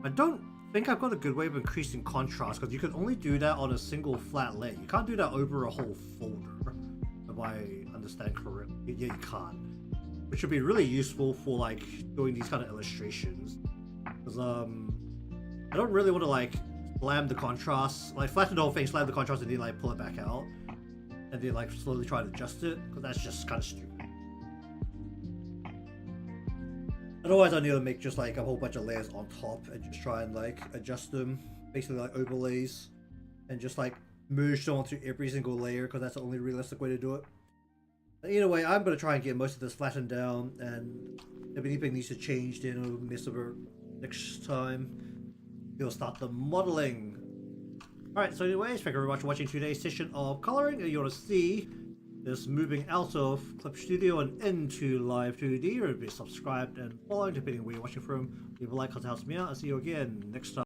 I don't think I've got a good way of increasing contrast, because you can only do that on a single flat layer. You can't do that over a whole folder, if I understand correctly. Yeah, you can't. Which would be really useful for like doing these kind of illustrations. Because I don't really want to like slam the contrast, like flatten the whole thing, slam the contrast, and then like pull it back out, and then like slowly try to adjust it, because that's just kind of stupid. Otherwise, I need to make just like a whole bunch of layers on top and just try and like adjust them, basically like overlays, and just like merge them onto every single layer, because that's the only realistic way to do it. But either way, I'm going to try and get most of this flattened down, and if anything needs to change, then I'll mess with it next time. We'll start the modeling. Alright, so anyways, thank you very much for watching today's session of coloring. If you want to see this moving out of Clip Studio and into Live 2D, remember to be subscribed and following depending on where you're watching from. Leave a like, because it helps me out. I'll see you again next time.